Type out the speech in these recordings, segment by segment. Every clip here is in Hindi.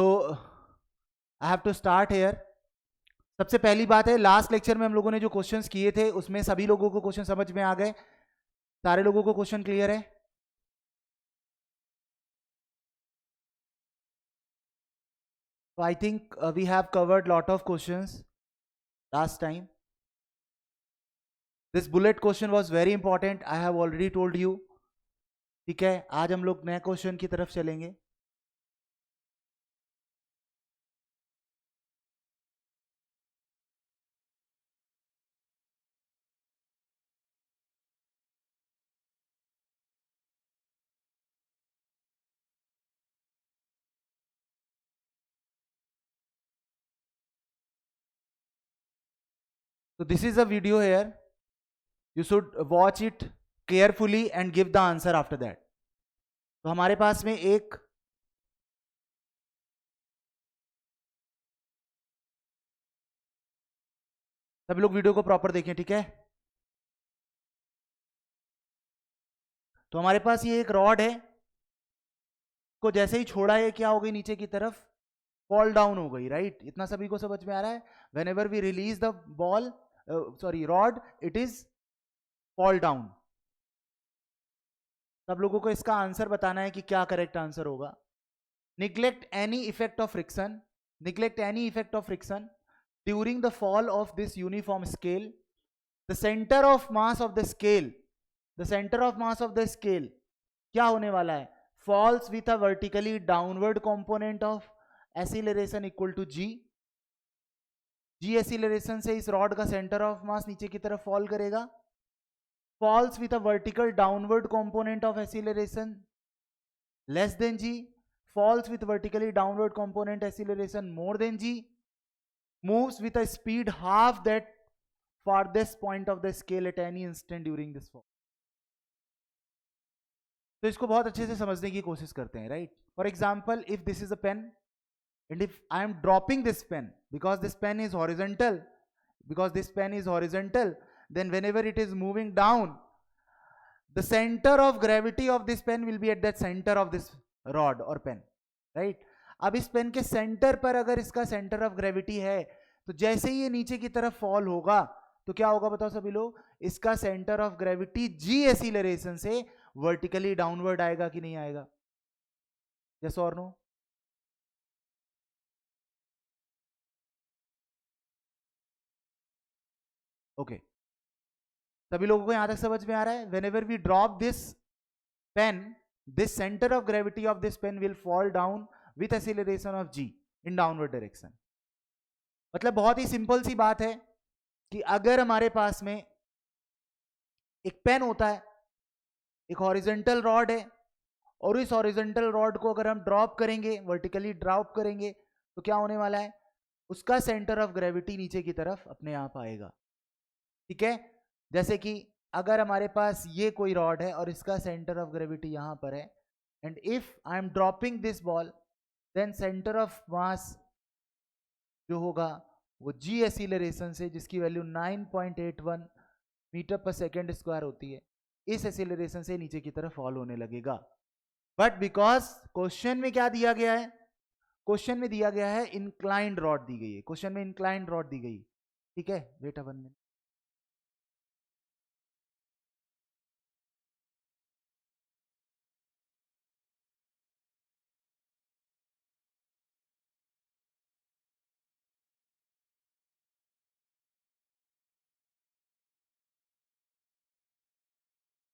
तो I have to start here. सबसे पहली बात है, लास्ट लेक्चर में हम लोगों ने जो क्वेश्चंस किए थे उसमें सभी लोगों को क्वेश्चन समझ में आ गए? सारे लोगों को क्वेश्चन क्लियर है? So I think we have covered lot of questions last time. This bullet question was very important. I have already told you. ठीक है, आज हम लोग नए क्वेश्चन की तरफ चलेंगे। So this is a video here. You should watch it carefully and give the answer after that. तो हमारे पास में एक सभी लोग वीडियो को प्रॉपर देखें, ठीक है? तो हमारे पास ये एक रॉड है, को जैसे ही छोड़ा ये क्या हो गई, नीचे की तरफ फॉल डाउन हो गई, राइट? इतना सभी को समझ में आ रहा है? Whenever we release the ball, sorry rod, it is fall down. सब लोगों को इसका आंसर बताना है कि क्या करेक्ट आंसर होगा। Neglect any effect of friction, neglect any effect of friction during the fall of this uniform scale. The centre of mass of the scale, the centre of mass of the scale क्या होने वाला है? Falls with a vertically downward component of acceleration equal to g. G acceleration से इस रॉड का सेंटर ऑफ मास नीचे की तरफ फॉल करेगा। Falls with a vertical downward component of acceleration less than g. Falls with vertically downward component acceleration more than g. Moves with a speed half that farthest point of the scale at any instant during this fall. तो इसको बहुत अच्छे से समझने की कोशिश करते हैं, right? For example, if this is a pen and if I am dropping this pen, because this pen is horizontal, then whenever it is moving down, the center of gravity of this pen will be at that center of this rod or pen, right? अब इस पेन के सेंटर पर अगर इसका सेंटर ऑफ ग्रेविटी है, तो जैसे ही ये नीचे की तरफ फॉल होगा तो क्या होगा बताओ सभी लोग? इसका centre of gravity g acceleration से वर्टिकली डाउनवर्ड आएगा कि नहीं आएगा? यस और नो? ओके, सभी लोगों को यहां तक समझ में आ रहा है? Whenever we drop this pen, this centre of gravity of this pen will fall down with acceleration of g in downward direction. मतलब बहुत ही सिंपल सी बात है कि अगर हमारे पास में एक पेन होता है, एक हॉरिजॉन्टल रॉड है, और इस हॉरिजॉन्टल रॉड को अगर हम ड्रॉप करेंगे, वर्टिकली ड्रॉप करेंगे, तो क्या होने वाला है? उसका सेंटर ऑफ ग्रेविटी नीचे की तरफ अपने आप आएगा, ठीक है? जैसे कि अगर हमारे पास ये कोई रॉड है और इसका सेंटर ऑफ ग्रेविटी यहां पर है, and if I am dropping this ball, then centre of mass जो होगा वो जी एक्सीलरेशन से, जिसकी value 9.81 metre per second square होती है, इस एक्सीलरेशन से नीचे की तरफ फॉल होने लगेगा। बट बिकॉज क्वेश्चन में क्या दिया गया है? क्वेश्चन में दिया गया है इंक्लाइंड रॉड दी गई है, क्वेश्चन में इंक्लाइंड रॉड दी गई, ठीक है? Wait a 1 minute.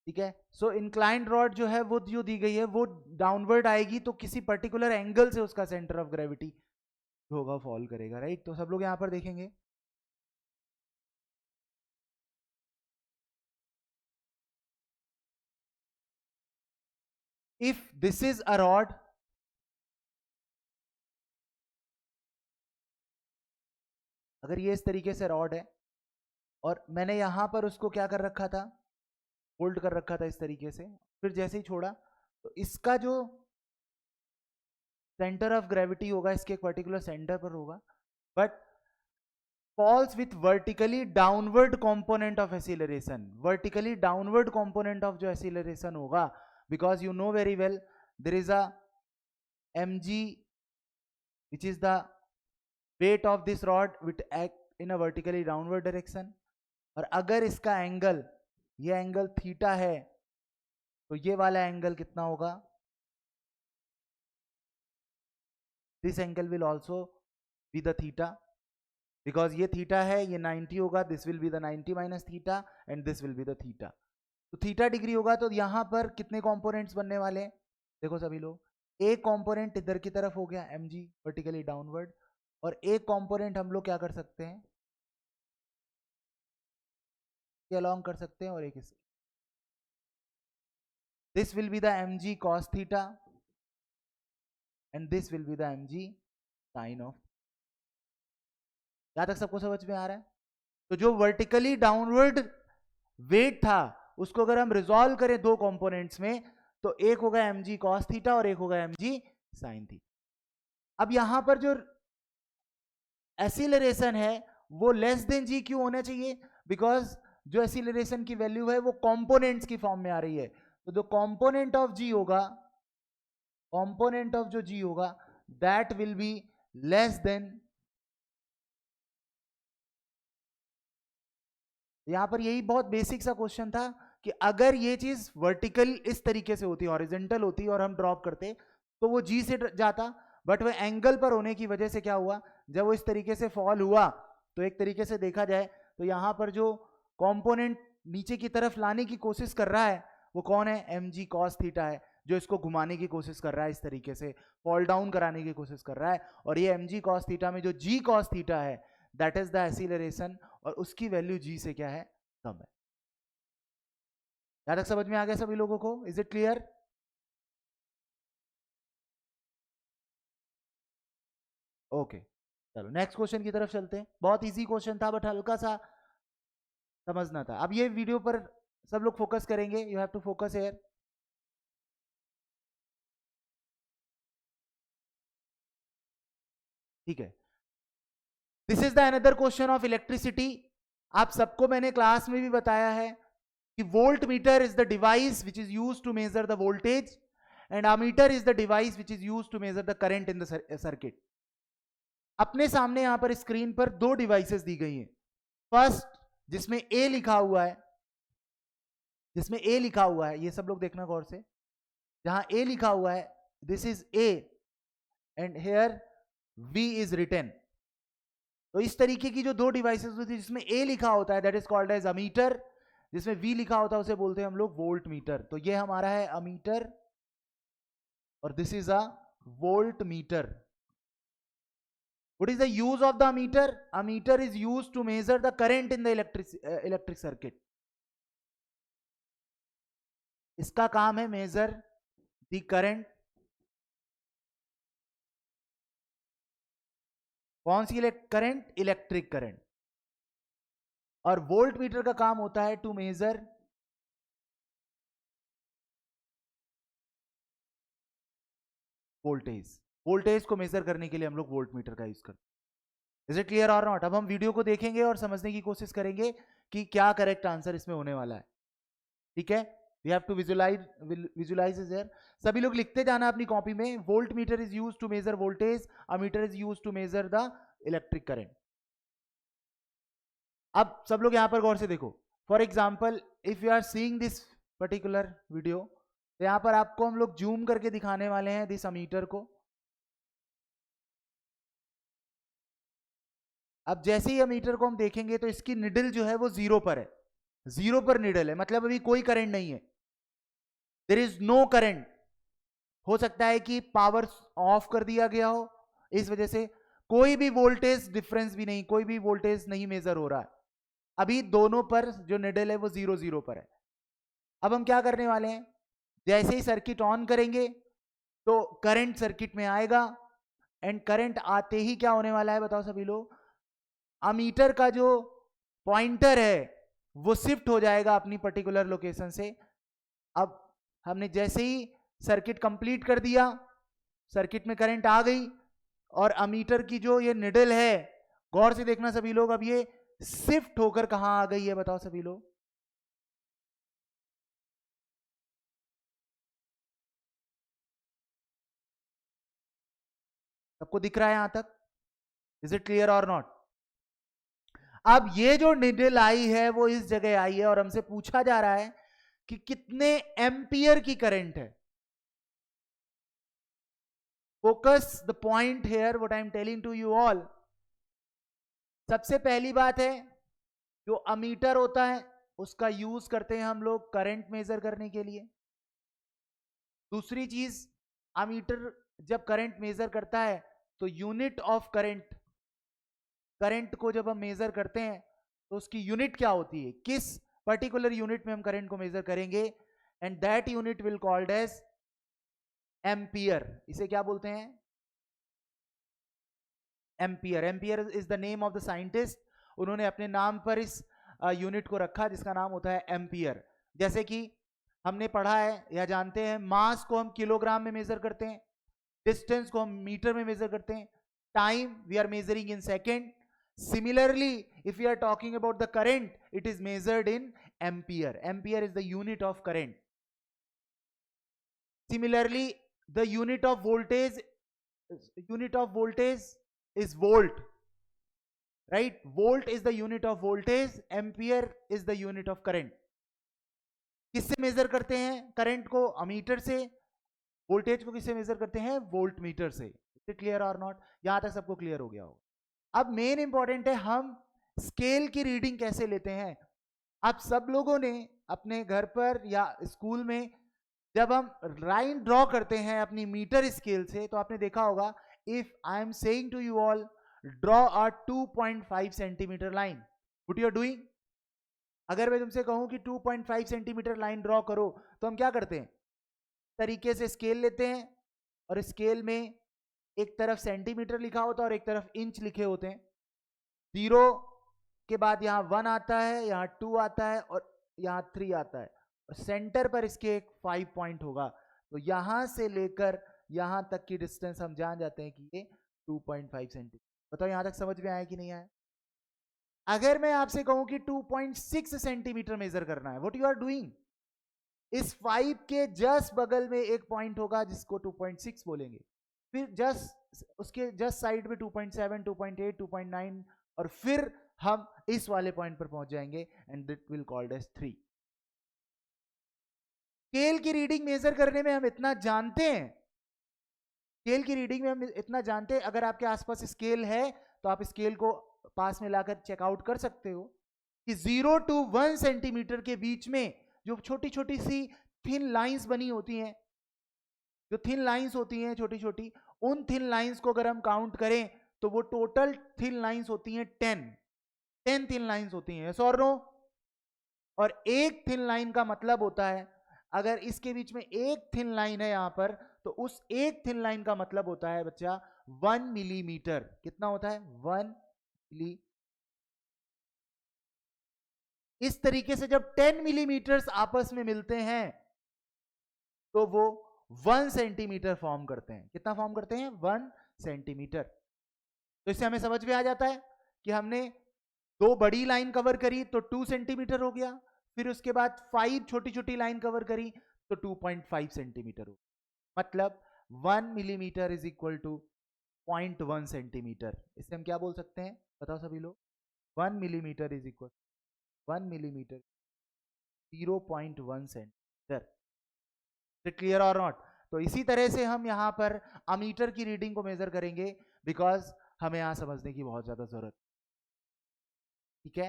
ठीक है, सो इंक्लाइंड रॉड जो है वो जो दी गई है वो डाउनवर्ड आएगी, तो किसी पर्टिकुलर एंगल से उसका सेंटर ऑफ ग्रेविटी होगा फॉल करेगा, राइट? तो सब लोग यहां पर देखेंगे, if this is a rod, अगर ये इस तरीके से रॉड है और मैंने यहां पर उसको क्या कर रखा था? होल्ड कर रखा था इस तरीके से, फिर जैसे ही छोड़ा तो इसका जो सेंटर ऑफ ग्रेविटी होगा इसके एक पर्टिकुलर सेंटर पर होगा, but falls with vertically downward component of acceleration. Vertically downward component of जो एक्सीलरेशन होगा, because you know very well there is a mg which is the weight of this rod which act in a vertically downward direction, और अगर इसका एंगल, ये एंगल थीटा है, तो ये वाला एंगल कितना होगा, this angle will also be the theta, because ये थीटा है, ये 90 होगा, this will be the 90 minus theta and this will be the theta. तो थीटा डिग्री होगा, तो यहां पर कितने कंपोनेंट्स बनने वाले हैं, देखो सभी लोग, एक कंपोनेंट इधर की तरफ हो गया mg वर्टिकली डाउनवर्ड, और एक कंपोनेंट हम लोग क्या कर सकते हैं, ये अलोंग कर सकते हैं, और एक इस, this will be the mg cos theta and this will be the mg sin of. यहां तक सबको समझ में आ रहा है? तो जो वर्टिकली डाउनवर्ड वेट था उसको अगर हम रिजॉल्व करें दो कंपोनेंट्स में, तो एक होगा mg cos थीटा और एक होगा mg sin थीटा। अब यहां पर जो एसिलरेशन है वो लेस देन जी क्यों होना चाहिए, बिकॉज जो एसिलरेशन की वैल्यू है वो कंपोनेंट्स की फॉर्म में आ रही है, तो जो कंपोनेंट ऑफ जी होगा, कंपोनेंट ऑफ जो जी होगा that will be less than, यहां पर यही बहुत बेसिक सा क्वेश्चन था कि अगर ये चीज वर्टिकल इस तरीके से होती, हॉरिजॉन्टल होती और हम ड्रॉप करते तो वो जी से जाता, बट वो एंगल पर होने की वजह से क्या हुआ, जब वो इस तरीके से फॉल हुआ, तो एक तरीके से देखा जाए तो यहां पर जो कंपोनेंट नीचे की तरफ लाने की कोशिश कर रहा है वो कौन है, mg cos थीटा है, जो इसको घुमाने की कोशिश कर रहा है, इस तरीके से फॉल डाउन कराने की कोशिश कर रहा है, और ये mg cos थीटा में जो g cos थीटा है दैट इज द एसिलरेशन, और उसकी वैल्यू g से क्या है, कम है। यहां तक समझ में आ गया सभी लोगों को, इज इट क्लियर? ओके, चलो नेक्स्ट क्वेश्चन की तरफ चलते हैं। बहुत इजी क्वेश्चन था बट हल्का सा समझना था। अब ये वीडियो पर सब लोग फोकस करेंगे, you have to focus here. ठीक है, this is the another question of electricity. आप सबको मैंने क्लास में भी बताया है कि volt meter is the device which is use to measure the voltage and ammeter is the device which is use to measure the current in the circuit. अपने सामने यहां पर स्क्रीन पर दो डिवाइसेस दी गई हैं। फर्स्ट जिसमें ए लिखा हुआ है, जिसमें ए लिखा हुआ है, ये सब लोग देखना गौर से, जहां ए लिखा हुआ है this is A and here V is written. तो इस तरीके की जो दो डिवाइसेस होती है जिसमें ए लिखा होता है that is called as ammeter, जिसमें वी लिखा होता है उसे बोलते हैं हम लोग वोल्ट मीटर। तो ये हमारा है अमीटर और this is a volt metre. What is the use of the ammeter? Ammeter is used to measure the current in the electric circuit. इसका काम है मेजर द करंट। कौन सी करंट? Electric current. और वोल्ट मीटर का काम होता है टू मेजर वोल्टेज। वोल्टेज को मेजर करने के लिए हम लोग वोल्ट मीटर का यूज करते हैं। इज इट क्लियर और नॉट? अब हम वीडियो को देखेंगे और समझने की कोशिश करेंगे कि क्या करेक्ट आंसर इसमें होने वाला है। ठीक है, we have to visualise is there. सभी लोग लिखते जाना अपनी कॉपी में, volt meter is used to measure voltage, ammeter is used to measure the electric current. अब सब लोग यहां पर गौर से देखो। For example if you are seeing this particular video, तो यहां पर आपको हम लोग जूम करके दिखाने वाले हैं दिस अमीटर को। अब जैसे ही अमीटर को हम देखेंगे तो इसकी निडल जो है वो जीरो पर है, जीरो पर निडल है, मतलब अभी कोई करंट नहीं है, देयर इज नो करंट। हो सकता है कि पावर ऑफ कर दिया गया हो, इस वजह से कोई भी वोल्टेज डिफरेंस भी नहीं, कोई भी वोल्टेज नहीं मेजर हो रहा है। अभी दोनों पर जो निडल है वो 0 0 पर है। अब हम क्या करने वाले हैं, जैसे ही सर्किट ऑन करेंगे तो करंट सर्किट में आएगा एंड करंट आते ही क्या होने वाला है बताओ सभी लोग, अमीटर का जो पॉइंटर है वो शिफ्ट हो जाएगा अपनी पर्टिकुलर लोकेशन से। अब हमने जैसे ही सर्किट कंप्लीट कर दिया, सर्किट में करंट आ गई और अमीटर की जो ये निडल है, गौर से देखना सभी लोग, अब ये शिफ्ट होकर कहां आ गई है बताओ सभी लोग, सबको दिख रहा है यहां तक? इज इट क्लियर और नॉट? अब ये जो निडल आई है वो इस जगह आई है और हमसे पूछा जा रहा है कि कितने एम्पियर की करंट है. Focus the point here what I am telling to you all. सबसे पहली बात है, जो अमीटर होता है उसका यूज करते हैं हम लोग करंट मेजर करने के लिए. दूसरी चीज, अमीटर जब करंट मेजर करता है तो यूनिट ऑफ करंट, करंट को जब हम मेजर करते हैं तो उसकी यूनिट क्या होती है, किस पर्टिकुलर यूनिट में हम करंट को मेजर करेंगे, and that unit will called as ampere. इसे क्या बोलते हैं? Ampere. Ampere is the name of the scientist. उन्होंने अपने नाम पर इस यूनिट को रखा जिसका नाम होता है एम्पियर. जैसे कि हमने पढ़ा है या जानते हैं, मास को हम किलोग्राम में मेजर करते हैं, डिस्टेंस को हम मीटर में मेजर करते हैं, time we are measuring in second. Similarly, if we are talking about the current, it is measured in ampere. Ampere is the unit of current. Similarly, the unit of voltage is volt, right? Volt is the unit of voltage, ampere is the unit of current. किससे मेजर करते हैं करंट को? अमीटर से. वोल्टेज को किससे मेजर करते हैं? वोल्ट मीटर से. क्लियर और नॉट? यहां तक सबको क्लियर हो गया होगा. अब मेन इंपॉर्टेंट है हम स्केल की रीडिंग कैसे लेते हैं. आप सब लोगों ने अपने घर पर या स्कूल में जब हम लाइन ड्रॉ करते हैं अपनी मीटर स्केल से, तो आपने देखा होगा, if I am saying to you all draw a 2.5 centimetre line, what you are doing? अगर मैं तुमसे कहूं कि 2.5 सेंटीमीटर लाइन ड्रॉ करो, तो हम क्या करते हैं? तरीके से स्केल लेते हैं और स्केल में एक तरफ सेंटीमीटर लिखा होता है और एक तरफ इंच लिखे होते हैं. 0 के बाद यहां 1 आता है, यहां 2 आता है और यहां 3 आता है, और सेंटर पर इसके एक 5 पॉइंट होगा. तो यहां से लेकर यहां तक की डिस्टेंस हम जान जाते हैं कि ये 2.5 सेंटीमीटर. बताओ यहां तक समझ में आया कि नहीं आया? अगर मैं आपसे कहूं कि 2.6 सेंटीमीटर मेजर करना है, व्हाट यू आर डूइंग? इस 5 के जस्ट बगल में एक पॉइंट होगा जिसको 2.6 बोलेंगे, फिर जस्ट उसके जस्ट साइड में 2.7, 2.8, 2.9, और फिर हम इस वाले पॉइंट पर पहुंच जाएंगे and it will called as 3. Scale की रीडिंग मेजर करने में हम इतना जानते हैं, स्केल की रीडिंग में हम इतना जानते हैं, अगर आपके आसपास स्केल है तो आप स्केल को पास में लाकर चेकआउट कर सकते हो कि 0 to 1 सेंटीमीटर के बीच में जो छोटी छोटी सी थिन लाइंस बनी होती हैं, जो थिन लाइंस होती हैं छोटी छोटी, उन थिन लाइंस को अगर हम काउंट करें तो वो टोटल थिन लाइंस होती हैं 10 थिन लाइंस होती हैं. यस और नो? और एक थिन लाइन का मतलब होता है, अगर इसके बीच में एक थिन लाइन है यहां पर, तो उस एक थिन लाइन का मतलब होता है बच्चा 1 मिलीमीटर. कितना होता है? 1 मिली. इस तरीके से जब 10 मिलीमीटर्स आपस में मिलते हैं तो वो 1 सेंटीमीटर फॉर्म करते हैं. कितना फॉर्म करते हैं? 1 सेंटीमीटर. तो इससे हमें समझ में आ जाता है कि हमने 2 बड़ी लाइन कवर करी तो 2 सेंटीमीटर हो गया, फिर उसके बाद 5 छोटी छोटी लाइन कवर करी तो 2.5 सेंटीमीटर हो. मतलब 1 millimetre is equal to 0.1 centimetre. इससे हम क्या बोल सकते हैं? बताओ सभी लोग. 1 millimetre is equal 1 millimetre 0.1 centimetre. Clear और नॉट? तो इसी तरह से हम यहां पर अमीटर की रीडिंग को मेजर करेंगे, बिकॉज हमें यहां समझने की बहुत ज्यादा जरूरत. ठीक है?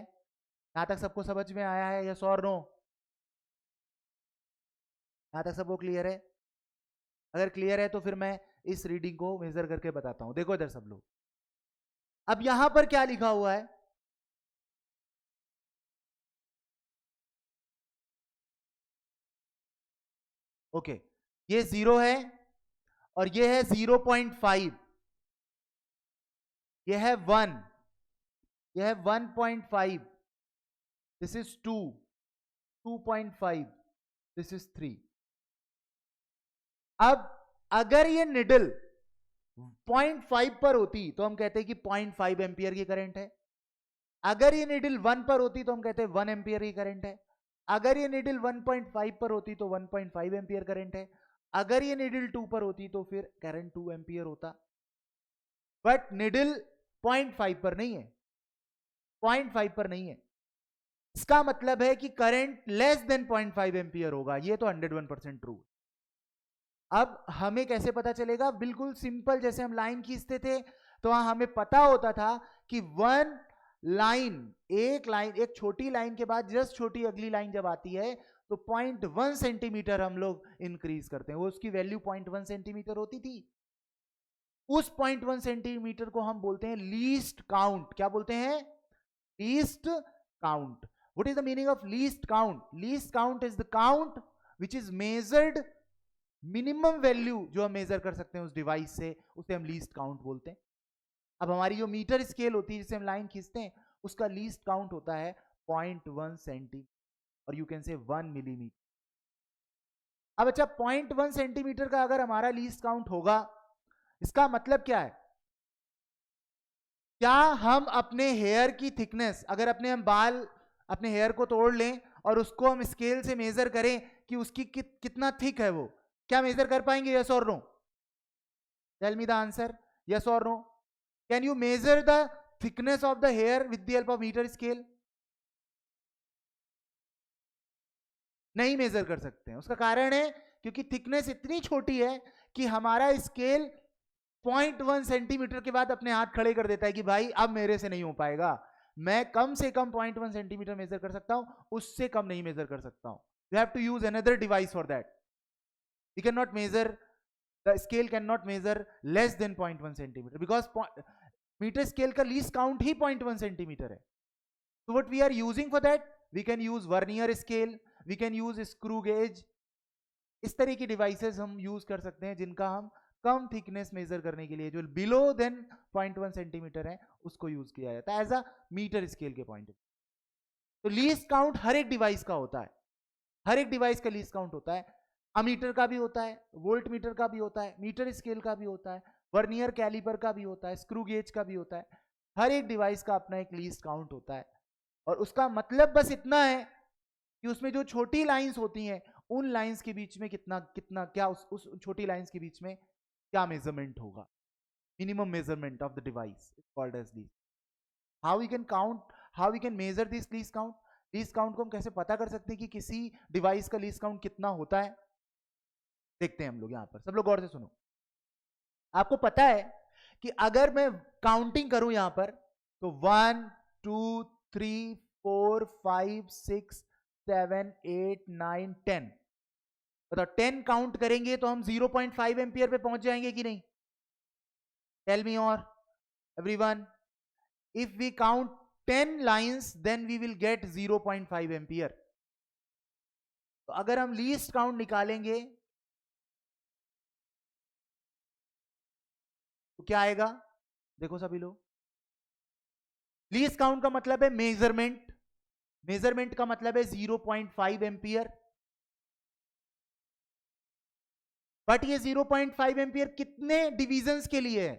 यहां तक सबको समझ में आया है? यस और नो? यहां तक सबको क्लियर है? अगर क्लियर है तो फिर मैं इस रीडिंग को मेजर करके बताता हूं. देखो इधर सब लोग, अब यहां पर क्या लिखा हुआ है? ओके, ये 0 है और ये है 0.5, ये है 1, ये है 1.5, दिस इज 2, 2.5, दिस इज 3. अब अगर ये निडल 0.5 पर होती तो हम कहते हैं कि 0.5 एम्पियर की करंट है. अगर ये निडल 1 पर होती तो हम कहते हैं 1 एम्पियर की करंट है. अगर ये निडल 1.5 पर होती तो 1.5 एम्पियर करंट है. अगर ये निडल 2 पर होती तो फिर करंट 2 एम्पियर होता. बट निडल 0.5 पर नहीं है, 0.5 पर नहीं है। इसका मतलब है कि करंट लेस देन 0.5 एम्पियर होगा। ये तो 101% ट्रू। अब हमें कैसे पता चलेगा? बिल्कुल सिंपल, जैसे हम लाइन खींचते थे तो हमें पता होता था कि वन लाइन, एक छोटी लाइन के बाद जस्ट छोटी अगली लाइन जब आती है तो 0.1 सेंटीमीटर हम लोग इंक्रीज करते हैं। वो उसकी वैल्यू 0.1 सेंटीमीटर होती थी। उस 0.1 सेंटीमीटर को हम बोलते हैं लीस्ट काउंट। क्या बोलते हैं? Least count. What is the meaning of least count? Least count is the count which is measured, minimum value जो हम मेजर कर सकते हैं उस डिवाइस से, उसे हम लीस्ट काउंट बोलते हैं। अब हमारी जो मीटर स्केल होती है जिसे हम लाइन खींचते हैं, उसका लीस्ट काउंट होता है 0.1 सेंटीमीटर, और यू कैन से 1 मिलीमीटर। अब अच्छा, 0.1 सेंटीमीटर का अगर हमारा लीस्ट काउंट होगा, इसका मतलब क्या है? क्या हम अपने हेयर की थिकनेस, अगर हम बाल, अपने हेयर को तोड़ लें और उसको हम स्केल से मेजर करें कि उसकी कितना थिक है, वो क्या मेजर कर पाएंगे? यस और no? Tell me the answer, yes और no? Can you measure the thickness of the hair with the help of metre scale? नहीं मेजर कर सकते हैं। उसका कारण है क्योंकि थिकनेस इतनी छोटी है कि हमारा स्केल 0.1 सेंटीमीटर के बाद अपने हाथ खड़े कर देता है कि भाई अब मेरे से नहीं हो पाएगा, मैं कम से कम 0.1 सेंटीमीटर मेजर कर सकता हूं, उससे कम नहीं मेजर कर सकता हूं। You have to use another device for that. You can not measure, the scale can not measure less than 0.1 centimetre, because metre scale का लीस्ट काउंट ही 0.1 सेंटीमीटर है। So what we are using for that? We can use vernier scale, we can use screw gauge। इस तरह की डिवाइसेस हम यूज कर सकते हैं जिनका हम कम थिकनेस मेजर करने के लिए, जो बिलो देन 0.1 सेंटीमीटर है, उसको यूज किया जाता है एज अ मीटर स्केल के पॉइंट। तो लीस्ट काउंट हर एक डिवाइस का होता है, हर एक डिवाइस का लीस्ट काउंट होता है। अमीटर का भी होता है, वोल्ट मीटर का भी होता है, मीटर स्केल का भी होता है, वर्नियर कैलिपर का भी होता है, स्क्रू गेज का भी होता है। हर एक डिवाइस का अपना एक लीस्ट काउंट होता है, और उसका मतलब बस इतना है कि उसमें जो छोटी लाइंस होती हैं, उन लाइंस के बीच में कितना कितना क्या उस छोटी लाइंस के बीच में क्या मेजरमेंट होगा, minimum measurement of the device is called as least. How we can count, how we can measure this least count? Least count को हम कैसे पता कर सकते हैं कि किसी डिवाइस का लीस्ट काउंट कितना होता है? देखते हैं हम लोग। यहां पर सब लोग गौर से सुनो। आपको पता है कि अगर मैं काउंटिंग करूं यहां पर, तो 1 2 3 4 5 6 7 8 9 10, बताओ 10 काउंट करेंगे तो हम 0.5 एम्पियर पे पहुंच जाएंगे कि नहीं? टेल मी और everyone, if we count 10 lines then we will get 0.5 ampere. तो अगर हम लीस्ट काउंट निकालेंगे तो क्या आएगा? देखो सभी लोग, लीस्ट काउंट का मतलब है मेजरमेंट, मेजरमेंट का मतलब है 0.5 एम्पियर। बट ये 0.5 एम्पियर कितने डिविजन्स के लिए है?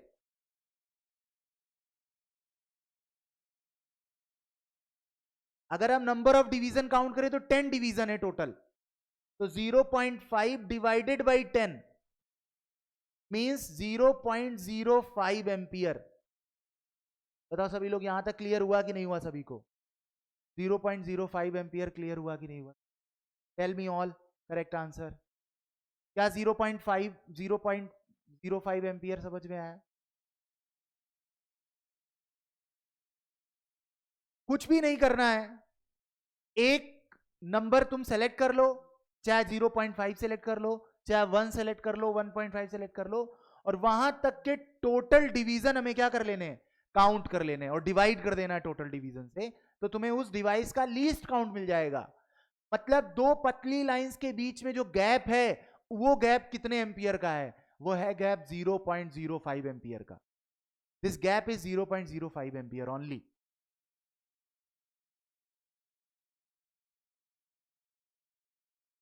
अगर हम नंबर ऑफ डिवीजन काउंट करें तो 10 डिवीजन है टोटल, तो 0.5 डिवाइडेड बाई 10 मींस 0.05 एम्पियर। बताओ सभी लोग, यहां तक क्लियर हुआ कि नहीं हुआ सभी को? 0.05 एम्पियर क्लियर हुआ कि नहीं हुआ? Tell me all correct answer. क्या 0.05 एम्पियर समझ में आया? कुछ भी नहीं करना है, एक नंबर तुम सेलेक्ट कर लो, चाहे 0.5 सेलेक्ट कर लो, चाहे 1 सेलेक्ट कर लो, 1.5 सेलेक्ट कर लो, और वहां तक के टोटल डिवीजन हमें क्या कर लेने हैं? काउंट कर लेने हैं, और डिवाइड कर देना है टोटल डिवीजन से, तो तुम्हें उस डिवाइस का लीस्ट काउंट मिल जाएगा। मतलब दो पतली लाइंस के बीच में जो गैप है, वो गैप कितने एम्पियर का है? वो है गैप 0.05 एम्पियर का। This gap is 0.05 ampere only.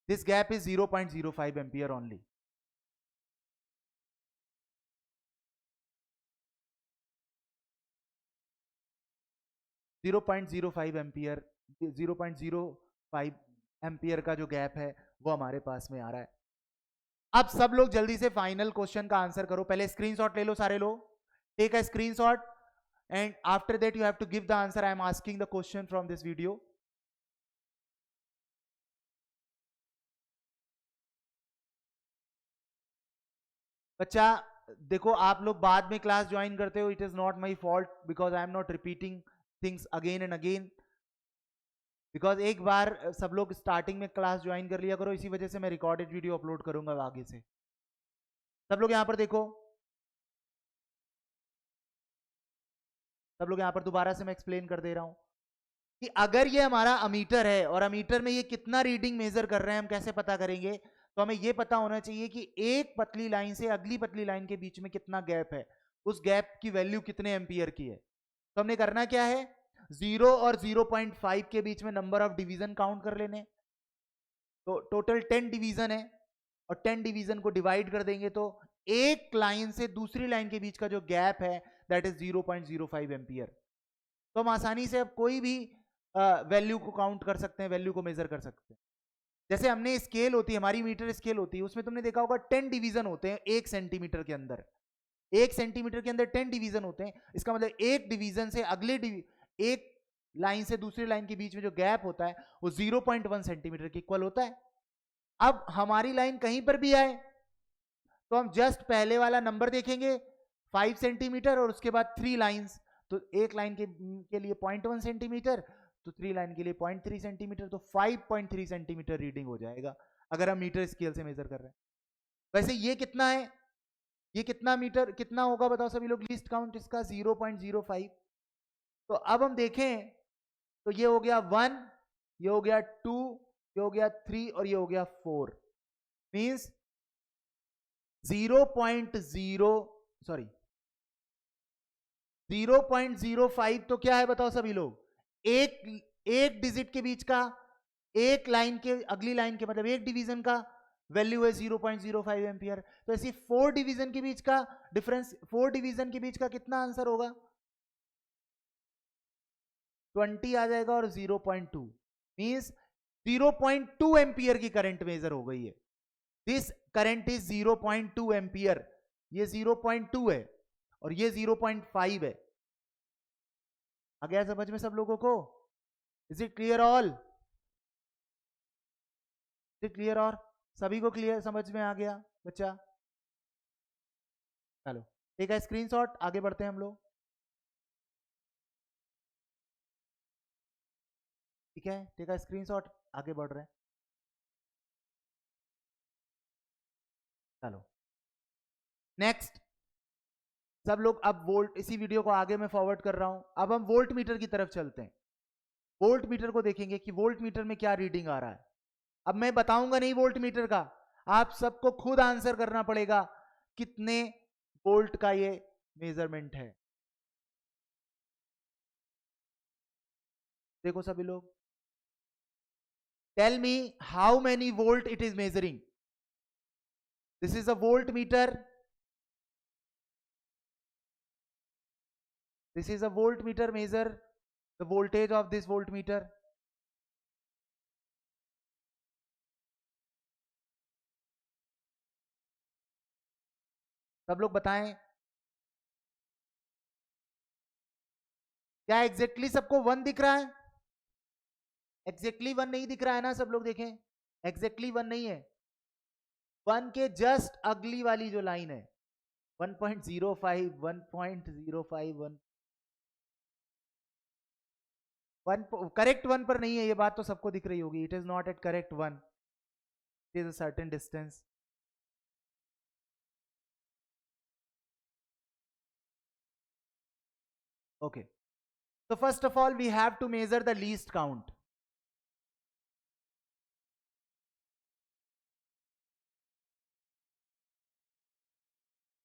This gap is 0.05 ampere only. Ampere, 0.05 ampere का जो गैप है वो हमारे पास में आ रहा है। अब सब लोग जल्दी से फाइनल क्वेश्चन का आंसर करो। पहले स्क्रीनशॉट ले लो सारे लोग, take a screenshot, and after that you have to give the answer. I am asking the question from this video. बच्चा देखो, आप लोग बाद में क्लास ज्वाइन करते हो, it is not my fault, because I am not repeating things again and again, because एक बार सब लोग स्टार्टिंग में क्लास ज्वाइन कर लिया करो, इसी वजह से मैं रिकॉर्डेड वीडियो अपलोड करूंगा आगे से। सब लोग यहां पर देखो, सब लोग यहां पर दोबारा से मैं एक्सप्लेन कर दे रहा हूं कि अगर ये हमारा अमीटर है और अमीटर में ये कितना रीडिंग मेजर कर रहे हैं, हम कैसे पता करेंगे? तो हमें ये पता होना चाहिए कि एक पतली लाइन से अगली पतली लाइन के बीच में कितना गैप है, उस गैप की वैल्यू कितने एम्पियर की है। तो हमने करना क्या है, 0 और 0.5 के बीच में नंबर ऑफ डिवीजन काउंट कर लेने। तो टोटल 10 डिवीजन है, और 10 डिवीजन को डिवाइड कर देंगे तो एक लाइन से दूसरी लाइन के बीच का जो गैप है दैट इज 0.05 एम्पियर। तो हम आसानी से अब कोई भी वैल्यू को काउंट कर सकते हैं, वैल्यू को मेजर कर सकते हैं। जैसे हमने स्केल होती है, हमारी मीटर स्केल होती है, उसमें तुमने देखा होगा 10 डिवीजन होते हैं 1 सेंटीमीटर के अंदर। 1 सेंटीमीटर के अंदर 10 डिवीजन होते हैं, इसका मतलब एक डिवीजन से अगले एक लाइन से दूसरी लाइन के बीच में जो गैप होता है वो 0.1 सेंटीमीटर के इक्वल होता है। अब हमारी लाइन कहीं पर भी आए तो हम जस्ट पहले वाला नंबर देखेंगे 5 सेंटीमीटर, और उसके बाद 3 लाइंस, तो एक लाइन के लिए 0.1 सेंटीमीटर, तो 3 लाइन के लिए 0.3 सेंटीमीटर, तो 5.3 सेंटीमीटर रीडिंग हो जाएगा अगर हम मीटर स्केल से मेजर कर रहे हैं। वैसे ये कितना है, ये कितना मीटर कितना होगा बताओ सभी लोग, लीस्ट काउंट इसका 0.05। तो अब हम देखें तो ये हो गया 1, ये हो गया 2, ये हो गया 3 और ये हो गया 4, मीन्स 0.05 तो क्या है बताओ सभी लोग, एक डिजिट के बीच का, एक लाइन के अगली लाइन के मतलब एक डिवीजन का वैल्यू है 0.05 एम्पियर। तो ऐसी 4 डिवीजन के बीच का डिफरेंस, 4 डिवीजन के बीच का कितना आंसर होगा, 20 आ जाएगा, और 0.2 मींस 0.2 एम्पियर की करंट मेजर हो गई है। दिस करंट इज 0.2 एम्पियर, ये 0.2 है और ये 0.5 है। आ गया समझ में सब लोगों को? Is it clear all? Is it clear? और सभी को क्लियर समझ में आ गया बच्चा? चलो ठीक है, स्क्रीनशॉट, आगे बढ़ते हैं हम लोग। ठीक है, ठीक है, स्क्रीनशॉट, आगे बढ़ रहे हैं। चलो नेक्स्ट, सब लोग अब वोल्ट, इसी वीडियो को आगे मैं फॉरवर्ड कर रहा हूं, अब हम वोल्ट मीटर की तरफ चलते हैं। वोल्ट मीटर को देखेंगे कि वोल्ट मीटर में क्या रीडिंग आ रहा है। अब मैं बताऊंगा नहीं वोल्ट मीटर का, आप सबको खुद आंसर करना पड़ेगा कितने वोल्ट का ये मेजरमेंट है। देखो सभी लोग, tell me how many volt it is measuring. This is a volt meter, this is a voltmeter, measure the voltage of this voltmeter। सब लोग बताएं, क्या एग्जैक्टली सबको 1 दिख रहा है? एग्जैक्टली 1 नहीं दिख रहा है ना, सब लोग देखें, एग्जैक्टली 1 नहीं है, 1 के जस्ट अगली वाली जो लाइन है 1.05, 1.05, 1 करेक्ट 1 पर नहीं है, ये बात तो सबको दिख रही होगी। It is not at correct 1, it is a certain distance. Okay, so first of all we have to measure the least count।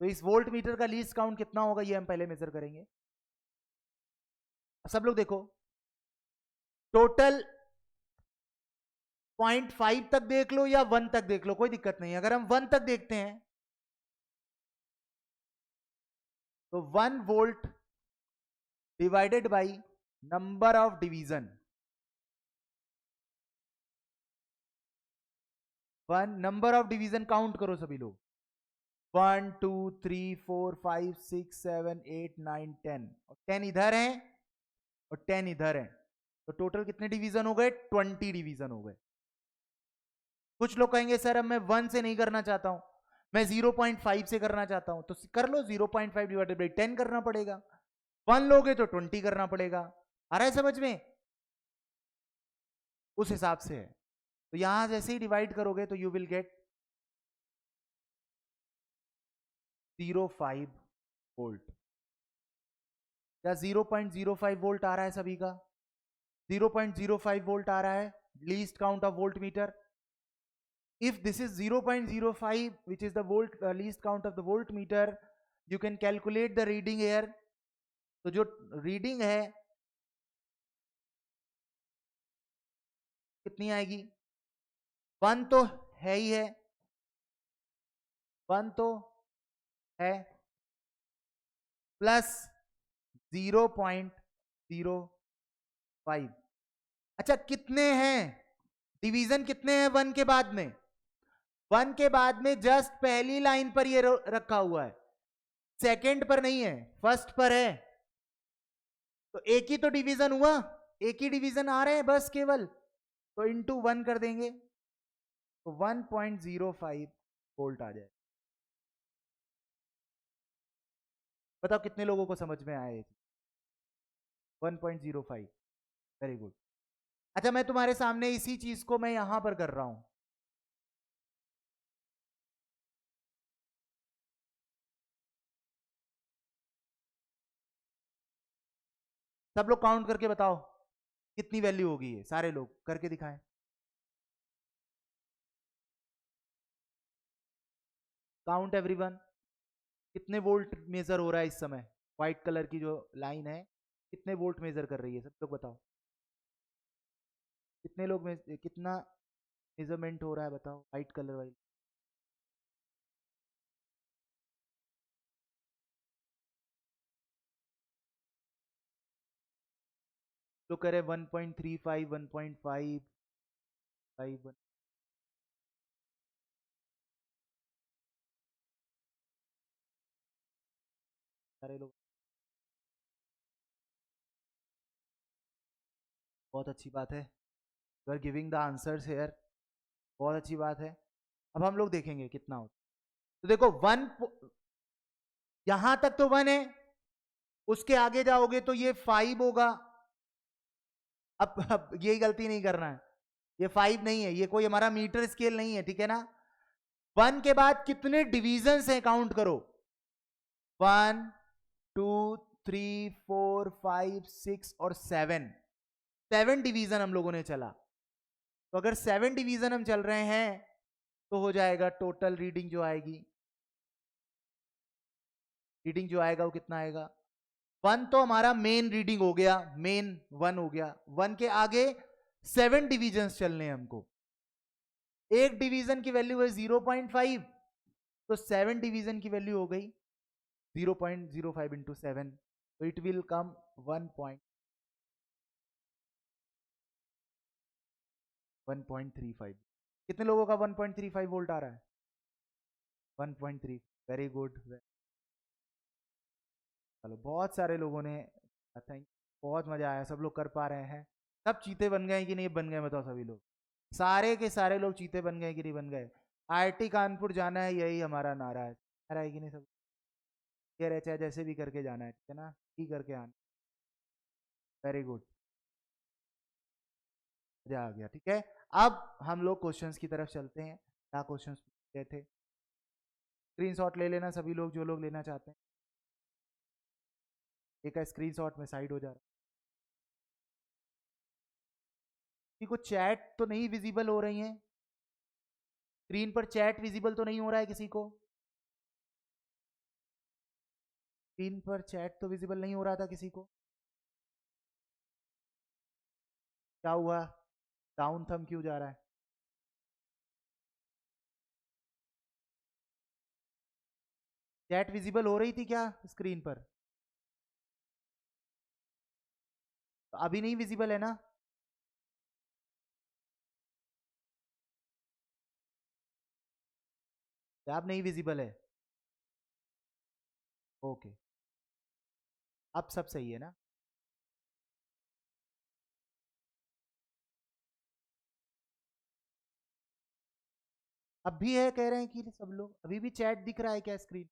तो इस वोल्ट मीटर का लीस्ट काउंट कितना होगा ये हम पहले मेजर करेंगे। सब लोग देखो, टोटल 0.5 तक देख लो या 1 तक देख लो, कोई दिक्कत नहीं। अगर हम 1 तक देखते हैं तो 1 volt divided by number of division, 1 number of division count करो सभी लोग, 1 2 3 4 5 6 7 8 9 10 और 10 इधर है और 10 इधर है, तो टोटल कितने डिवीजन हो गए? 20 डिवीजन हो गए। कुछ लोग कहेंगे सर अब मैं 1 से नहीं करना चाहता हूं, मैं 0.5 से करना चाहता हूं, तो कर लो, 0.5 डिवाइडेड बाई 10 करना पड़ेगा। 1 लोगे तो 20 करना पड़ेगा। आ रहा है समझ में? उस हिसाब से है। तो यहां जैसे ही डिवाइड करोगे तो यू विल गेट 0.5 वोल्ट या 0.05 वोल्ट आ रहा है सभी का? 0.05 वोल्ट आ रहा है, least count of volt meter. If this is 0.05, which is the volt least count of the voltmeter, you can calculate the reading here. तो जो रीडिंग है कितनी आएगी? 1 तो है ही है, 1 तो है, प्लस 0.05। अच्छा कितने हैं डिवीजन? कितने हैं 1 के बाद में? 1 के बाद में जस्ट पहली लाइन पर ये रखा हुआ है, सेकंड पर नहीं है, फर्स्ट पर है। तो एक ही तो डिवीजन हुआ, एक ही डिवीजन आ रहे हैं बस केवल, तो इंटू 1 कर देंगे तो 1.05 वोल्ट आ जाए। बताओ कितने लोगों को समझ में आया ये? 1.05, वेरी गुड। अच्छा मैं तुम्हारे सामने इसी चीज को मैं यहां पर कर रहा हूं। सब लोग काउंट करके बताओ कितनी वैल्यू होगी, ये सारे लोग करके दिखाएं। काउंट एवरीवन, कितने वोल्ट मेजर हो रहा है इस समय? व्हाइट कलर की जो लाइन है कितने वोल्ट मेजर कर रही है? सब लोग बताओ कितने लोग में कितना मेजरमेंट हो रहा है, बताओ व्हाइट कलर वाली। तो करे 1.35 1.5 5 सारे लोग, बहुत अच्छी बात है, you are giving the answers here, बहुत अच्छी बात है। अब हम लोग देखेंगे कितना होता। तो देखो 1, यहां तक तो 1 है, उसके आगे जाओगे तो ये 5 होगा। अब यही गलती नहीं करना है, ये 5 नहीं है, ये कोई हमारा मीटर स्केल नहीं है, ठीक है ना। 1 के बाद कितने डिविजन है काउंट करो, 1 2 3 4 5 6 और 7 डिवीजन हम लोगों ने चला। तो अगर 7 डिवीजन हम चल रहे हैं तो हो जाएगा टोटल रीडिंग जो आएगी, रीडिंग जो आएगा वो कितना आएगा? 1 तो हमारा मेन रीडिंग हो गया, मेन 1 हो गया। 1 के आगे 7 डिविजन चलने हैं हमको, एक डिवीजन की वैल्यू है 0.5, तो 7 डिवीजन की वैल्यू हो गई 0.05 इंटू 7, तो इट विल कम 1.35। कितने लोगों का 1.35 वोल्ट आ रहा है? 1.3, वेरी गुड। चलो बहुत सारे लोगों ने, थैंक, बहुत मजा आया, सब लोग कर पा रहे हैं। सब चीते बन गए कि नहीं बन गए बताओ सभी लोग? सारे के सारे लोग चीते बन गए कि नहीं बन गए? आईआईटी कानपुर जाना है, यही हमारा नारा है, नारा है कि नहीं? सब कह रहे चाहे जैसे भी करके जाना है, ठीक है ना, ही करके आना। वेरी गुड, मजा आ गया, ठीक है। अब हम लोग क्वेश्चंस की तरफ चलते हैं। क्या क्वेश्चंस पूछे थे? स्क्रीनशॉट ले लेना सभी लोग जो लोग लेना चाहते हैं। एक स्क्रीनशॉट में साइड हो जा रहा है। किसी को चैट तो नहीं विजिबल हो रही है? स्क्रीन पर चैट विजिबल तो नहीं हो रहा है किसी को? स्क्रीन पर चैट तो विजिबल नहीं हो रहा था किसी को? क्या हुआ, डाउन थंब क्यों जा रहा है? चैट विजिबल हो रही थी क्या स्क्रीन पर? तो अभी नहीं विजिबल है ना? क्या अब नहीं विजिबल है? ओके, अब सब सही है ना? अब भी है कह रहे हैं कि सब लोग, अभी भी चैट दिख रहा है क्या स्क्रीन?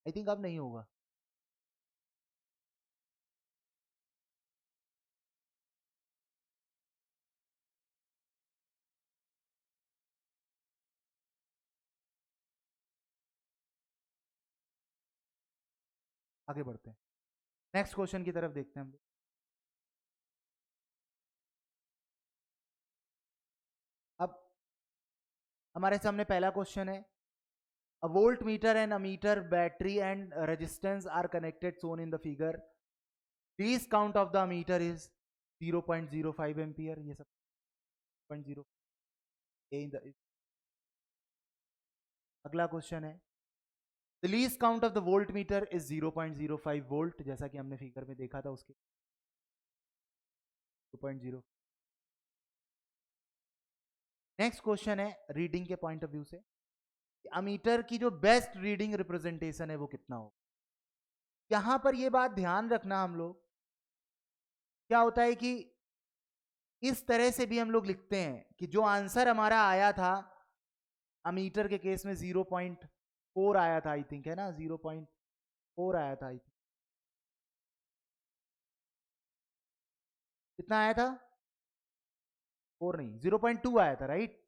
आई थिंक अब नहीं होगा। आगे बढ़ते हैं, नेक्स्ट क्वेश्चन की तरफ देखते हैं हम लोग। अब हमारे सामने पहला क्वेश्चन है, a voltmeter and ammeter battery and resistance are connected shown in the figure, least count of the ammeter is 0.05 ampere, ये सब 0.0 in the, अगला क्वेश्चन है, the least count of the voltmeter is 0.05 volt, जैसा कि हमने फिगर में देखा था उसके 2.0। नेक्स्ट क्वेश्चन है रीडिंग के पॉइंट ऑफ व्यू से, अमीटर की जो बेस्ट रीडिंग रिप्रेजेंटेशन है वो कितना हो। यहां पर ये बात ध्यान रखना, हम लोग क्या होता है कि इस तरह से भी हम लोग लिखते हैं कि जो आंसर हमारा आया था अमीटर के केस में 0.4 आया था, आई थिंक है ना, 0.4 आया था, आई थिंक कितना आया था, 4 नहीं 0.2 आया था, राइट,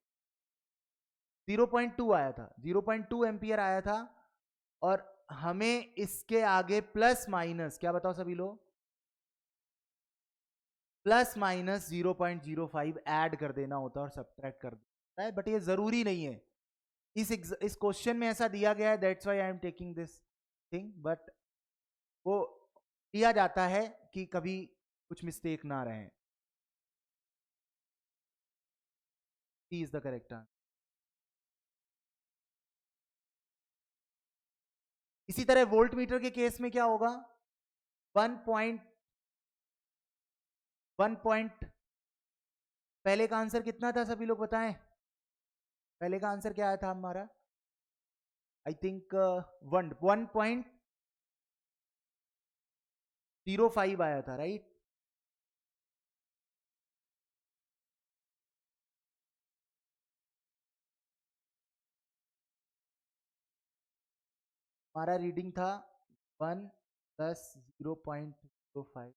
0.2 आया था, 0.2 एम्पियर आया था। और हमें इसके आगे प्लस माइनस, क्या बताओ सभी लोग, प्लस माइनस 0.05 ऐड कर देना होता है और सब्ट्रैक्ट कर देता है, बट ये जरूरी नहीं है। इस क्वेश्चन में ऐसा दिया गया है, that's why I am taking this thing, but वो दिया जाता है कि कभी कुछ मिस्टेक ना रहे। सी इज द करेक्ट आंसर। इसी तरह वोल्ट मीटर के केस में क्या होगा, 1 पॉइंट पहले का आंसर कितना था सभी लोग बताएं, पहले का आंसर क्या आया था हमारा, आई थिंक 1.05 आया था, राइट। हमारा रीडिंग था 1 प्लस 0.05,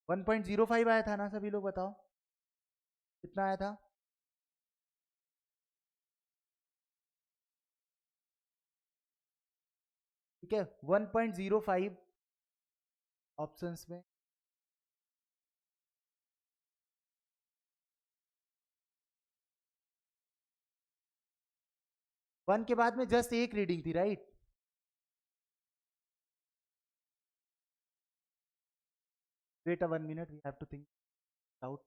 1.05 आया था ना, सभी लोग बताओ कितना आया था। ठीक है, 1.05 ऑप्शंस में, वन के बाद में जस्ट एक रीडिंग थी, right. Wait a 1 minute, we have to think out.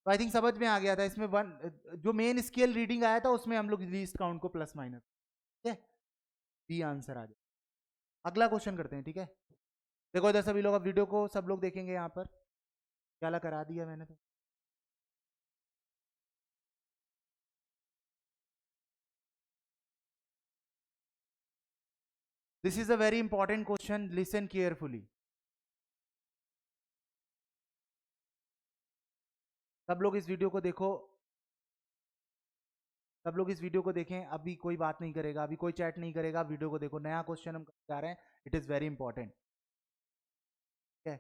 तो आई थिंक समझ में आ गया था, इसमें वन जो मेन स्केल रीडिंग आया था उसमें हम लोग लीस्ट काउंट को प्लस माइनस, ठीक है, बी आंसर आ जाए। अगला क्वेश्चन करते हैं, ठीक है। देखो इधर सभी लोग, अब वीडियो को सब लोग देखेंगे, यहाँ पर क्या करा दिया मैंने तो। This is a very important question, listen carefully. सब लोग इस वीडियो को देखो, सब लोग इस वीडियो को देखें, अभी कोई बात नहीं करेगा, अभी कोई चैट नहीं करेगा, वीडियो को देखो, नया क्वेश्चन हम जा रहे हैं, इट इज वेरी इंपॉर्टेंट, ठीक है।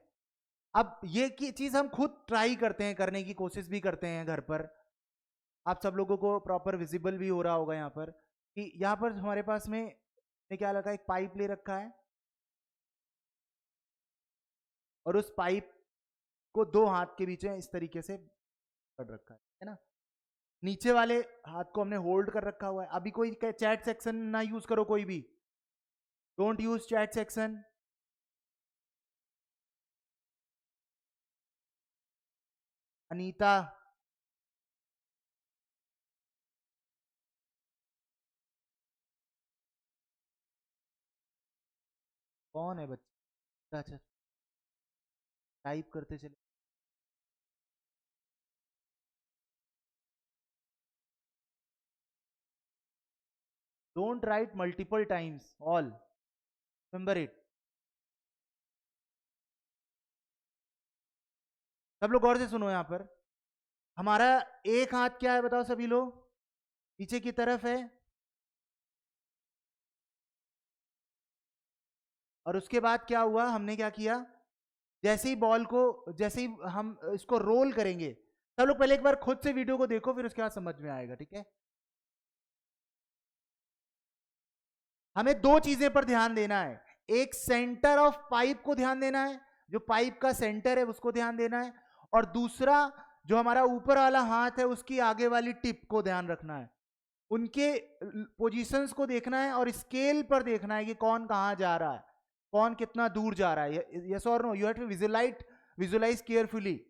अब ये की चीज हम खुद ट्राई करते हैं, करने की कोशिश भी करते हैं घर पर, आप सब लोगों को प्रॉपर विजिबल भी हो रहा होगा यहाँ पर, कि यहाँ पर हमारे पास में क्या लगा, एक पाइप ले रखा है और उस पाइप को दो हाथ के बीच में इस तरीके से कर रखा है ना। नीचे वाले हाथ को हमने होल्ड कर रखा हुआ है। अभी कोई चैट सेक्शन ना यूज करो, कोई भी don't use chat section. Anita, कौन है बच्चा? अच्छा, टाइप करते चले। Don't write multiple times, all remember it. सब लोग गौर से सुनो। यहां पर हमारा एक हाथ क्या है बताओ सभी लोग? पीछे की तरफ है। और उसके बाद क्या हुआ, हमने क्या किया, जैसे ही बॉल को, जैसे ही हम इसको रोल करेंगे, सब लोग पहले एक बार खुद से वीडियो को देखो, फिर उसके बाद समझ में आएगा, ठीक है। हमें दो चीजें पर ध्यान देना है। एक सेंटर ऑफ पाइप को ध्यान देना है, जो पाइप का सेंटर है उसको ध्यान देना है। और दूसरा जो हमारा ऊपर वाला हाथ है उसकी आगे वाली टिप को ध्यान रखना है। उनके पोजीशंस को देखना है और स्केल पर देखना है कि कौन कहां जा रहा है, कौन कितना दूर जा रहा है। यस और no, you have to visualise carefully.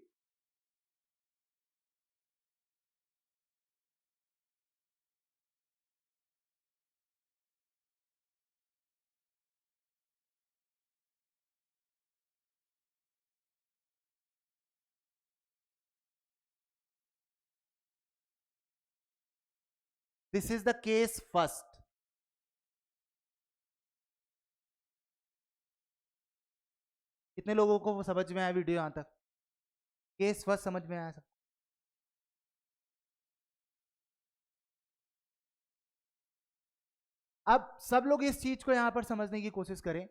This is the case first. कितने लोगों को वो समझ में आया वीडियो यहां तक? केस फर्स्ट समझ में आया सब? अब सब लोग इस चीज को यहां पर समझने की कोशिश करें,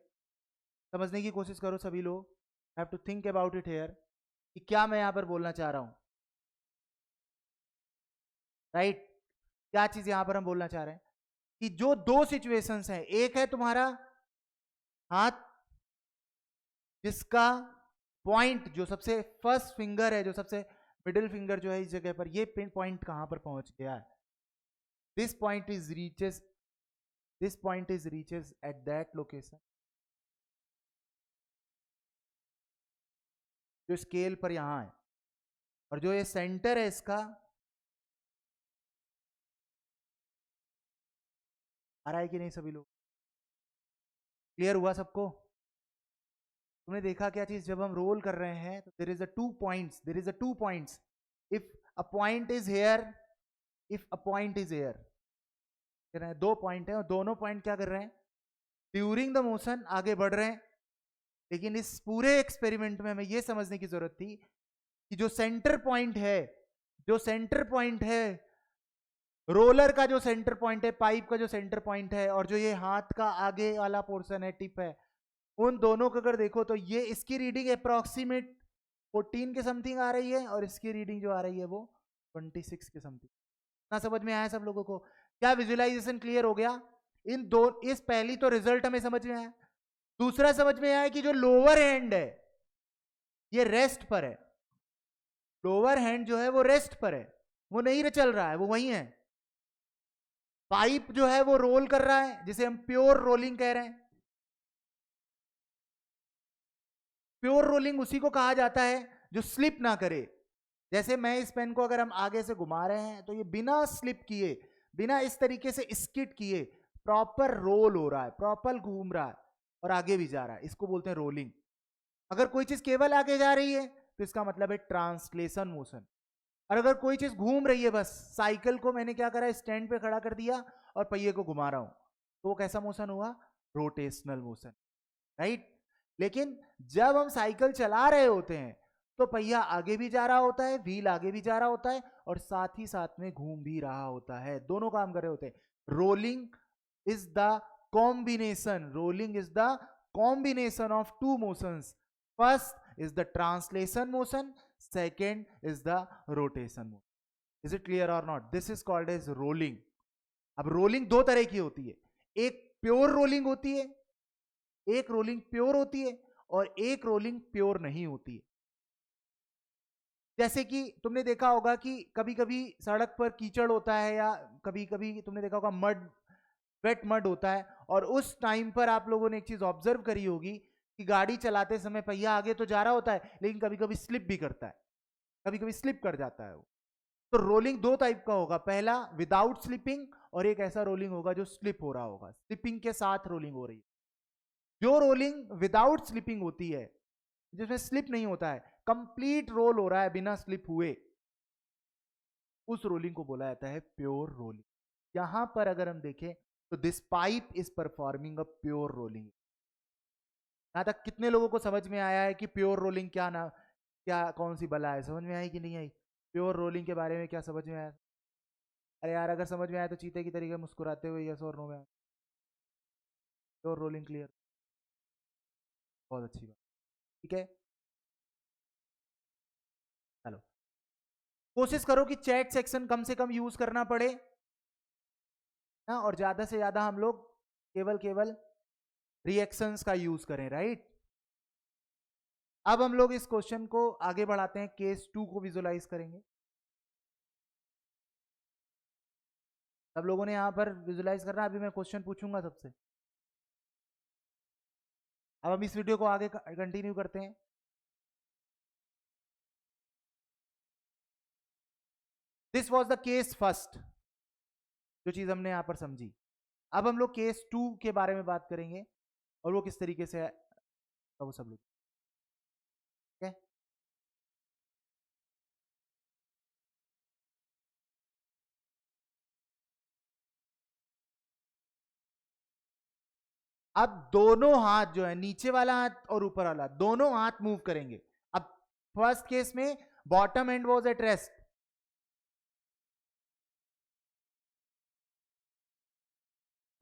समझने की कोशिश करो सभी लोग। Have to think about it here कि क्या मैं यहां पर बोलना चाह रहा हूं, राइट? क्या चीज यहां पर हम बोलना चाह रहे हैं कि जो दो सिचुएशंस हैं, एक है तुम्हारा हाथ जिसका पॉइंट, जो सबसे फर्स्ट फिंगर है, जो सबसे मिडिल फिंगर जो है इस जगह पर, ये पॉइंट कहां पर पहुंच गया है? This point is reaches, this point is reaches at that location, जो स्केल पर यहां है। और जो ये सेंटर है इसका, आ रहा है कि नहीं सभी लोग? क्लियर हुआ सबको? तुमने देखा क्या चीज, जब हम रोल कर रहे हैं तो there is a two points, there is a two points. If a point is here, if a point is here, दो पॉइंट है और दोनों पॉइंट क्या कर रहे हैं? ड्यूरिंग द मोशन आगे बढ़ रहे हैं। लेकिन इस पूरे एक्सपेरिमेंट में हमें यह समझने की जरूरत थी कि जो सेंटर पॉइंट है, जो सेंटर पॉइंट है, रोलर का जो सेंटर पॉइंट है, पाइप का जो सेंटर पॉइंट है, और जो ये हाथ का आगे वाला पोर्शन है, टिप है, उन दोनों को अगर देखो तो ये इसकी रीडिंग अप्रोक्सीमेट 14 के समथिंग आ रही है और इसकी रीडिंग जो आ रही है वो 26 के समथिंग। ना समझ में आया सब लोगों को? क्या विजुअलाइजेशन क्लियर हो गया? इन दो, इस पहली तो रिजल्ट हमें समझ में आया। दूसरा समझ में आया कि जो लोअर हैंड है ये रेस्ट पर है। लोअर हैंड जो है वो रेस्ट पर है, वो नहीं चल रहा है, वो वही है। पाइप जो है वो रोल कर रहा है, जिसे हम प्योर रोलिंग कह रहे हैं। प्योर रोलिंग उसी को कहा जाता है जो स्लिप ना करे। जैसे मैं इस पेन को अगर हम आगे से घुमा रहे हैं तो ये बिना स्लिप किए, बिना इस तरीके से स्किड किए प्रॉपर रोल हो रहा है, प्रॉपर घूम रहा है और आगे भी जा रहा है। इसको बोलते हैं रोलिंग। अगर कोई चीज केवल आगे जा रही है तो इसका मतलब है ट्रांसलेशन मोशन। और अगर कोई चीज घूम रही है, बस साइकिल को मैंने क्या करा, स्टैंड पे खड़ा कर दिया और पहिए को घुमा रहा हूं, तो वो कैसा मोशन हुआ? Rotational motion, right? लेकिन जब हम साइकिल चला रहे होते हैं तो पहिया आगे भी जा रहा होता है, व्हील आगे भी जा रहा होता है और साथ ही साथ में घूम भी रहा होता है, दोनों काम कर रहे होते हैं। Rolling is the combination, rolling is the combination of two motions. First is the translation motion, second is the rotation motion. Is it clear or not? This is called as rolling. अब रोलिंग दो तरह की होती है, एक प्योर रोलिंग होती है, एक रोलिंग प्योर होती है और एक रोलिंग प्योर नहीं होती है। जैसे कि तुमने देखा होगा कि कभी कभी सड़क पर कीचड़ होता है, या कभी कभी तुमने देखा होगा मड, वेट मड होता है, और उस टाइम पर आप लोगों ने एक चीज ऑब्जर्व करी होगी कि गाड़ी चलाते समय पहिया आगे तो जा रहा होता है, लेकिन कभी कभी स्लिप भी करता है, कभी कभी स्लिप कर जाता है वो। तो रोलिंग दो टाइप का होगा, पहला विदाउट स्लिपिंग, और एक ऐसा रोलिंग होगा जो स्लिप हो रहा होगा, स्लिपिंग के साथ रोलिंग हो रही है। जो रोलिंग विदाउट स्लिपिंग होती है, जिसमें स्लिप नहीं होता है, कंप्लीट रोल हो रहा है बिना स्लिप हुए, उस रोलिंग को बोला जाता है प्योर रोलिंग। यहां पर अगर हम देखें तो this pipe is performing a pure rolling. यहां तक कितने लोगों को समझ में आया है कि प्योर रोलिंग क्या ना, क्या कौन सी बला है? समझ में आई कि नहीं आई? प्योर रोलिंग के बारे में क्या समझ में आया? अरे यार, अगर समझ में आया तो चीते की तरीके मुस्कुराते हुए यस और नो में। प्योर रोलिंग क्लियर, बहुत अच्छी बात। ठीक है, चलो कोशिश करो कि चैट सेक्शन कम से कम यूज करना पड़े ना, और ज्यादा से ज्यादा हम लोग केवल केवल रिएक्शंस का यूज करें, राइट। अब हम लोग इस क्वेश्चन को आगे बढ़ाते हैं, केस 2 को विजुलाइज करेंगे। सब लोगों ने यहां पर विजुलाइज करना, अभी मैं क्वेश्चन पूछूंगा सबसे। अब हम इस वीडियो को आगे कंटिन्यू करते हैं। This was the case first, जो चीज हमने यहां पर समझी। अब हम लोग केस 2 के बारे में बात करेंगे, और वो किस तरीके से है वो सब लोग, ठीक है। अब दोनों हाथ जो है, नीचे वाला हाथ और ऊपर वाला, दोनों हाथ मूव करेंगे। अब फर्स्ट केस में bottom and was at rest,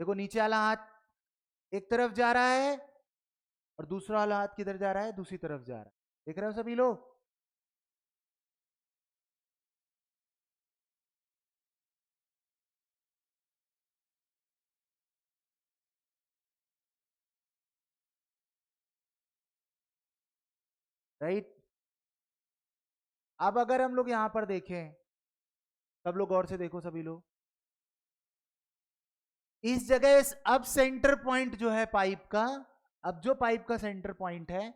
देखो नीचे वाला हाथ एक तरफ जा रहा है, और दूसरा वाला हाथ किधर जा रहा है? दूसरी तरफ जा रहा है। देख रहे हो सभी लोग? राइट। अब अगर हम लोग यहां पर देखें, सब लोग गौर से देखो सभी लोग, इस जगह इस अब सेंटर पॉइंट जो है पाइप का, अब जो पाइप का सेंटर पॉइंट है,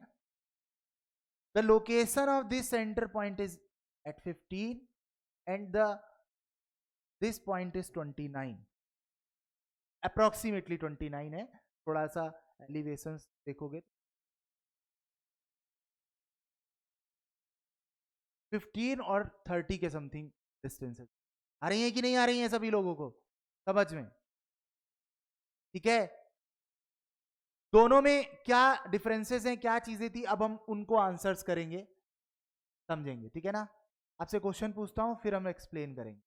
the location of this centre point is at 15 and the this point is 29, approximately 29 है, थोड़ा सा एलिवेशन देखोगे 15 और 30 के समथिंग डिस्टेंस आ रही है कि नहीं आ रही है सभी लोगों को समझ में? ठीक है, दोनों में क्या डिफरेंसेस हैं, क्या चीजें थी, अब हम उनको आंसर्स करेंगे, समझेंगे, ठीक है ना। आपसे क्वेश्चन पूछता हूं, फिर हम एक्सप्लेन करेंगे।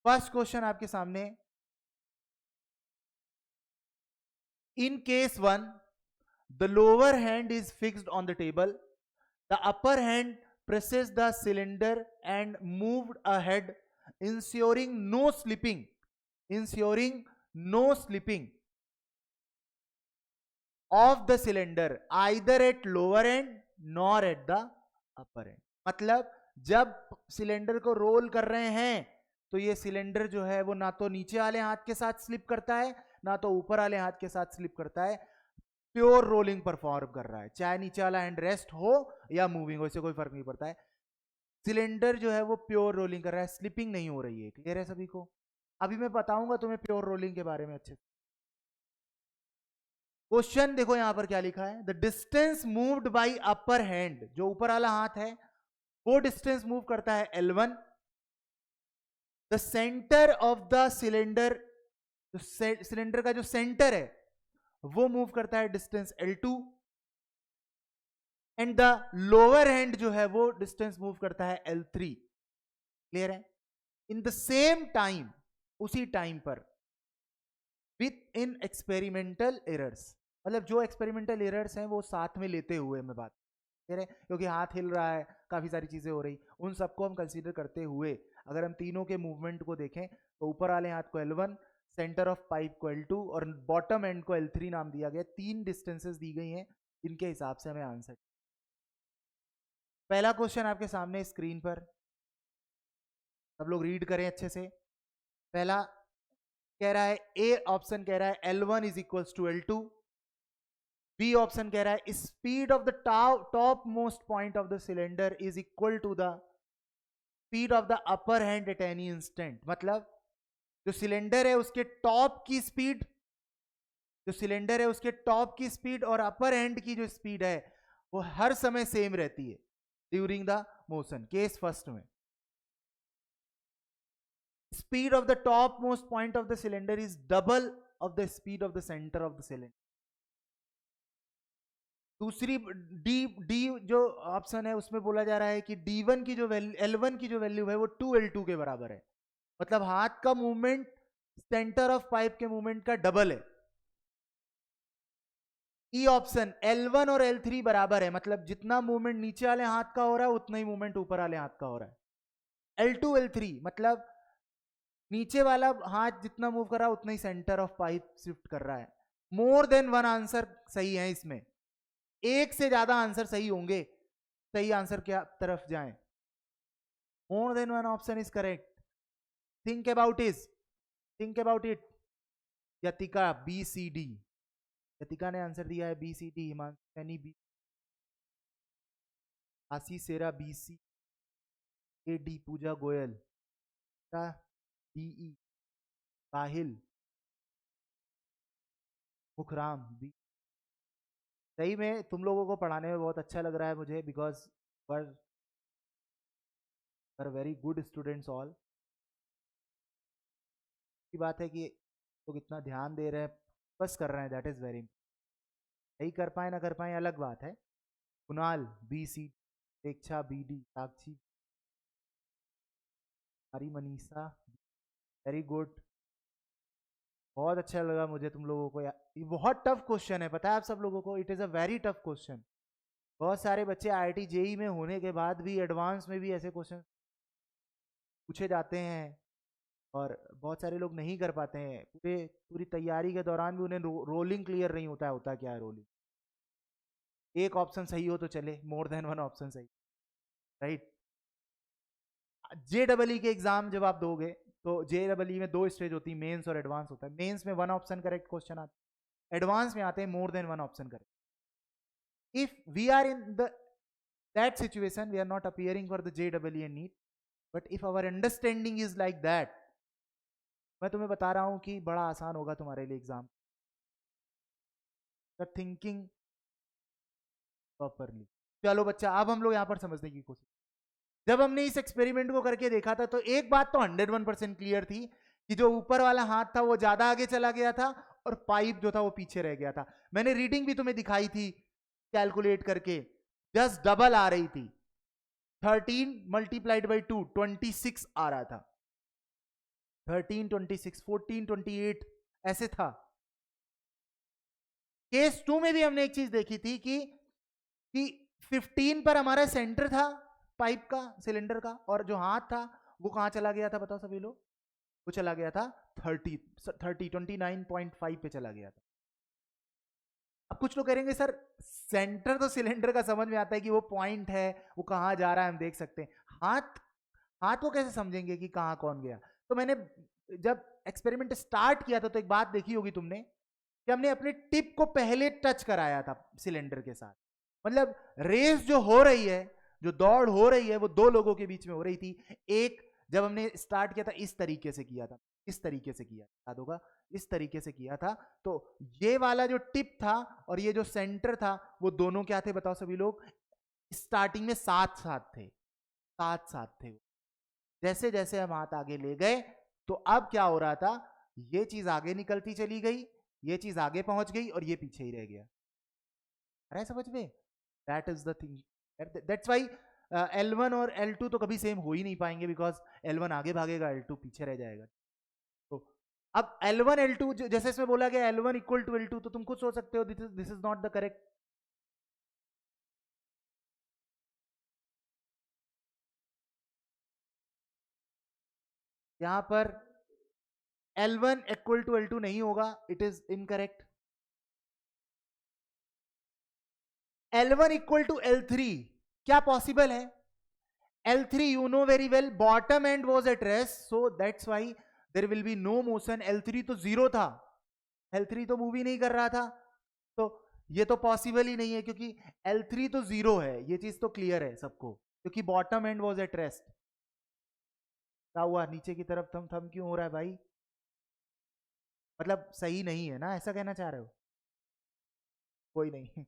फर्स्ट क्वेश्चन आपके सामने, in case 1 the lower hand is fixed on the table, the upper hand presses the cylinder and moved ahead, ensuring no slipping, ensuring no slipping of the cylinder either at lower end nor at the upper end। मतलब जब सिलेंडर को रोल कर रहे हैं तो ये सिलेंडर जो है वो ना तो नीचे वाले हाथ के साथ स्लिप करता है, ना तो ऊपर वाले हाथ के साथ स्लिप करता है, प्योर रोलिंग परफॉर्म कर रहा है, चाहे नीचे वाला हैंड रेस्ट हो या मूविंग हो, इससे कोई फर्क नहीं पड़ता है। सिलेंडर जो है वो प्योर रोलिंग कर रहा है, स्लिपिंग नहीं हो रही है। क्लियर है सभी को? अभी मैं बताऊंगा तुम्हें प्योर रोलिंग के बारे में अच्छे से। क्वेश्चन देखो यहां पर क्या लिखा है, the distance moved by upper hand, जो ऊपर वाला हाथ है वो डिस्टेंस मूव करता है L1, the centre of the cylinder, cylinder का जो सेंटर है वो मूव करता है distance L2, and the lower hand जो है वो डिस्टेंस मूव करता है L3। क्लियर है? इन द सेम टाइम, उसी टाइम पर, विथ इन एक्सपेरिमेंटल एरर्स, मतलब जो एक्सपेरिमेंटल एरर्स हैं वो साथ में लेते हुए मैं बात कह रहे, क्योंकि हाथ हिल रहा है, काफी सारी चीजें हो रही, उन सबको हम कंसीडर करते हुए अगर हम तीनों के मूवमेंट को देखें तो ऊपर वाले हाथ को L1, सेंटर ऑफ पाइप को L2 और बॉटम एंड को L3 नाम दिया गया। तीन डिस्टेंसेस दी गई हैं जिनके हिसाब से हमें आंसर पहला क्वेश्चन आपके सामने स्क्रीन पर, सब लोग रीड करें अच्छे से। पहला कह रहा है, ए ऑप्शन कह रहा है L1 is equals to L2, B option कह रहा है speed of the top most point of the cylinder is equal to the speed of the upper hand at any instant. मतलब जो सिलेंडर है उसके टॉप की स्पीड, जो सिलेंडर है उसके टॉप की स्पीड और अपर एंड की जो स्पीड है वो हर समय सेम रहती है during the motion. Case first में speed of the top most point of the cylinder is double of the speed of the centre of the cylinder. दूसरी डी जो ऑप्शन है उसमें बोला जा रहा है कि D1 की जो वैल्यू, L1 की जो वैल्यू है वो 2L2 के बराबर है। मतलब हाथ का मूवमेंट सेंटर ऑफ पाइप के मूवमेंट का डबल है। ई ऑप्शन L1 और L3 बराबर है, मतलब जितना मूवमेंट नीचे वाले हाथ का हो रहा है उतना ही मूवमेंट ऊपर वाले हाथ का हो रहा है। L2 L3 मतलब नीचे वाला हाथ जितना मूव कर रहा है उतना ही सेंटर ऑफ पाइप शिफ्ट कर रहा है। मोर देन वन आंसर सही है इसमें, एक से ज्यादा आंसर सही होंगे, सही आंसर क्या तरफ जाएं। मोर than one option is correct. Think about it. यतिका BCD, यतिका ने आंसर दिया है BCD, हिमांशु बी, आशीष सेरा BC, AD पूजा गोयल DE, साहिल मुखराम B। सही में तुम लोगों को पढ़ाने में बहुत अच्छा लग रहा है मुझे, because were very good students all. की बात है कि लोग इतना ध्यान दे रहे हैं, बस कर रहे हैं, दैट इज वेरी। सही कर पाए ना कर पाए अलग बात है। कुणाल BC, दीक्षा BD, साक्षी, हरी मनीषा, वेरी गुड। बहुत अच्छा लगा मुझे तुम लोगों को, ये बहुत टफ क्वेश्चन है, पता है आप सब लोगों को, it is a very tough question. बहुत सारे बच्चे IIT JEE में होने के बाद भी एडवांस में भी ऐसे क्वेश्चन पूछे जाते हैं और बहुत सारे लोग नहीं कर पाते हैं। पूरी तैयारी के दौरान भी उन्हें रोलिंग क्लियर नहीं होता है, होता क्या है रोलिंग। एक ऑप्शन सही हो तो चले, मोर देन वन ऑप्शन सही, राइट। JEE के एग्जाम जब आप दोगे तो JEE में दो स्टेज होती है, मेंस और एडवांस होता है। मेंस में वन ऑप्शन करेक्ट क्वेश्चन आते हैं, एडवांस में आते हैं more than one option correct. If we are in the that situation, we are not appearing for the JEE and NEET, but if our understanding is like that, मैं तुम्हें बता रहा हूं कि बड़ा आसान होगा तुम्हारे लिए एग्जाम। Thinking properly. चलो बच्चा, अब हम लोग यहां पर समझने की कोशिश। जब हमने इस एक्सपेरिमेंट को करके देखा था तो एक बात तो 101% क्लियर थी कि जो ऊपर वाला हाथ था वो ज्यादा आगे चला गया था और पाइप जो था वो पीछे रह गया था। मैंने रीडिंग भी तुम्हें दिखाई थी कैलकुलेट करके, जस्ट डबल आ रही थी। 13 मल्टीप्लाइड बाई 2 26 आ रहा था, 13 26 14 28 ऐसे था। केस 2 में भी हमने एक चीज देखी थी कि 15 पर हमारा सेंटर था पाइप का, सिलेंडर का, और जो हाथ था वो कहां चला गया था बताओ सभी लोग? वो चला गया था 29.5 पे चला गया था। अब कुछ लोग कहेंगे सर सेंटर तो सिलेंडर का समझ में आता है कि वो पॉइंट है, वो कहां जा रहा है हम देख सकते हैं, हाथ को कैसे समझेंगे कि कहां कौन गया? तो मैंने जब एक्सपेरिमेंट स्टार्ट किया था तो एक बात देखी होगी तुमने कि हमने अपने टिप को पहले टच कराया था सिलेंडर के साथ। मतलब रेस जो हो रही है, जो दौड़ हो रही है, वो दो लोगों के बीच में हो रही थी। एक जब हमने स्टार्ट किया था इस तरीके से किया था, इस तरीके से किया, याद होगा, इस तरीके से किया था। तो ये वाला जो टिप था और ये जो सेंटर था वो दोनों क्या थे बताओ सभी लोग? स्टार्टिंग में साथ साथ थे, साथ साथ थे। जैसे जैसे हम हाथ आगे ले गए तो अब क्या हो रहा था, ये चीज आगे निकलती चली गई, ये चीज आगे पहुंच गई और ये पीछे ही रह गया। अरे समझ में? That is the thing, that's why L1 और L2 तो कभी सेम हो ही नहीं पाएंगे, बिकॉज L1 आगे भागेगा, L2 पीछे रह जाएगा। तो अब L1 L2 जैसे इसमें बोला गया L1 इक्वल टू L2, तो तुम खुद सोच सकते हो this is not the correct. यहां पर L1 इक्वल टू L2 नहीं होगा, it is incorrect. L1 equal to L3 क्या पॉसिबल है? L3 you know very well, bottom end was at rest, so that's why there will be no motion. L3 तो जीरो था, L3 तो मूव ही नहीं कर रहा था, तो ये तो पॉसिबल ही नहीं है क्योंकि L3 तो जीरो है, ये चीज तो क्लियर है सबको, क्योंकि bottom and was at rest. क्या हुआ, नीचे की तरफ थम थम क्यों हो रहा है भाई? मतलब सही नहीं है ना, ऐसा कहना चाह रहे हो? कोई नहीं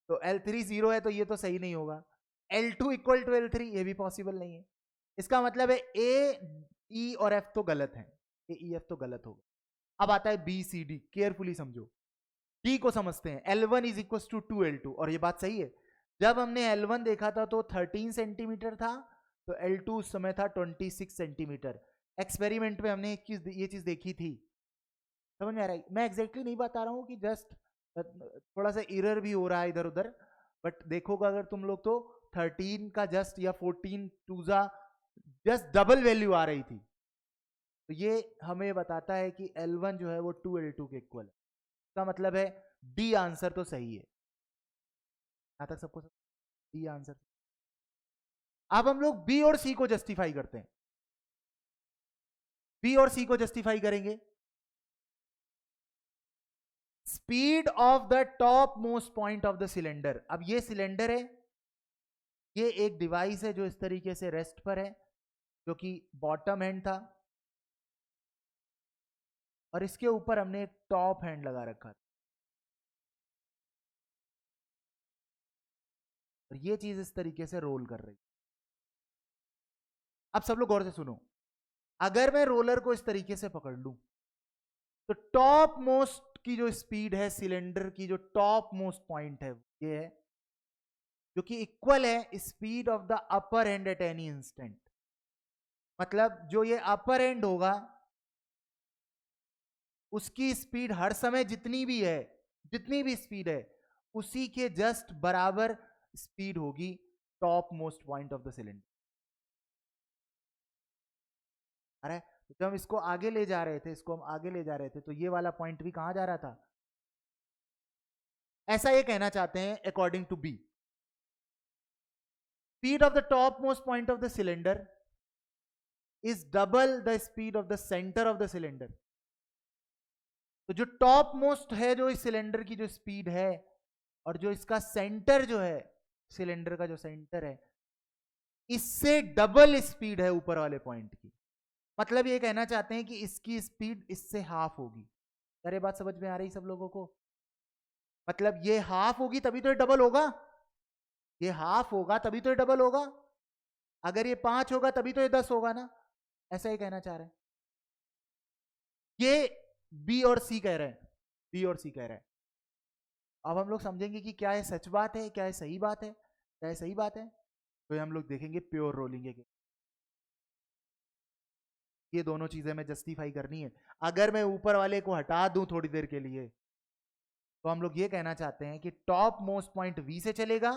तो L3 जीरो है तो ये तो सही नहीं होगा। L2 इक्वल टू L3, ये भी पॉसिबल नहीं है। इसका मतलब है A, E और F तो गलत है, A, E, F तो गलत होगा। अब आता है B, C, D, केयरफुली समझो। D को समझते हैं, L1 is equal to 2L2, और ये बात सही है। जब हमने L1 देखा था तो 13 सेंटीमीटर था, तो L2 उस समय था 26 सेंटीमीटर। एक्सपेरिमेंट में हमने ये चीज देखी थी, समझ में आ रहा है? मैं एग्जैक्टली नहीं बता रहा हूँ कि जस्ट थोड़ा सा एरर भी हो रहा है इधर उधर, बट देखोगे अगर तुम लोग तो 13 का जस्ट या 14 टूजा जस्ट डबल वैल्यू आ रही थी, तो ये हमें बताता है कि L1 जो है वो 2L2 के इक्वल है। इसका मतलब है डी आंसर तो सही है। यहां तक सबको डी आंसर। अब हम लोग बी और सी को जस्टिफाई करते हैं, बी और सी को जस्टिफाई करेंगे। Speed of the top most point of the cylinder. अब ये सिलेंडर है, ये एक डिवाइस है जो इस तरीके से रेस्ट पर है, जो कि बॉटम हैंड था, और इसके ऊपर हमने एक टॉप हैंड लगा रखा था, और ये चीज इस तरीके से रोल कर रही। अब सब लोग गौर से सुनो, अगर मैं रोलर को इस तरीके से पकड़ लूं तो टॉप मोस्ट की जो स्पीड है सिलेंडर की, जो टॉप मोस्ट पॉइंट है ये है, जो कि इक्वल है speed of the upper end at any instant. मतलब जो ये अपर एंड होगा उसकी स्पीड हर समय जितनी भी है, जितनी भी स्पीड है, उसी के जस्ट बराबर स्पीड होगी top most point of the cylinder. अरे जब हम इसको आगे ले जा रहे थे, इसको हम आगे ले जा रहे थे, तो ये वाला पॉइंट भी कहां जा रहा था? ऐसा ये कहना चाहते हैं according to B, speed of the top most point of the cylinder is double the speed of the centre of the cylinder. तो जो टॉप मोस्ट है, जो इस सिलेंडर की जो स्पीड है, और जो इसका सेंटर जो है, सिलेंडर का जो सेंटर है, इससे डबल स्पीड है ऊपर वाले पॉइंट की। मतलब ये कहना चाहते हैं कि इसकी स्पीड इससे हाफ होगी। अरे बात समझ में आ रही सब लोगों को? मतलब ये हाफ होगी तभी तो ये डबल होगा, ये हाफ होगा तभी तो ये डबल होगा, अगर ये 5 होगा तभी तो ये 10 होगा ना, ऐसा ही कहना चाह रहे हैं। ये बी और सी कह रहे हैं, बी और सी कह रहे हैं। अब हम लोग समझेंगे कि क्या ये सच बात है, क्या ये सही बात है, क्या ये सही बात है, तो हम लोग देखेंगे प्योर रोलिंग के। ये दोनों चीजें मैं जस्टिफाई करनी है। अगर मैं ऊपर वाले को हटा दूं थोड़ी देर के लिए, तो हम लोग ये कहना चाहते हैं कि टॉप मोस्ट पॉइंट V से चलेगा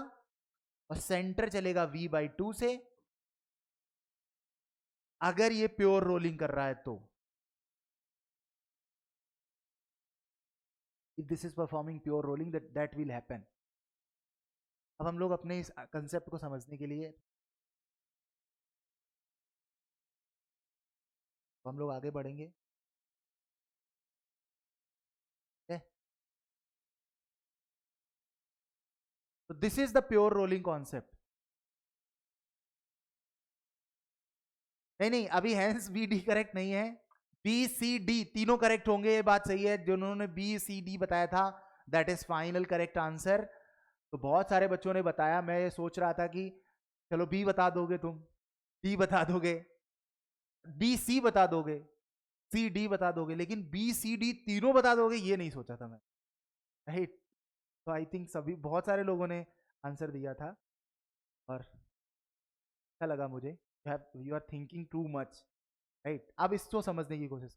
और सेंटर चलेगा V/2 से, अगर ये प्योर रोलिंग कर रहा है तो। If this is performing pure rolling, that will happen. अब हम लोग अपने इस कंसेप्ट को समझने के लिए तो हम लोग आगे बढ़ेंगे। तो this is the pure rolling concept. नहीं नहीं, अभी हैंस बी डी करेक्ट नहीं है, बी सी डी तीनों करेक्ट होंगे, ये बात सही है। जो उन्होंने बी सी डी बताया था that is final correct answer. तो बहुत सारे बच्चों ने बताया, मैं ये सोच रहा था कि चलो बी बता दोगे तुम, डी बता दोगे, डी सी बता दोगे, सी डी बता दोगे, लेकिन बी सी डी तीनों बता दोगे ये नहीं सोचा था मैं, राइट? तो आई थिंक सभी बहुत सारे लोगों ने आंसर दिया था, और अच्छा लगा मुझे। You are thinking too much, right? अब इसको समझने की कोशिश।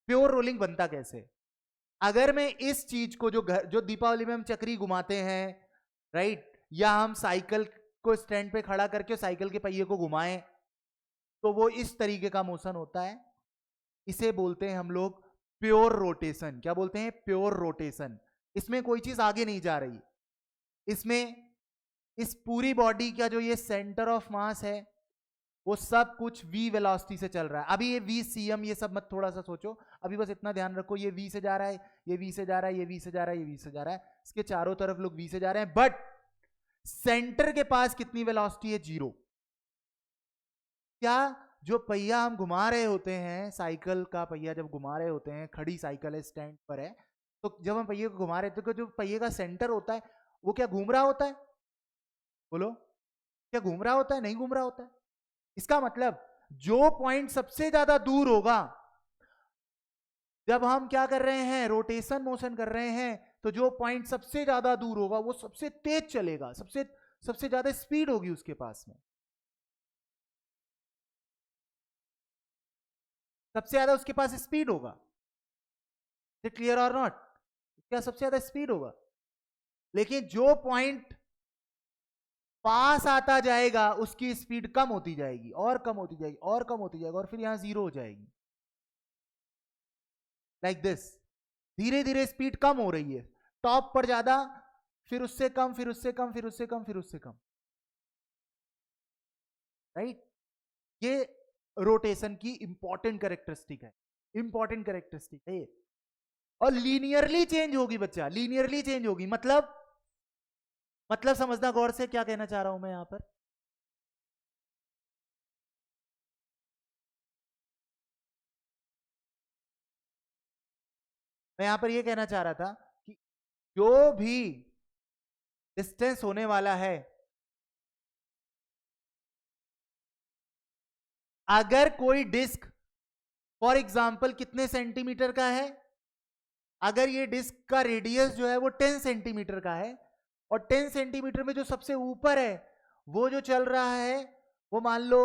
प्योर रोलिंग बनता कैसे? अगर मैं इस चीज को जो दीपावली में हम चक्री घुमाते हैं, राइट, या हम साइकिल को स्टैंड पे खड़ा करके साइकिल के पहिए को घुमाएं, तो वो इस तरीके का मोशन होता है। इसे बोलते हैं हम लोग प्योर रोटेशन। क्या बोलते हैं? Pure rotation. इसमें कोई चीज आगे नहीं जा रही, इसमें इस पूरी बॉडी का जो ये सेंटर ऑफ मास है वो सब कुछ v वेलोसिटी से चल रहा है। अभी ये v cm ये सब मत थोड़ा सा सोचो, अभी बस इतना ध्यान रखो, ये v से जा रहा है, ये v से जा रहा है, ये v से जा रहा है, ये v से जा रहा है, इसके चारों तरफ लोग v से जा रहे हैं, बट सेंटर के पास कितनी वेलोसिटी है? 0। क्या जो पहिया हम घुमा रहे होते हैं, साइकिल का पहिया जब घुमा रहे होते हैं, खड़ी साइकिल है, स्टैंड पर है, तो जब हम पहिए को घुमा रहे थे तो जो पहिए का सेंटर होता है वो क्या घूम रहा होता है? बोलो, क्या घूम रहा होता है? नहीं घूम रहा होता है। इसका मतलब जो पॉइंट सबसे ज्यादा दूर होगा, जब हम क्या कर रहे हैं, रोटेशन मोशन कर रहे हैं, तो जो पॉइंट सबसे ज्यादा दूर होगा वो सबसे तेज चलेगा, सबसे ज्यादा स्पीड होगी उसके पास में, सबसे ज्यादा उसके पास स्पीड होगा। क्लियर और नॉट? क्या सबसे ज्यादा स्पीड होगा। लेकिन जो पॉइंट पास आता जाएगा उसकी स्पीड कम होती जाएगी और कम होती जाएगी और कम होती जाएगी और फिर यहां 0 हो जाएगी, लाइक दिस। धीरे धीरे स्पीड कम हो रही है, टॉप पर ज्यादा, फिर उससे कम, फिर उससे कम, फिर उससे कम, फिर उससे कम, राइट। ये रोटेशन की इंपॉर्टेंट कैरेक्टरिस्टिक है, इंपॉर्टेंट कैरेक्टरिस्टिक है ये। और लीनियरली चेंज होगी बच्चा, लीनियरली चेंज होगी, मतलब समझना गौर से, क्या कहना चाह रहा हूं मैं यहां पर। मैं यहां पर यह कहना चाह रहा था कि जो भी डिस्टेंस होने वाला है, अगर कोई डिस्क फॉर एग्जांपल कितने सेंटीमीटर का है, अगर ये डिस्क का रेडियस जो है वो 10 सेंटीमीटर का है, और 10 सेंटीमीटर में जो सबसे ऊपर है वो जो चल रहा है वो मान लो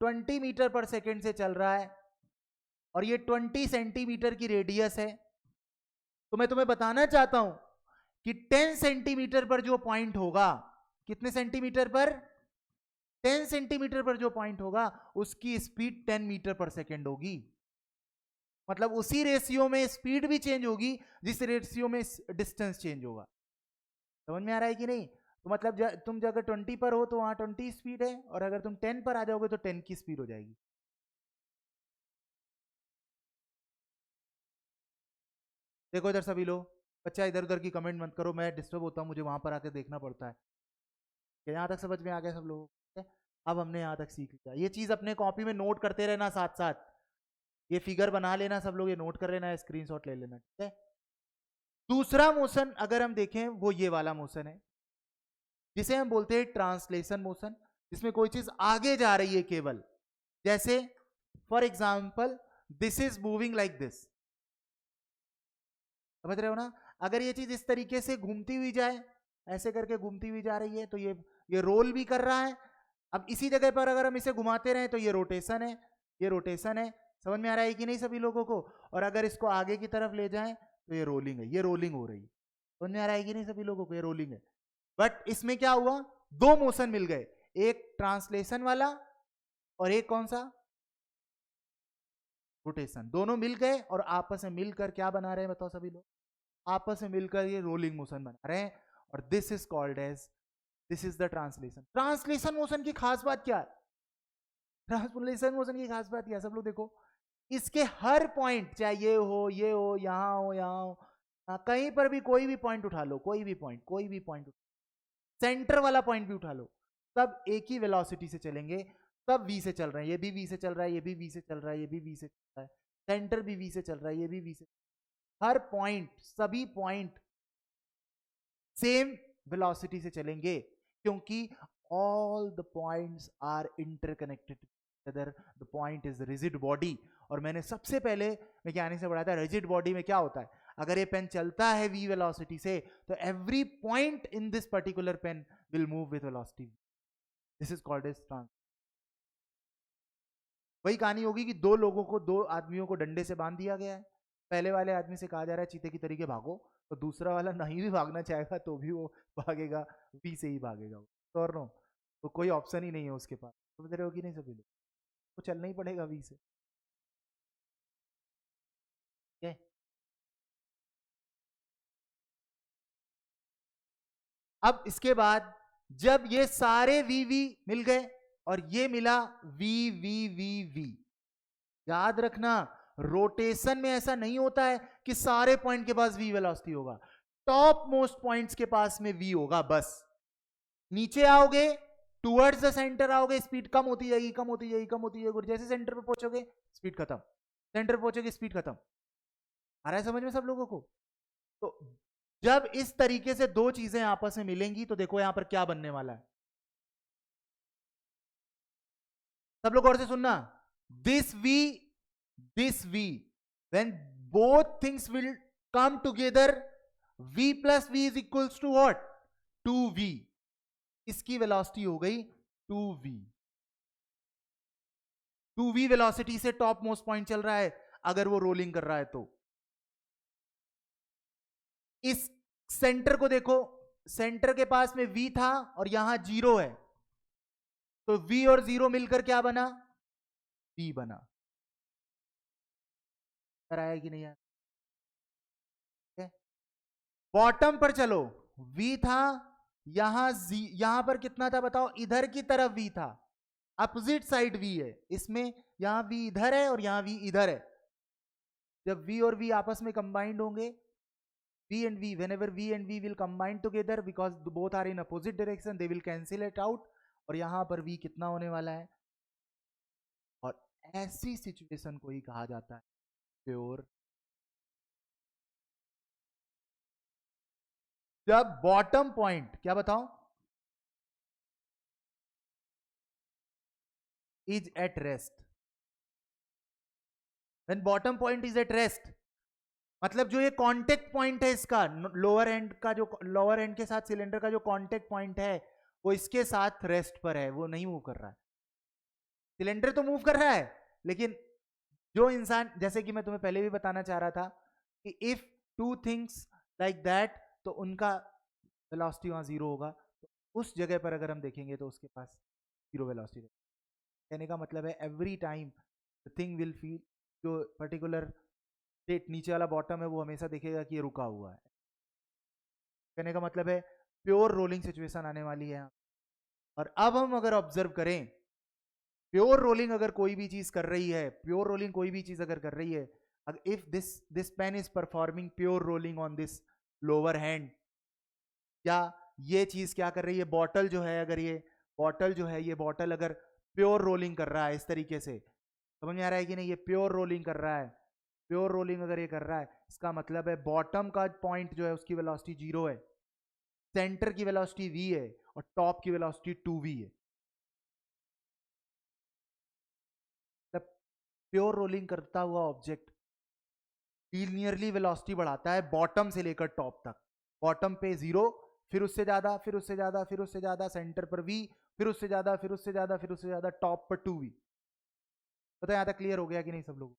20 मीटर पर सेकेंड से चल रहा है, और ये 20 सेंटीमीटर की रेडियस है, तो मैं तुम्हें बताना चाहता हूं कि 10 सेंटीमीटर पर जो पॉइंट होगा, कितने सेंटीमीटर पर? 10 सेंटीमीटर पर जो पॉइंट होगा उसकी स्पीड 10 मीटर पर सेकेंड होगी। मतलब उसी रेशियो में स्पीड भी चेंज होगी जिस रेशियो में डिस्टेंस चेंज होगा। समझ में आ रहा है कि नहीं? तो मतलब तुम अगर 20 पर हो तो वहां 20 स्पीड है, और अगर तुम 10 पर आ जाओगे तो 10 की स्पीड हो जाएगी। देखो इधर सभी लोग, बच्चा इधर उधर की कमेंट मत करो, मैं डिस्टर्ब होता हूँ, मुझे वहां पर आकर देखना पड़ता है। यहाँ तक समझ में आ गया सब लोग? अब हमने यहाँ तक सीख लिया, ये चीज अपने कॉपी में नोट करते रहना, साथ साथ ये फिगर बना लेना सब लोग, ये नोट कर लेना, स्क्रीनशॉट ले लेना, ठीक है। दूसरा मोशन अगर हम देखें वो ये वाला मोशन है जिसे हम बोलते हैं ट्रांसलेशन मोशन, जिसमें कोई चीज आगे जा रही है केवल, जैसे for example this is moving like this, समझ रहे हो ना। अगर ये चीज इस तरीके से घूमती हुई जाए, ऐसे करके घूमती हुई जा रही है, तो ये रोल भी कर रहा है। अब इसी जगह पर अगर हम इसे घुमाते रहें तो ये रोटेशन है, ये रोटेशन है। समझ में आ रहा है कि नहीं सभी लोगों को? और अगर इसको आगे की तरफ ले जाएं तो ये रोलिंग है, ये रोलिंग हो रही है। समझ में आ रहा है कि नहीं सभी लोगों को? ये रोलिंग है। बट इसमें क्या हुआ, दो मोशन मिल गए, एक ट्रांसलेशन वाला और एक कौन सा, रोटेशन। दोनों मिल गए और आपस में मिलकर क्या बना रहे हैं बताओ सभी लोग? आपस में मिलकर ये रोलिंग मोशन बना रहे हैं, और this is called as, this is the translation. Translation motion की खास बात क्या है? ट्रांसलेशन मोशन की खास बात क्या है सब लोग देखो, इसके हर पॉइंट, चाहे ये हो, ये हो, यहां हो, यहां हो, कहीं पर भी कोई भी पॉइंट उठा लो, कोई भी पॉइंट, कोई भी पॉइंट, सेंटर वाला पॉइंट भी उठा लो, सब एक ही वेलोसिटी से चलेंगे, सब वी से चल रहे हैं, ये भी वी से चल रहा है, ये भी वी से चल रहा है, ये भी वी से चल रहा है, सेंटर भी वी से चल रहा है, ये भी वी से, हर पॉइंट, सभी पॉइंट सेम वेलोसिटी से चलेंगे, क्योंकि all the points are interconnected together, the point is rigid body. और मैंने सबसे पहले मैकेनिक्स से पढ़ा था, रिजिड बॉडी में क्या होता है, अगर ये पेन चलता है v वेलोसिटी से, तो every point in this particular pen will move with velocity, this is called as trans. वही कहानी होगी कि दो लोगों को, दो आदमियों को डंडे से बांध दिया गया है, पहले वाले आदमी से कहा जा रहा है चीते की तरीके भागो, तो दूसरा वाला नहीं भी भागना चाहेगा तो भी वो भागेगा, वी से ही भागेगा, तो और नो, तो कोई ऑप्शन ही नहीं है उसके पास। समझ रहे हो कि नहीं सभी लोग? तो चलना ही पड़ेगा वी से, ठीक है। अब इसके बाद जब ये सारे वी वी मिल गए और ये मिला वी वी वी वी। याद रखना रोटेशन में ऐसा नहीं होता है कि सारे पॉइंट के पास वी वेलोसिटी होगा, टॉप मोस्ट पॉइंट्स के पास में वी होगा बस। नीचे आओगे टुवर्ड्स द सेंटर आओगे, स्पीड कम होती जाएगी कम होती जाएगी कम होती जाएगी, जैसे सेंटर पे पहुंचोगे स्पीड खत्म, सेंटर पे पहुंचोगे स्पीड खत्म। आ रहा है समझ में सब लोगों को? तो जब इस तरीके से दो चीजें आपस में मिलेंगी तो देखो यहां पर क्या बनने वाला है। सब लोग और से सुनना, this V when both things will come together, V plus V is equals to what? 2V। इसकी वेलोसिटी हो गई 2V। 2V वेलोसिटी से टॉप मोस्ट पॉइंट चल रहा है अगर वो रोलिंग कर रहा है तो। इस सेंटर को देखो, सेंटर के पास में V था और यहां 0 है, तो V और 0 मिलकर क्या बना? V बना। कराया कि नहीं यार? बॉटम पर चलो, V था यहां पर कितना था बताओ? इधर की तरफ V था, अपोजिट साइड V है इसमें, यहां V इधर है और यहां V इधर है। जब V और V आपस में कंबाइंड होंगे, V and V, whenever V and V will combine together because both are in opposite direction, they will cancel it out, और यहां पर V कितना होने वाला है? और ऐसी सिचुएशन को ही कहा जाता है प्योर। जब बॉटम पॉइंट, क्या बताओ, is at rest, when bottom point is at rest, मतलब जो ये कांटेक्ट पॉइंट है इसका, लोअर एंड का, जो लोअर एंड के साथ सिलेंडर का जो कांटेक्ट पॉइंट है वो इसके साथ रेस्ट पर है, वो नहीं मूव कर रहा है। सिलेंडर तो मूव कर रहा है, लेकिन जो इंसान, जैसे कि मैं तुम्हें पहले भी बताना चाह रहा था कि if two things like that, तो उनका वेलोसिटी वहां 0 होगा, तो उस जगह पर अगर हम देखेंगे तो उसके पास 0 वेलोसिटी। कहने का मतलब है every time the thing will feel, जो पर्टिकुलर स्टेट नीचे वाला बॉटम है वो हमेशा देखेगा कि ये रुका हुआ है। कहने का मतलब है प्योर रोलिंग सिचुएशन आने वाली है। और अब हम अगर ऑब्जर्व करें, प्योर रोलिंग अगर कोई भी चीज कर रही है, प्योर रोलिंग कोई भी चीज अगर कर रही है, if this pen is performing pure rolling on this lower hand, या ये चीज क्या कर रही है, बॉटल जो है, अगर ये बॉटल जो है, ये बॉटल अगर प्योर रोलिंग कर रहा है इस तरीके से, समझ में आ रहा है कि नहीं? ये प्योर रोलिंग कर रहा है, प्योर रोलिंग अगर ये कर रहा है, इसका मतलब है बॉटम का पॉइंट जो है उसकी वेलोसिटी 0 है, सेंटर की वेलोसिटी V है और टॉप की वेलोसिटी 2V है। प्योर रोलिंग करता हुआ ऑब्जेक्ट लीनियरली वेलोसिटी बढ़ाता है बॉटम से लेकर टॉप तक। बॉटम पे 0, फिर उससे ज्यादा, फिर उससे ज्यादा, फिर उससे ज्यादा, सेंटर पर V, फिर उससे ज्यादा, फिर उससे ज्यादा, फिर उससे ज्यादा, टॉप पर 2V। पता है यहां तक क्लियर हो गया कि नहीं सब लोग?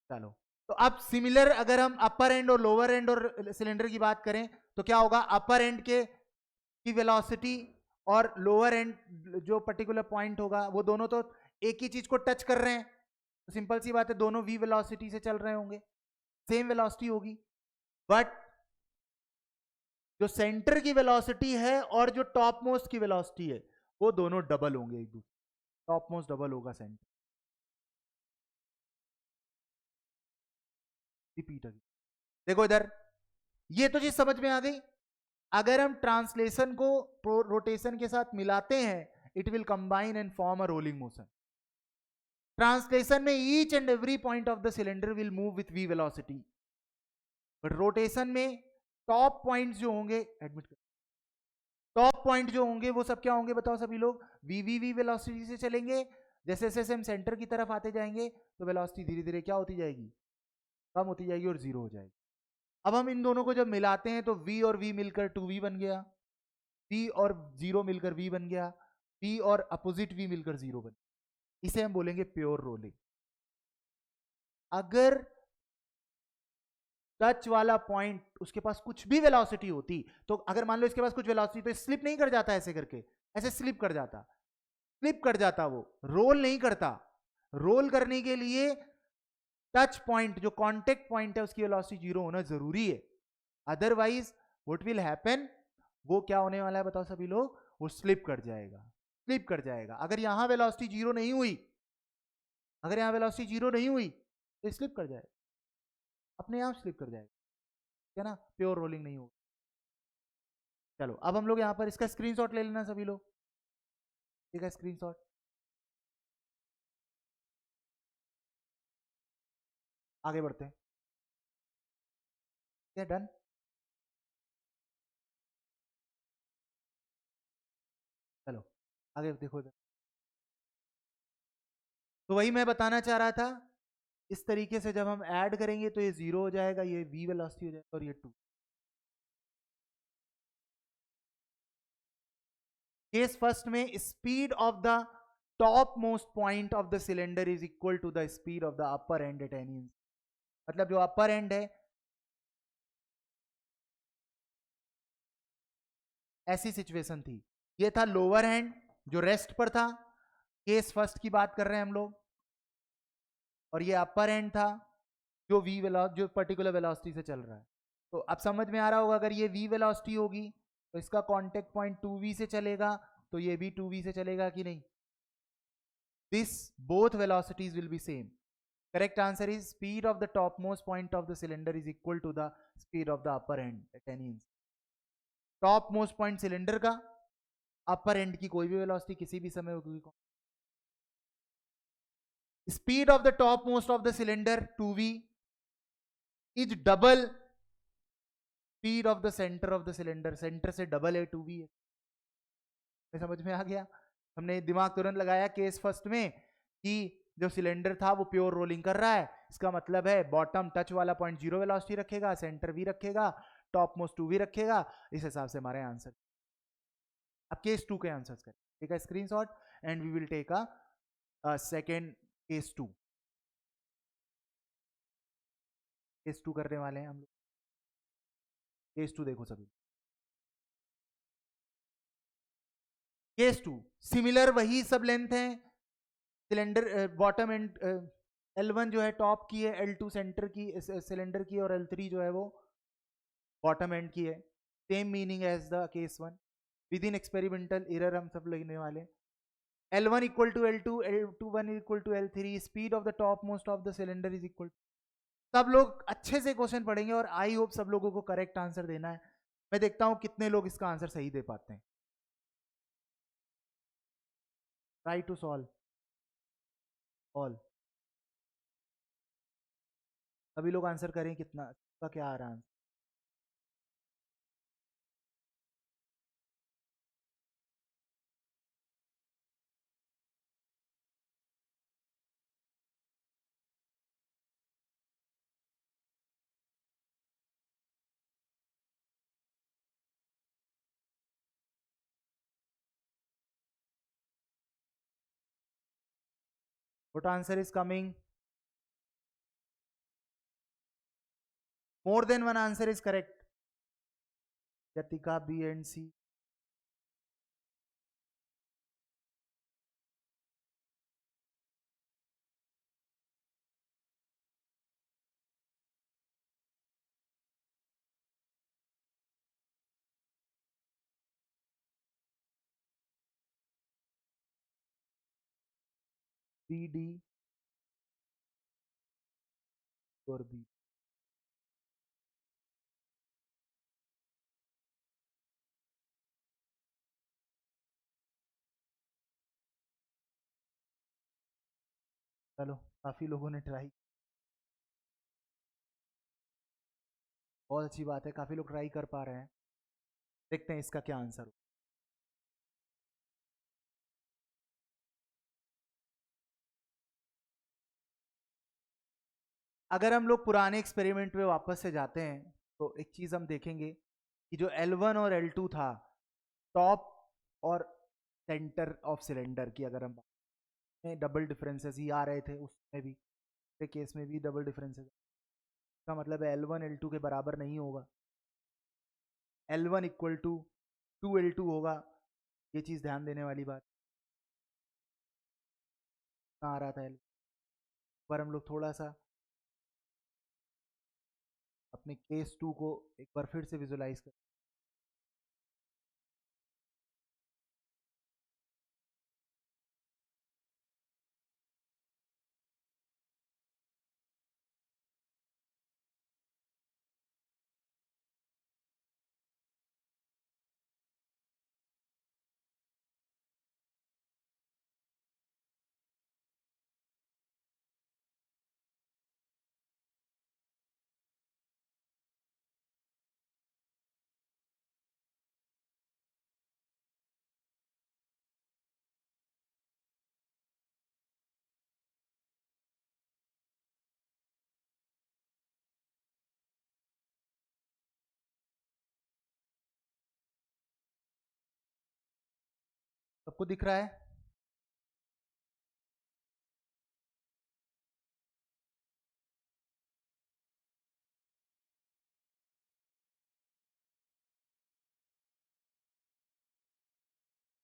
चलो, तो अब सिमिलर अगर हम अपर एंड और लोअर एंड और सिलेंडर की बात करें तो क्या होगा? अपर एंड के की वेलोसिटी और लोअर एंड जो पर्टिकुलर पॉइंट होगा, वो दोनों तो एक ही चीज को टच कर रहे हैं, तो सिंपल सी बात है दोनों V वेलोसिटी से चल रहे होंगे, सेम वेलोसिटी होगी। बट जो सेंटर की वेलोसिटी है और जो टॉप मोस्ट की वेलोसिटी है वो दोनों डबल होंगे एक दूसरे, टॉप मोस्ट डबल होगा सेंटर। रिपीट अगेन, देखो इधर, ये तो चीज समझ में आ गई। अगर हम ट्रांसलेशन को रोटेशन के साथ मिलाते हैं, it will combine and form a rolling motion. Translation में each and every point of the cylinder will move with V velocity, but rotation में टॉप पॉइंट्स जो होंगे, एडमिट कर, टॉप पॉइंट जो होंगे वो सब क्या होंगे बताओ सभी लोग? V वेलोसिटी से चलेंगे। जैसे जैसे हम सेंटर की तरफ आते जाएंगे तो वेलोसिटी धीरे धीरे क्या होती जाएगी? कम होती जाएगी और 0 हो जाएगी। अब हम इन दोनों को जब मिलाते हैं तो V और V मिलकर 2V बन गया, V और 0 मिलकर V बन गया, V और अपोजिट V मिलकर 0 बन गया। इसे हम बोलेंगे प्योर रोलिंग। अगर टच वाला पॉइंट उसके पास कुछ भी वेलोसिटी होती, तो अगर मान लो इसके पास कुछ वेलोसिटी, तो स्लिप नहीं कर जाता ऐसे करके, ऐसे स्लिप कर जाता, स्लिप कर जाता, वो रोल नहीं करता। रोल करने के लिए टच पॉइंट जो कांटेक्ट पॉइंट है उसकी वेलोसिटी 0 होना जरूरी है, अदरवाइज व्हाट विल हैपन, वो क्या होने वाला है बताओ सभी लोग, वो स्लिप कर जाएगा, स्लिप कर जाएगा। अगर यहां वेलोसिटी जीरो नहीं हुई, अगर यहां वेलोसिटी जीरो नहीं हुई तो स्लिप कर जाएगा, अपने आप स्लिप कर जाएगा, है ना, प्योर रोलिंग नहीं होगा। चलो अब हम लोग यहाँ पर इसका स्क्रीनशॉट ले लेना सभी लोग, ठीक है, स्क्रीनशॉट। आगे बढ़ते हैं, क्या डन। चलो आगे देखो इधर। तो वही मैं बताना चाह रहा था, इस तरीके से जब हम ऐड करेंगे तो ये जीरो हो जाएगा, ये v वेलोसिटी हो जाएगा और ये 2। केस फर्स्ट में speed of the top most point of the cylinder is equal to the speed of the upper end at any, मतलब जो अपर एंड है, ऐसी सिचुएशन थी, ये था लोअर हैंड जो रेस्ट पर था, केस फर्स्ट की बात कर रहे हैं हम लोग, और ये अपर एंड था जो जो पर्टिकुलर वेलोसिटी से चल रहा है। तो अब समझ में आ रहा होगा, अगर ये v वेलोसिटी होगी तो इसका कांटेक्ट पॉइंट 2v से चलेगा, तो ये भी 2v से चलेगा कि नहीं, this both velocities will be same. Correct answer is speed of the top most point of the cylinder is equal to the speed of the upper end at any instant. Top most point cylinder का, अपर एंड की कोई भी वेलोसिटी किसी भी समय होगी, speed of the top most of the cylinder 2v is double speed of the centre of the cylinder, centre से डबल है 2v है। समझ में आ गया, हमने दिमाग तुरंत लगाया केस फर्स्ट में कि जो सिलेंडर था वो प्योर रोलिंग कर रहा है, इसका मतलब है बॉटम टच वाला पॉइंट जीरो वेलोसिटी रखेगा, सेंटर v रखेगा, टॉप मोस्ट 2v रखेगा, इस हिसाब से हमारे आंसर। अब केस 2 के आंसर्स करें, ठीक है, screenshot and we will take a second case 2। Case 2 करने वाले हैं हम लोग, केस 2 देखो सभी। केस 2 सिमिलर वही सब लेंथ है, सिलेंडर बॉटम एंड L1 जो है टॉप की है, L2 सेंटर की सिलेंडर की, और L3 जो है वो बॉटम एंड की है। Same meaning as the case 1, within experimental error हम सब लेने वाले। L1 equal to L2, L2 equal to L3, speed of the top most of the cylinder is equal. सब लोग अच्छे से क्वेश्चन पढ़ेंगे और आई होप सब लोगों को करेक्ट आंसर देना है। मैं देखता हूं कितने लोग इसका आंसर सही दे पाते हैं। ट्राई टू सॉल्व ऑल, सभी लोग आंसर करें, कितना का क्या आ रहा है। What answer is coming? More than one answer is correct. Yatika, B and C. B, D और B। चलो काफी लोगों ने ट्राई, बहुत अच्छी बात है, काफी लोग ट्राई कर पा रहे हैं। देखते हैं इसका क्या आंसर हो। अगर हम लोग पुराने एक्सपेरिमेंट में वापस से जाते हैं तो एक चीज हम देखेंगे कि जो L1 और L2 था, टॉप और सेंटर ऑफ सिलेंडर की अगर हम में डबल डिफरेंसेस ही आ रहे थे, उसमें भी केस में भी डबल डिफरेंसेस, इसका मतलब है L1 L2 के बराबर नहीं होगा, L1 इक्वल टू 2L2 होगा, ये चीज ध्यान देने वाली बात। कहाँ आ रहा था L पर, हम लोग थोड़ा सा अपने केस 2 को एक बार फिर से विजुलाइज कर, सबको दिख रहा है?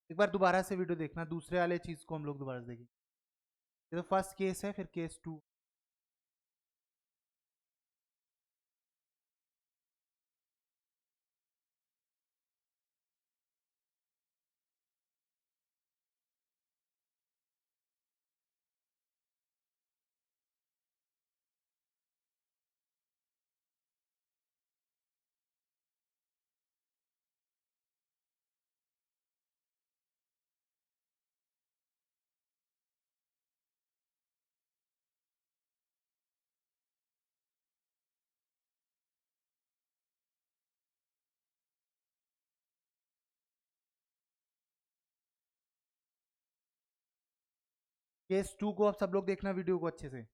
एक बार दोबारा से वीडियो देखना, दूसरे वाले चीज को हम लोग दोबारा से देखेंगे। ये तो फर्स्ट केस है, फिर केस 2। केस 2 को आप सब लोग देखना वीडियो को अच्छे से।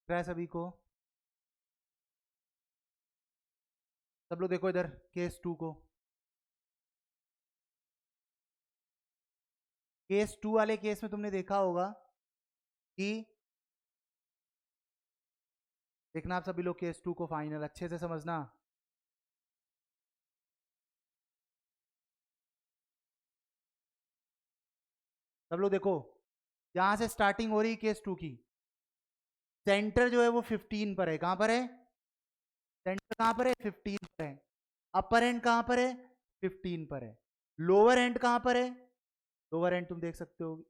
सभी को सब लोग देखो इधर केस 2 को। केस 2 वाले केस में तुमने देखा होगा कि, देखना आप सभी लोग केस 2 को फाइनल अच्छे से समझना। सब लोग देखो, यहां से स्टार्टिंग हो रही केस 2 की। सेंटर जो है वो 15 पर है। कहां पर है सेंटर? कहां पर है? 15 पर है। अपर एंड कहां पर है? 15 पर है। लोअर एंड कहां पर है? लोअर एंड तुम देख सकते हो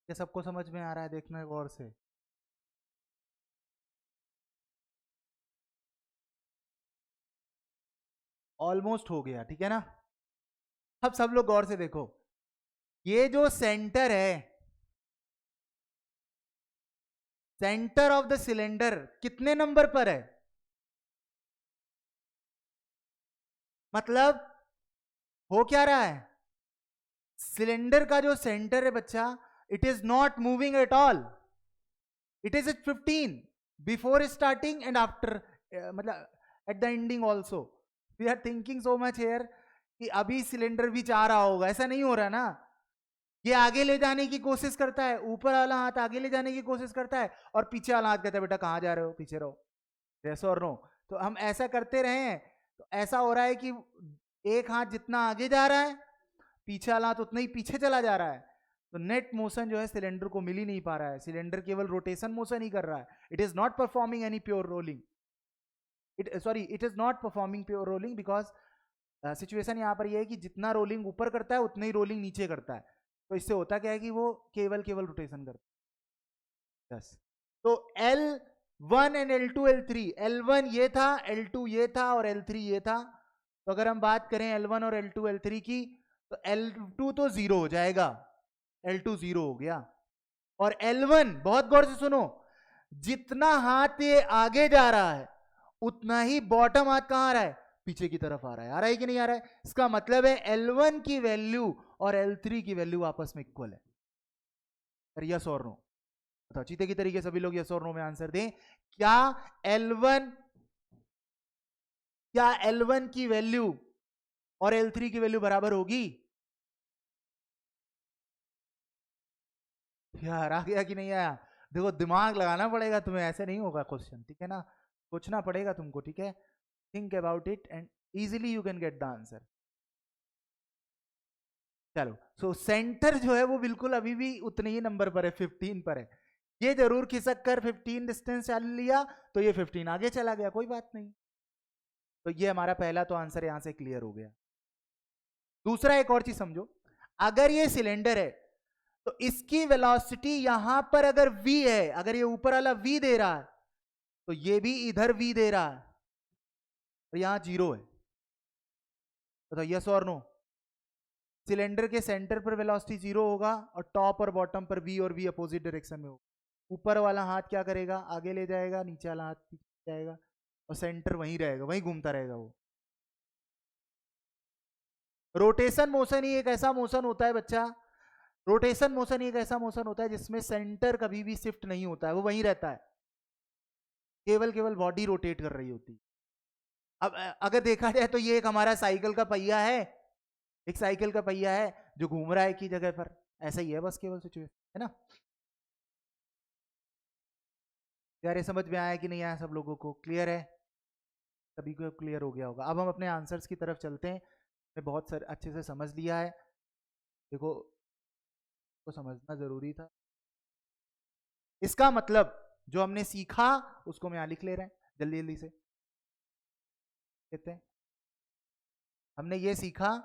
ये सबको समझ में आ रहा है? देखना गौर से। ऑलमोस्ट हो गया, ठीक है ना? अब सब लोग गौर से देखो, ये जो सेंटर है, सेंटर ऑफ द सिलेंडर कितने नंबर पर है? मतलब हो क्या रहा है? सिलेंडर का जो सेंटर है बच्चा, it is not moving at all. It is at 15 before starting and after, मतलब at the ending also. We are thinking so much here कि अभी सिलेंडर भी चाह रहा होगा, ऐसा नहीं हो रहा ना। ये आगे ले जाने की कोशिश करता है, ऊपर वाला हाथ आगे ले जाने की कोशिश करता है, और पीछे वाला हाथ कहता है बेटा कहां जा रहे हो, पीछे रहो। यस और नो? तो हम ऐसा करते रहे हैं, तो ऐसा हो रहा है कि एक हाथ जितना आगे जा रहा है, पीछे वाला हाथ उतना ही पीछे चला जा रहा है। तो नेट मोशन जो है सिलेंडर को मिल ही नहीं पा रहा है। सिलेंडर केवल रोटेशन मोशन ही कर रहा है। It is not performing any pure rolling. It is not performing pure rolling because situation यहाँ पर यह है कि जितना रोलिंग ऊपर करता है उतना ही रोलिंग नीचे करता है। तो इससे होता क्या है कि वो केवल रोटेशन करता है। यस, तो L1 and L2 L3, L1 ये था, L2 ये था, और L3 ये था। तो अगर हम बात करें L1 और L2 L3 की, तो L2 तो 0 हो जाएगा, L2 0 हो गया। और L1, बहुत गौर से सुनो, जितना हाथ ये आगे जा रहा है उतना ही बॉटम हाथ कहां आ रहा है? पीछे की तरफ आ रहा है। आ रहा है कि नहीं आ रहा है? इसका मतलब है L1 की वैल्यू और L3 की वैल्यू आपस में इक्वल है। यस और नो? बताओ चीते की तरीके सभी लोग यस और नो में आंसर दें। क्या L1 की वैल्यू और L3 की वैल्यू बराबर होगी? यार आ गया कि नहीं आया? देखो दिमाग लगाना पड़ेगा तुम्हें, ऐसे नहीं होगा क्वेश्चन, ठीक है ना? सोचना पड़ेगा तुमको, ठीक है? Think about it and easily you can get the answer. चलो, सो सेंटर जो है वो बिल्कुल अभी भी उतने ही नंबर पर है, 15 पर है। ये जरूर खिसक कर 15 डिस्टेंस चल लिया तो ये 15 आगे चला गया, कोई बात नहीं। तो ये हमारा पहला तो आंसर यहां से क्लियर हो गया। दूसरा एक और चीज समझो, अगर ये सिलेंडर है तो इसकी वेलोसिटी यहां पर अगर v है, अगर ये ऊपर वाला v दे रहा है तो ये भी इधर v दे रहा है और यहां 0 है। तो यस और नो? सिलेंडर के सेंटर पर वेलोसिटी 0 होगा और टॉप और बॉटम पर v और v अपोजिट डायरेक्शन में होगा। ऊपर वाला हाथ क्या करेगा? आगे ले जाएगा, नीचे वाला हाथ पीछे जाएगा और सेंटर वहीं रहेगा, वहीं घूमता रहेगा वो। रोटेशन मोशन ही एक ऐसा मोशन होता है बच्चा, रोटेशन मोशन ही एक ऐसा मोशन होता है जिसमें सेंटर कभी भी शिफ्ट नहीं होता है, वो वहीं रहता है, केवल बॉडी रोटेट कर रही होती। अब अगर देखा जाए तो ये एक हमारा साइकिल का पहिया है, एक साइकिल का पहिया है जो घूम रहा है की जगह पर, ऐसा ही है बस केवल सिचुएशन, है ना? यार ये समझ में आया कि नहीं आया? सब लोगों को क्लियर है? सभी को क्लियर हो गया होगा। अब हम अपने आंसर्स की तरफ चलते हैं। मैं बहुत अच्छे से समझ लिया है, देखो को समझना जरूरी था। इसका मतलब जो हमने सीखा उसको हम यहां लिख ले रहे हैं जल्दी जल्दी से। कहते हैं हमने ये सीखा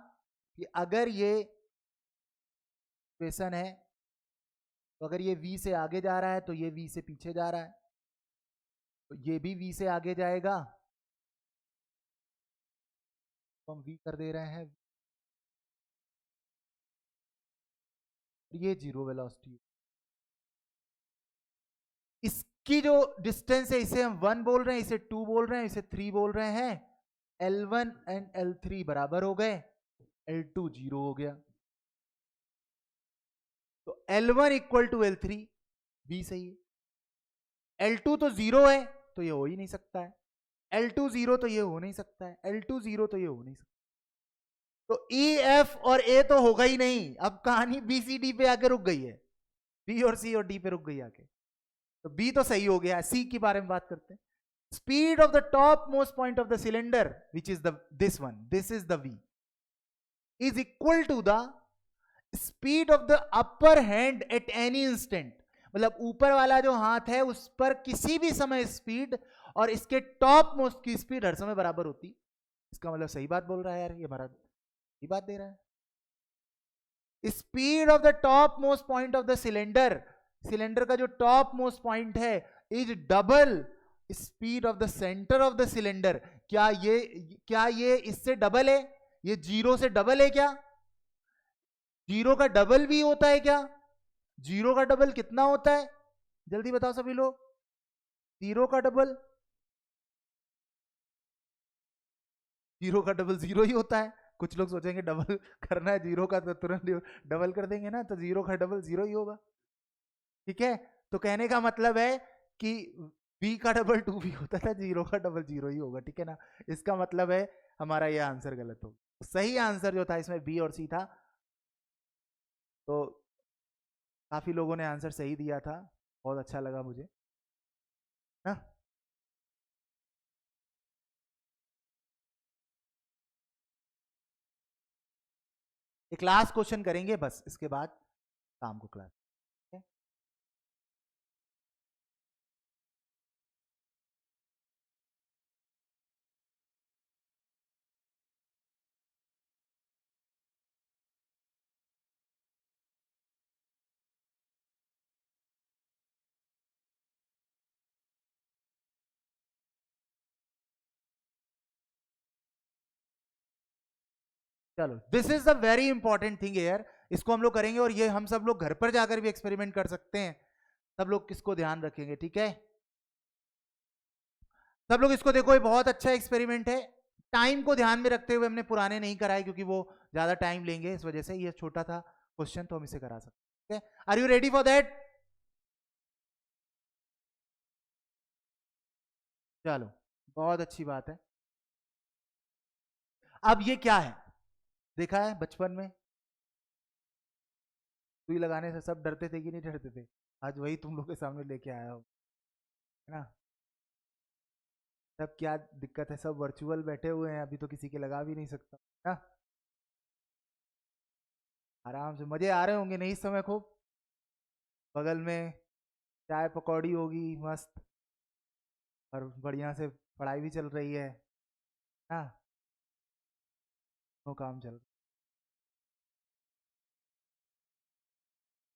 कि अगर ये इक्वेशन है तो अगर ये v से आगे जा रहा है तो ये v से पीछे जा रहा है, तो ये भी v से आगे जाएगा, तो हम v कर दे रहे हैं, ये 0 वेलोसिटी। इसकी जो डिस्टेंस है इसे हम 1 बोल रहे हैं, इसे 2 बोल रहे हैं, इसे 3 बोल रहे हैं। L1 एंड L3 बराबर हो गए, L2 0 हो गया, तो L1 इक्वल टू L3 भी सही है। L2 तो 0 है तो ये हो ही नहीं सकता है, L2 0 तो ये हो नहीं सकता है, L2 0 तो ये हो नहीं सकता, तो E F और A तो होगा ही नहीं। अब कहानी B C D पे आके रुक गई है, B और C और D पे रुक गई आके, तो B तो सही हो गया। C के बारे में बात करते हैं। Speed of the top most point of the cylinder which is this one, this is the V, is equal to the speed of the upper hand at any instant. मतलब ऊपर वाला जो हाथ है उस पर किसी भी समय स्पीड और इसके टॉप मोस्ट की स्पीड हर समय बराबर होती। इसका मतलब सही बात बोल रहा है यार ये, हमारा सही बात दे रहा है। Speed of the top most point of the cylinder, cylinder का जो टॉप मोस्ट पॉइंट है, is double speed of the centre of the cylinder. क्या ये इससे डबल है? ये 0 से डबल है क्या? 0 का डबल भी होता है क्या? 0 का डबल कितना होता है? जल्दी बताओ सभी लोग, 0 का डबल, 0 का डबल 0 ही होता है। कुछ लोग सोचेंगे डबल करना है 0 का तो तुरंत डबल कर देंगे ना, तो 0 का डबल 0 ही होगा, ठीक है? तो कहने का मतलब है कि v का डबल 2 भी होता था, 0 का डबल 0 ही होगा, ठीक है ना? इसका मतलब है हमारा यह आंसर गलत हो। सही आंसर जो था इसमें B और C था, तो काफी लोगों ने आंसर सही दिया था, बहुत अच्छा लगा मुझे, ना? एक लास्ट क्वेश्चन करेंगे बस, इसके बाद शाम को क्लास। चलो, this is the very important thing here, इसको हम लोग करेंगे और ये हम सब लोग घर पर जाकर भी एक्सपेरिमेंट कर सकते हैं। सब लोग किसको ध्यान रखेंगे, ठीक है? सब लोग इसको देखो, ये बहुत अच्छा एक्सपेरिमेंट है। टाइम को ध्यान में रखते हुए हमने पुराने नहीं कराए क्योंकि वो ज्यादा टाइम लेंगे, इस वजह से ये छोटा था क्वेश्चन, तो हम इसे करा सकते हैं। Are you ready for that? चलो, बहुत अच्छी बात है। अब ये क्या है, देखा है बचपन में? सुई लगाने से सब डरते थे कि नहीं डरते थे? आज वही तुम लोग के सामने लेके आया हूँ, है ना। सब क्या दिक्कत है, सब वर्चुअल बैठे हुए हैं, अभी तो किसी के लगा भी नहीं सकता ना। आराम से मजे आ रहे होंगे नहीं इस समय, खूब बगल में चाय पकौड़ी होगी मस्त, और बढ़िया से पढ़ाई भी चल रही है ना, वो काम चल।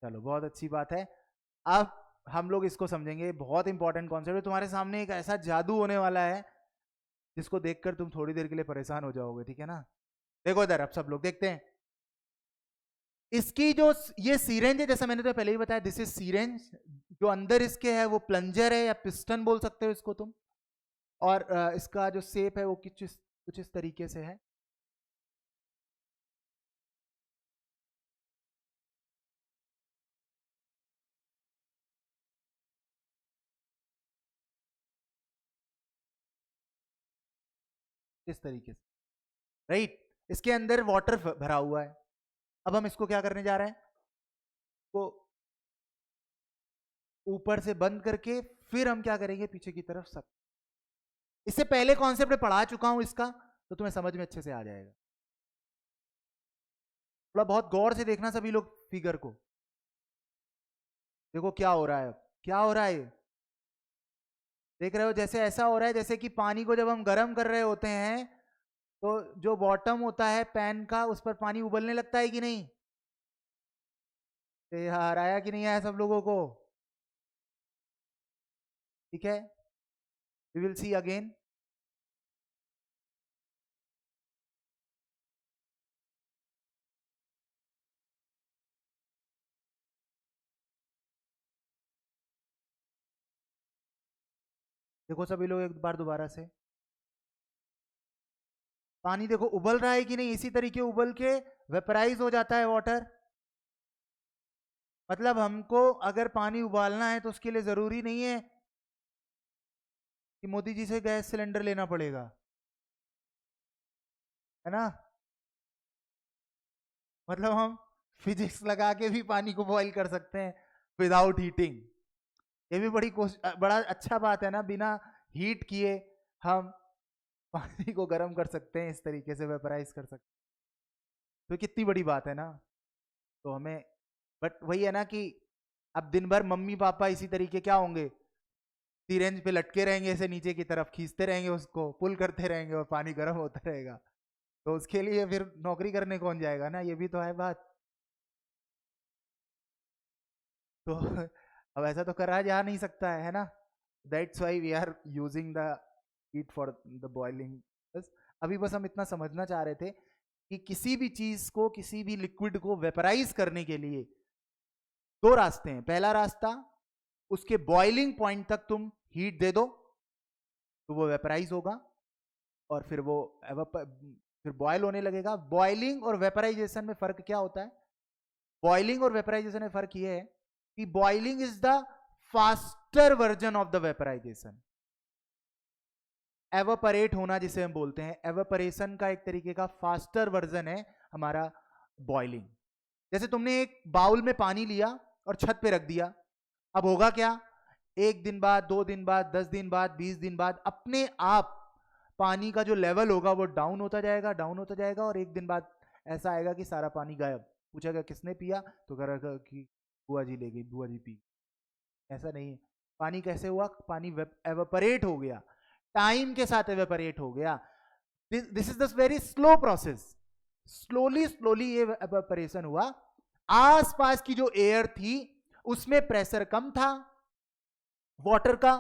चलो बहुत अच्छी बात है। अब हम लोग इसको समझेंगे, बहुत इंपॉर्टेंट कॉन्सेप्ट है। तुम्हारे सामने एक ऐसा जादू होने वाला है जिसको देखकर तुम थोड़ी देर के लिए परेशान हो जाओगे, ठीक है ना। देखो इधर, अब सब लोग देखते हैं। इसकी जो ये सीरेंज है, जैसा मैंने तो पहले ही बताया, दिस इज सीरेंज। जो अंदर इसके है वो प्लंजर है या पिस्टन बोल सकते हो इसको तुम। और इसका जो शेप है वो कुछ इस तरीके से है। इस तरीके से, राइट। इसके अंदर वाटर भरा हुआ है। अब हम इसको क्या करने जा रहे हैं, तो ऊपर से बंद करके फिर हम क्या करेंगे, पीछे की तरफ सब। इससे पहले कॉन्सेप्ट पढ़ा चुका हूं इसका, तो तुम्हें समझ में अच्छे से आ जाएगा। थोड़ा बहुत गौर से देखना सभी लोग फिगर को। देखो क्या हो रहा है, क्या हो रहा है, देख रहे हो। जैसे ऐसा हो रहा है जैसे कि पानी को जब हम गर्म कर रहे होते हैं, तो जो बॉटम होता है पैन का, उस पर पानी उबलने लगता है कि नहीं। यार आया कि नहीं आया सब लोगों को, ठीक है। We will see again. देखो सभी लोग एक बार दोबारा से, पानी देखो उबल रहा है कि नहीं, इसी तरीके उबल के वेपराइज हो जाता है वाटर। मतलब हमको अगर पानी उबालना है तो उसके लिए जरूरी नहीं है कि मोदी जी से गैस सिलेंडर लेना पड़ेगा, है ना। मतलब हम फिजिक्स लगा के भी पानी को बॉईल कर सकते हैं विदाउट हीटिंग। ये भी बड़ा अच्छा बात है ना, बिना हीट किए हम पानी को गर्म कर सकते हैं, इस तरीके से वेपराइज कर सकते हैं। तो कितनी बड़ी बात है ना। तो हमें, बट वही है ना कि अब दिन भर मम्मी पापा इसी तरीके क्या होंगे, सिरेंज पे लटके रहेंगे, ऐसे नीचे की तरफ खींचते रहेंगे, उसको पुल करते रहेंगे और पानी गर्म होता रहेगा। तो उसके लिए फिर नौकरी करने कौन जाएगा ना, ये भी तो है बात। तो अब ऐसा तो करा जा नहीं सकता है ना। That's why we are using the heat for the boiling. बस अभी बस हम इतना समझना चाह रहे थे कि किसी भी चीज को, किसी भी लिक्विड को वेपराइज करने के लिए दो रास्ते हैं। पहला रास्ता, उसके बॉइलिंग पॉइंट तक तुम हीट दे दो तो वो वेपराइज होगा, और फिर वो फिर बॉयल होने लगेगा। बॉइलिंग और वेपराइजेशन में फर्क क्या होता है, बॉइलिंग और वेपराइजेशन में फर्क ये है कि boiling is the faster version of the vaporisation. Evaporate होना जिसे हम बोलते हैं, एवापरेशन का एक तरीके का फास्टर वर्जन है हमारा बॉइलिंग। जैसे तुमने एक बाउल में पानी लिया और छत पे रख दिया, अब होगा क्या, एक दिन बाद, 2 दिन बाद, 10 दिन बाद, 20 दिन बाद अपने आप पानी का जो लेवल होगा वो डाउन होता जाएगा, डाउन होता जाएगा, और एक दिन बाद ऐसा आएगा कि सारा पानी गायब। पूछेगा किसने पिया, तो कहेगा कि बुआ जी ले गई, बुआ जी पी। ऐसा नहीं है। पानी कैसे हुआ, पानी एवापरेट हो गया, टाइम के साथ एवापरेट हो गया। This is the very slow process. Slowly slowly ये एवापरेशन हुआ। आसपास की जो एयर थी उसमें प्रेशर कम था वाटर का,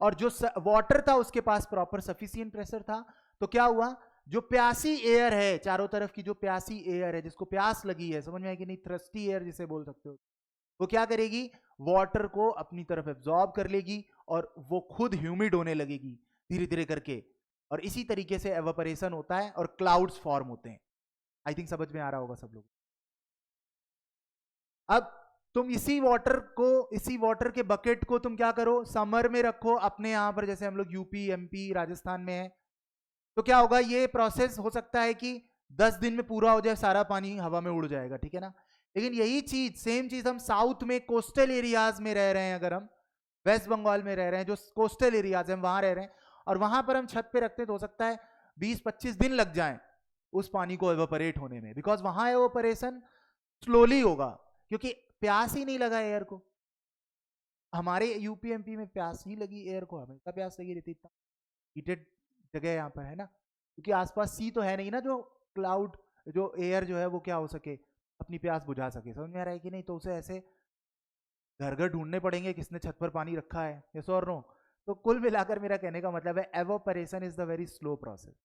और जो वाटर था उसके पास प्रॉपर सफिशिएंट प्रेशर था। तो क्या हुआ, जो प्यासी एयर है, चारों तरफ की जो प्यासी एयर है, जिसको प्यास लगी है, समझ में आएगी नहीं, थ्रस्टी एयर जिसे बोल सकते हो, वो क्या करेगी, वाटर को अपनी तरफ एब्जॉर्ब कर लेगी और वो खुद ह्यूमिड होने लगेगी धीरे धीरे करके। और इसी तरीके से एवापोरेशन होता है और क्लाउड्स फॉर्म होते हैं। आई थिंक समझ में आ रहा होगा सब लोग। अब तुम इसी वाटर के बकेट को तुम क्या करो, समर में रखो अपने यहां पर, जैसे हम लोग यूपी एमपी राजस्थान में है, तो क्या होगा, ये प्रोसेस हो सकता है कि 10 दिन में पूरा हो जाए, सारा पानी हवा में उड़ जाएगा, ठीक है ना। लेकिन यही चीज, सेम चीज हम साउथ में कोस्टल एरियाज में रह रहे हैं, अगर हम वेस्ट बंगाल में रह रहे हैं, जो कोस्टल एरियाज है, हम वहां रह रहे हैं, और वहां पर हम छत पे रखते हैं, तो हो सकता है 20-25 दिन लग जाएं उस पानी को एवोपरेट होने में, बिकॉज वहां एवोपरेशन स्लोली होगा, क्योंकि प्यास ही नहीं लगा एयर को। हमारे यूपी एमपी में प्यास नहीं लगी एयर को, हमेशा प्यास लगी रहती, इतना हीटेड जगह यहाँ पर है ना, क्योंकि आसपास सी तो है नहीं ना, जो क्लाउड, जो एयर जो है वो क्या हो सके, अपनी प्यास बुझा सके। समझ में आ रहा है कि नहीं? तो उसे ऐसे घर घर ढूंढने पड़ेंगे किसने छत पर पानी रखा है, यस और नो। तो कुल मिलाकर मेरा कहने का मतलब है, evaporation is the very slow process,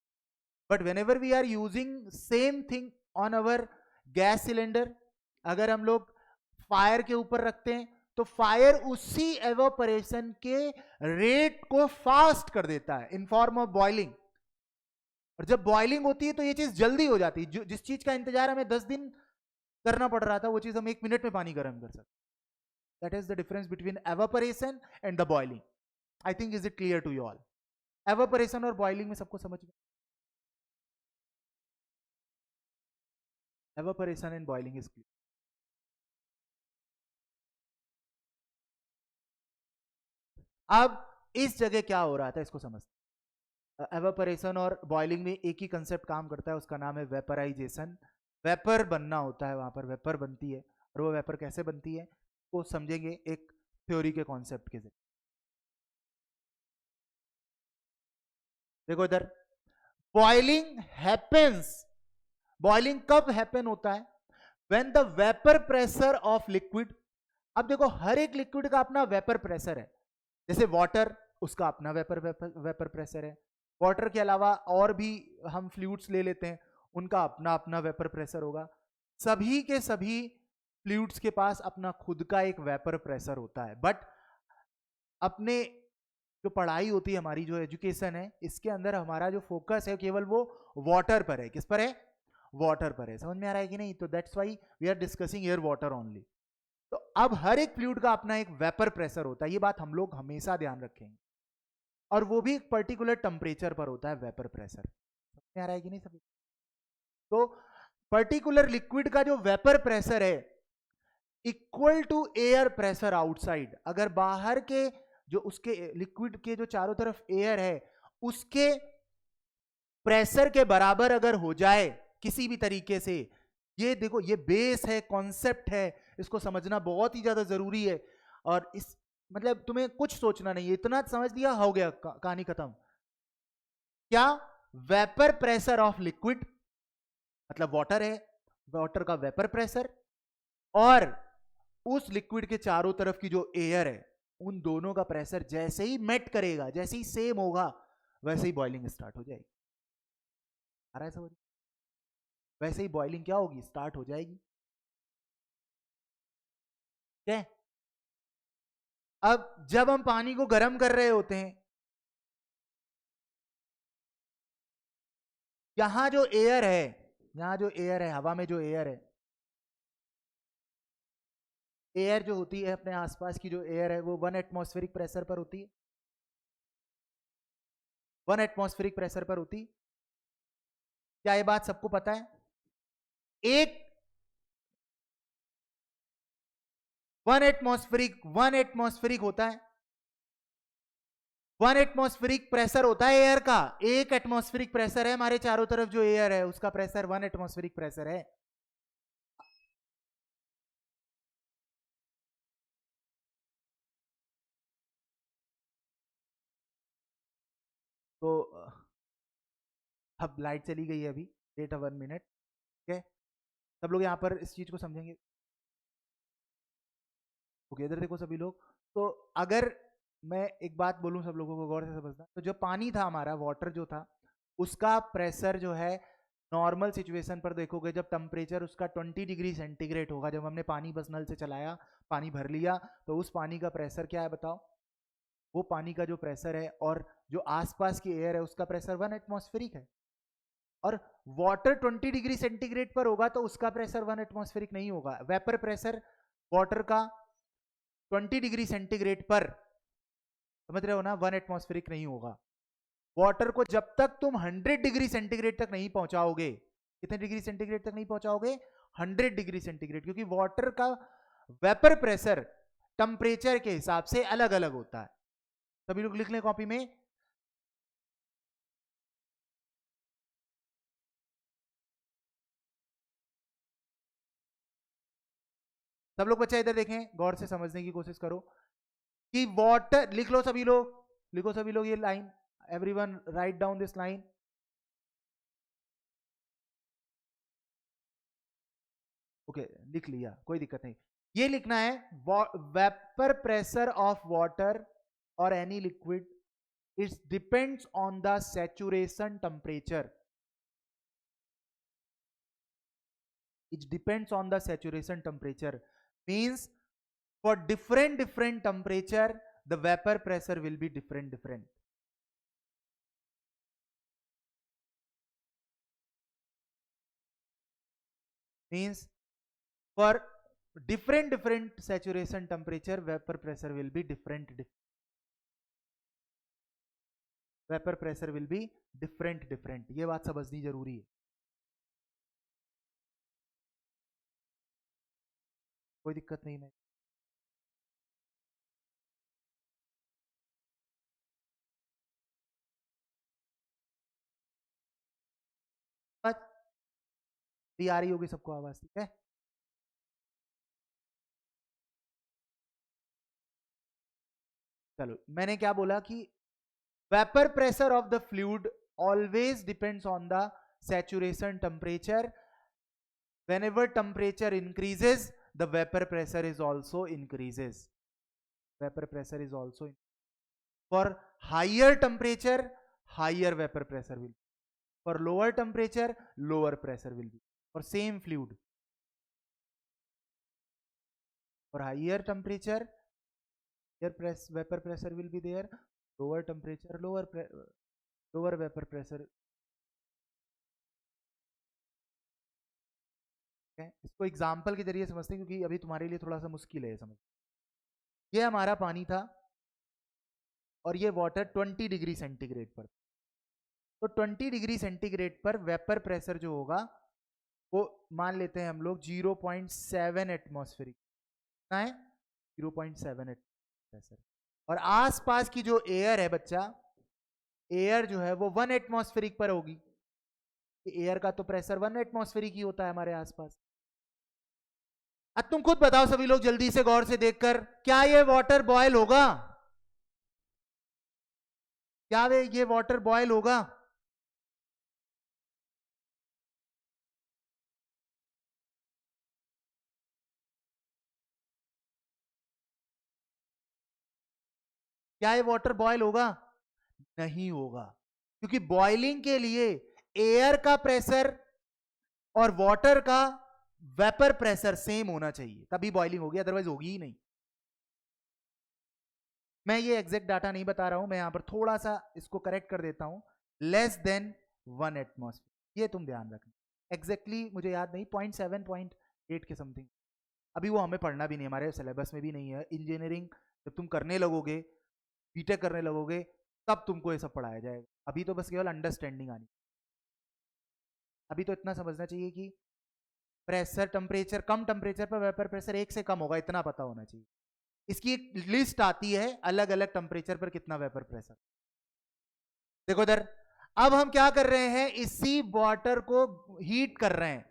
but whenever we are using same thing on our gas cylinder, अगर हम लोग फायर के ऊपर रखते हैं, तो फायर उसी एवोपरेशन के रेट को फास्ट कर देता है इन फॉर्म ऑफ बॉइलिंग, और जब बॉइलिंग होती है तो ये चीज जल्दी हो जाती है। जिस चीज का इंतजार हमें 10 दिन करना पड़ रहा था, वो चीज हम 1 मिनट में पानी गर्म कर सकते। That is the difference between evaporation and the boiling. I think is it clear to you all? Evaporation और बॉइलिंग में सबको समझ में? Evaporation and boiling is clear. अब इस जगह क्या हो रहा था इसको समझते। एवापोरेशन और बॉइलिंग में एक ही कंसेप्ट काम करता है, उसका नाम है वेपराइजेशन। वेपर बनना होता है, वहां पर वेपर बनती है, और वो वेपर कैसे बनती है वो समझेंगे एक थ्योरी के कॉन्सेप्ट के जरिए। देखो इधर, बॉइलिंग हैपेंस, बॉइलिंग कब हैपन होता है? When the vapour pressure of liquid, अब देखो हर एक लिक्विड का अपना वेपर प्रेशर है, जैसे वाटर, उसका अपना वेपर प्रेशर है, वाटर के अलावा और भी हम फ्लूइड्स ले लेते हैं, उनका अपना अपना वेपर प्रेशर होगा। सभी के सभी फ्लूइड्स के पास अपना खुद का एक वेपर प्रेशर होता है, बट अपने जो पढ़ाई होती है, हमारी जो एजुकेशन है, इसके अंदर हमारा जो फोकस है केवल वो वाटर पर है। किस पर है? वाटर पर है। समझ में आ रहा है कि नहीं? तो that's why we are discussing air water only. तो अब हर एक फ्लूइड का अपना एक वेपर प्रेशर होता है, ये बात हम लोग हमेशा ध्यान रखेंगे, और वो भी एक पर्टिकुलर टेम्परेचर पर होता है वेपर प्रेशर। समझ में आ रहा है कि नहीं सभी? तो पर्टिकुलर लिक्विड का जो वेपर प्रेशर है equal to air pressure outside. अगर बाहर के जो उसके लिक्विड के जो चारों तरफ एयर है, उसके प्रेशर के बराबर अगर हो जाए किसी भी तरीके से, ये देखो ये बेस है, कॉन्सेप्ट है, इसको समझना बहुत ही ज्यादा जरूरी है। और इस मतलब तुम्हें कुछ सोचना नहीं है, इतना समझ लिया हो गया, कहानी खत्म। क्या? वेपर प्रेशर ऑफ लिक्विड, मतलब वाटर है, वाटर का वेपर प्रेशर, और उस लिक्विड के चारों तरफ की जो एयर है, उन दोनों का प्रेशर जैसे ही मेट करेगा, जैसे ही सेम होगा, वैसे ही बॉइलिंग स्टार्ट हो जाएगी। आ रहा है समझ? वैसे ही बॉइलिंग क्या होगी? स्टार्ट हो जाएगी। क्या? अब जब हम पानी को गर्म कर रहे होते हैं, यहां जो एयर है, यहां जो एयर है, हवा में जो एयर है, एयर जो होती है अपने आसपास की जो एयर है, वो 1 एटमॉस्फेरिक प्रेशर पर होती है। 1 एटमॉस्फेरिक प्रेशर पर होती। क्या ये बात सबको पता है? एक 1 एटमॉस्फेरिक होता है, 1 एटमॉस्फेरिक प्रेशर होता है एयर का। 1 एटमॉस्फेरिक प्रेशर है, हमारे चारों तरफ जो एयर है उसका प्रेशर 1 एटमॉस्फेरिक प्रेशर है। तो अब लाइट चली गई है, अभी वेट 1 मिनट। ठीक है, सब लोग यहां पर इस चीज को समझेंगे। ओके, इधर देखो सभी लोग। तो अगर मैं एक बात बोलूं, सब लोगों को गौर से समझना, तो जो पानी था हमारा, वाटर जो था, उसका प्रेशर जो है नॉर्मल सिचुएशन पर देखोगे, जब टेम्परेचर उसका 20 डिग्री सेंटीग्रेड होगा, जब हमने पानी बस नल से चलाया, पानी भर लिया, तो उस पानी का प्रेशर क्या है बताओ? वो पानी का जो प्रेशर है और जो आसपास की एयर है उसका प्रेशर 1 एटमॉस्फेरिक है। और वाटर 20 डिग्री सेंटीग्रेड पर होगा तो उसका प्रेशर 1 एटमॉस्फेरिक नहीं होगा। वेपर प्रेशर वाटर का 20 डिग्री सेंटीग्रेड पर, समझ रहे हो ना, 1 एटमॉस्फेरिक नहीं होगा। वाटर को जब तक तुम 100 डिग्री सेंटीग्रेड तक नहीं पहुंचाओगे, कितने डिग्री सेंटीग्रेड तक नहीं पहुंचाओगे? 100 डिग्री सेंटीग्रेड, क्योंकि वाटर का वेपर प्रेशर टेम्परेचर के हिसाब से अलग अलग होता है। सभी लोग लिख लें कॉपी में। सब लोग बच्चा इधर देखें, गौर से समझने की कोशिश करो कि वाटर, लिख लो सभी लोग, लिखो सभी लोग ये line, everyone write down this line. Okay, लिख लिया, कोई दिक्कत नहीं। ये लिखना है वेपर प्रेशर ऑफ वाटर और any liquid, it depends on the saturation temperature, it depends on the saturation temperature, means for different temperature the vapor pressure will be different. Means for different saturation temperature vapor pressure will be different. Vapor pressure will be different. ये बात समझनी जरूरी है, कोई दिक्कत नहीं है। भी आ रही होगी सबको आवाज, ठीक है। चलो, मैंने क्या बोला कि vapour pressure of the fluid always depends on the saturation temperature. Whenever temperature increases the vapor pressure is also increases. Vapor pressure is also for higher temperature higher vapor pressure will be. For lower temperature lower pressure will be. For same fluid, for higher temperature vapor pressure will be there, lower temperature lower vapor pressure. इसको एग्जाम्पल के जरिए समझते हैं, क्योंकि अभी तुम्हारे लिए थोड़ा सा मुश्किल है समझ। ये हमारा पानी था और ये वाटर 20 डिग्री सेंटीग्रेड पर, तो 20 डिग्री सेंटीग्रेड पर वेपर प्रेशर जो होगा वो मान लेते हैं हम लोग 0.7 एटमॉस्फेरिक है, 0.7 प्रेशर। और आसपास की जो एयर है बच्चा, एयर जो है वो 1 एटमॉस्फेरिक पर होगी। एयर का तो प्रेशर 1 एटमॉस्फेरिक ही होता है हमारे आसपास। अब तुम खुद बताओ सभी लोग जल्दी से गौर से देखकर, क्या ये वाटर बॉयल होगा? क्या ये वाटर बॉयल होगा? क्या ये वाटर बॉयल होगा? नहीं होगा, क्योंकि बॉइलिंग के लिए एयर का प्रेशर और वाटर का वेपर प्रेशर सेम होना चाहिए, तभी बॉइलिंग होगी, अदरवाइज होगी ही नहीं। मैं ये एग्जैक्ट डाटा नहीं बता रहा हूं, मैं यहां पर थोड़ा सा इसको करेक्ट कर देता हूं, लेस देन 1 एटमॉस्फेयर, ये तुम ध्यान रखना। एग्जैक्टली मुझे याद नहीं, 0.7 0.8 के समथिंग, अभी वो हमें पढ़ना भी नहीं, हमारे सिलेबस में भी नहीं है। इंजीनियरिंग जब तुम करने लगोगे, बीटेक करने लगोगे, तब तुमको ये सब पढ़ाया जाएगा। अभी तो बस केवल अंडरस्टैंडिंग आनी, अभी तो इतना समझना चाहिए कि प्रेशर टेम्परेचर, कम टेम्परेचर पर वेपर प्रेशर 1 से कम होगा, इतना पता होना चाहिए। इसकी एक लिस्ट आती है अलग अलग टेम्परेचर पर कितना वेपर प्रेशर। देखो इधर, अब हम क्या कर रहे हैं, इसी वाटर को हीट कर रहे हैं,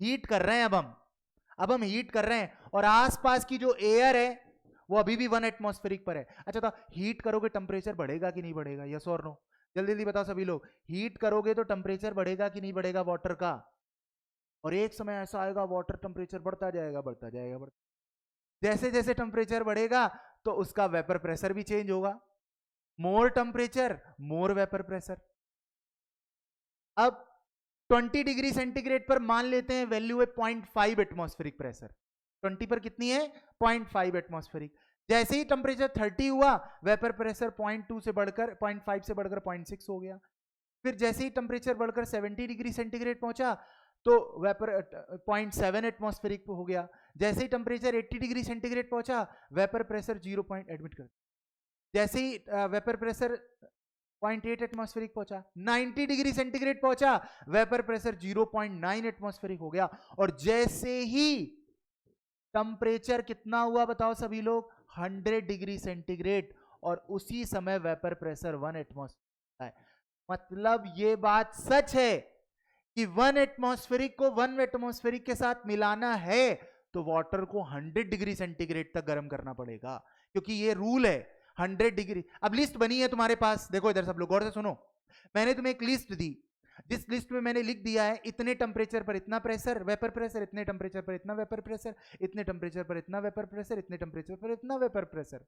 हीट कर रहे हैं अब हम हीट कर रहे हैं, और आसपास की जो एयर है वो अभी भी 1 एटमॉस्फेरिक पर है। अच्छा, तो हीट करोगे टेम्परेचर बढ़ेगा कि नहीं बढ़ेगा? यस और नो? जल्दी जल्दी बताओ सभी लोग, हीट करोगे तो टेम्परेचर बढ़ेगा कि नहीं बढ़ेगा वाटर का? और एक समय ऐसा आएगा वाटर टेम्परेचर बढ़ता जाएगा बढ़ता जाएगा बढ़ता, जैसे जैसे टेम्परेचर बढ़ेगा तो उसका वेपर प्रेशर भी चेंज होगा। मोर टेम्परेचर मोर वेपर प्रेशर। अब 20 डिग्री सेंटीग्रेड पर मान लेते हैं वैल्यू है 0.5 एटमॉस्फेरिक प्रेशर। 20 पर कितनी है? 0.5 एटमॉस्फेरिक। जैसे ही टेम्परेचर 30 हुआ, वेपर प्रेशर 0.2 से बढ़कर 0.5 से बढ़कर 0.6 हो गया। फिर जैसे ही टेम्परेचर बढ़कर 70 डिग्री सेंटीग्रेड पहुंचा तो वेपर 0.7 एटमॉस्फेरिक हो गया। जैसे ही टेम्परेचर 80 डिग्री सेंटीग्रेड पहुंचा, वेपर प्रेशर 0 पॉइंट एडमिट कर, जैसे ही वेपर प्रेशर 0.8 एटमॉस्फेरिक पहुंचा, 90 डिग्री सेंटीग्रेड पहुंचा, वेपर प्रेशर 0.9 एटमॉस्फेरिक हो गया। और जैसे ही टेम्परेचर कितना हुआ बताओ सभी लोग, 100 डिग्री सेंटीग्रेड, और उसी समय वेपर प्रेशर 1 एटमॉस्फेरिक है। मतलब ये बात सच है कि 1 एटमॉस्फेरिक को 1 एटमॉस्फेरिक के साथ मिलाना है तो वाटर को 100 डिग्री सेंटीग्रेड तक गर्म करना पड़ेगा, क्योंकि ये रूल है 100 डिग्री। अब लिस्ट बनी है तुम्हारे पास, देखो इधर सब लोग गौर से सुनो, मैंने तुम्हें एक लिस्ट दी, जिस लिस्ट में मैंने लिख दिया है इतने टेम्परेचर पर इतना प्रेशर वेपर प्रेशर, इतने टेम्परेचर पर इतना वेपर प्रेशर, इतने टेम्परेचर पर इतना वेपर प्रेशर, इतने टेम्परेचर पर इतना वेपर प्रेशर।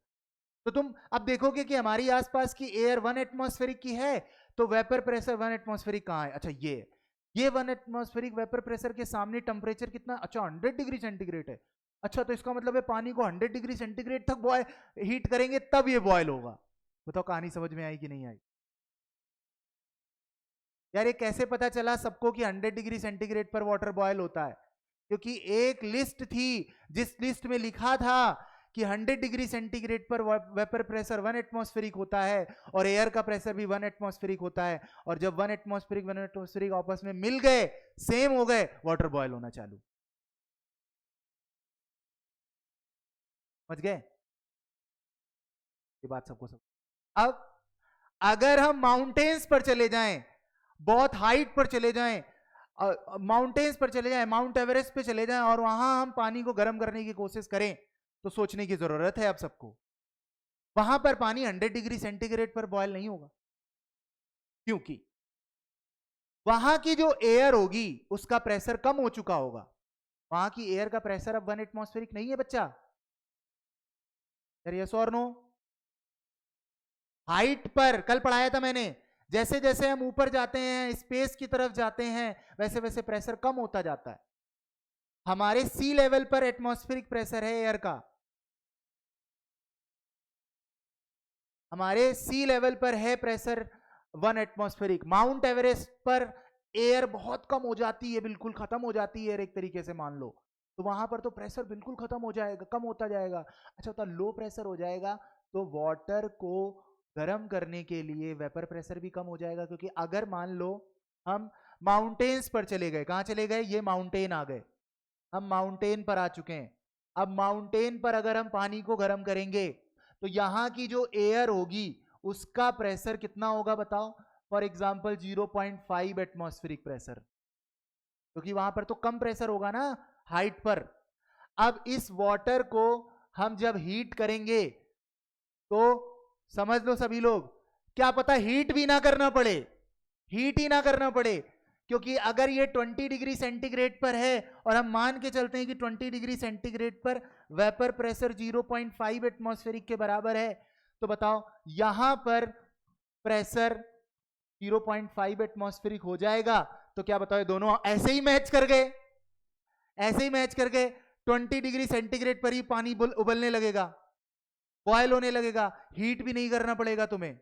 तो तुम अब देखोगे कि हमारी आसपास की एयर 1 एटमॉस्फेरिक की है, तो वेपर प्रेशर 1 एटमॉस्फेरिक कहां है, अच्छा ये 1 एटमॉस्फेरिक वेपर प्रेशर के सामने टेम्परेचर कितना, अच्छा 100 डिग्री सेंटीग्रेड है। अच्छा तो इसका मतलब है पानी को 100 डिग्री सेंटीग्रेड तक बॉयल हीट करेंगे तब ये बॉयल होगा। बताओ कहानी समझ में आई कि नहीं आई? यार ये कैसे पता चला सबको कि 100 डिग्री सेंटीग्रेड पर वाटर बॉयल होता है? क्योंकि एक लिस्ट थी जिस लिस्ट में लिखा था कि 100 डिग्री सेंटीग्रेड पर वेपर प्रेशर 1 एटमॉस्फेरिक होता है और एयर का प्रेशर भी 1 एटमॉस्फेरिक होता है, और जब 1 एटमॉस्फेरिक आपस में मिल गए, सेम हो गए, वाटर बॉयल होना चालू। समझ गए ये बात सबको सब? अब अगर हम माउंटेन्स पर चले जाएं, बहुत हाइट पर चले जाएं, माउंटेन्स पर चले जाएं, माउंट एवरेस्ट पे चले जाएं और वहां हम पानी को गर्म करने की कोशिश करें, तो सोचने की जरूरत है अब सबको, वहां पर पानी 100 डिग्री सेंटीग्रेड पर बॉयल नहीं होगा, क्योंकि वहां की जो एयर होगी उसका प्रेशर कम हो चुका होगा। वहां की एयर का प्रेशर अब 1 एटमॉस्फेरिक नहीं है बच्चा, यस और नो? हाइट पर कल पढ़ाया था मैंने, जैसे जैसे हम ऊपर जाते हैं, स्पेस की तरफ जाते हैं, वैसे वैसे प्रेशर कम होता जाता है। हमारे सी लेवल पर एटमॉस्फेरिक प्रेशर है एयर का, हमारे सी लेवल पर है प्रेशर 1 एटमॉस्फेरिक। माउंट एवरेस्ट पर एयर बहुत कम हो जाती है, बिल्कुल खत्म हो जाती है एक तरीके से मान लो, तो वहां पर तो प्रेशर बिल्कुल खत्म हो जाएगा, कम होता जाएगा। अच्छा तो लो प्रेशर हो जाएगा, तो वाटर को गर्म करने के लिए वेपर प्रेशर भी कम हो जाएगा, क्योंकि अगर मान लो हम माउंटेन्स पर चले गए, कहां चले गए, ये माउंटेन आ गए, हम माउंटेन पर आ चुके हैं। अब माउंटेन पर अगर हम पानी को गर्म करेंगे तो यहां की जो एयर होगी उसका प्रेशर कितना होगा बताओ? फॉर एग्जाम्पल 0.5 एटमॉस्फेरिक प्रेशर, क्योंकि वहां पर तो कम प्रेशर होगा ना हाइट पर। अब इस वाटर को हम जब हीट करेंगे तो समझ लो सभी लोग, क्या पता हीट भी ना करना पड़े, हीट ही ना करना पड़े, क्योंकि अगर ये 20 डिग्री सेंटीग्रेड पर है और हम मान के चलते हैं कि 20 डिग्री सेंटीग्रेड पर वेपर प्रेशर 0.5 एटमॉस्फेरिक के बराबर है, तो बताओ यहां पर प्रेशर 0.5 एटमॉस्फेरिक हो जाएगा, तो क्या बताओ दोनों ऐसे ही मैच कर गए, ऐसे ही मैच कर गए। 20 डिग्री सेंटीग्रेड पर ही पानी उबलने लगेगा, बॉयल होने लगेगा, हीट भी नहीं करना पड़ेगा तुम्हें।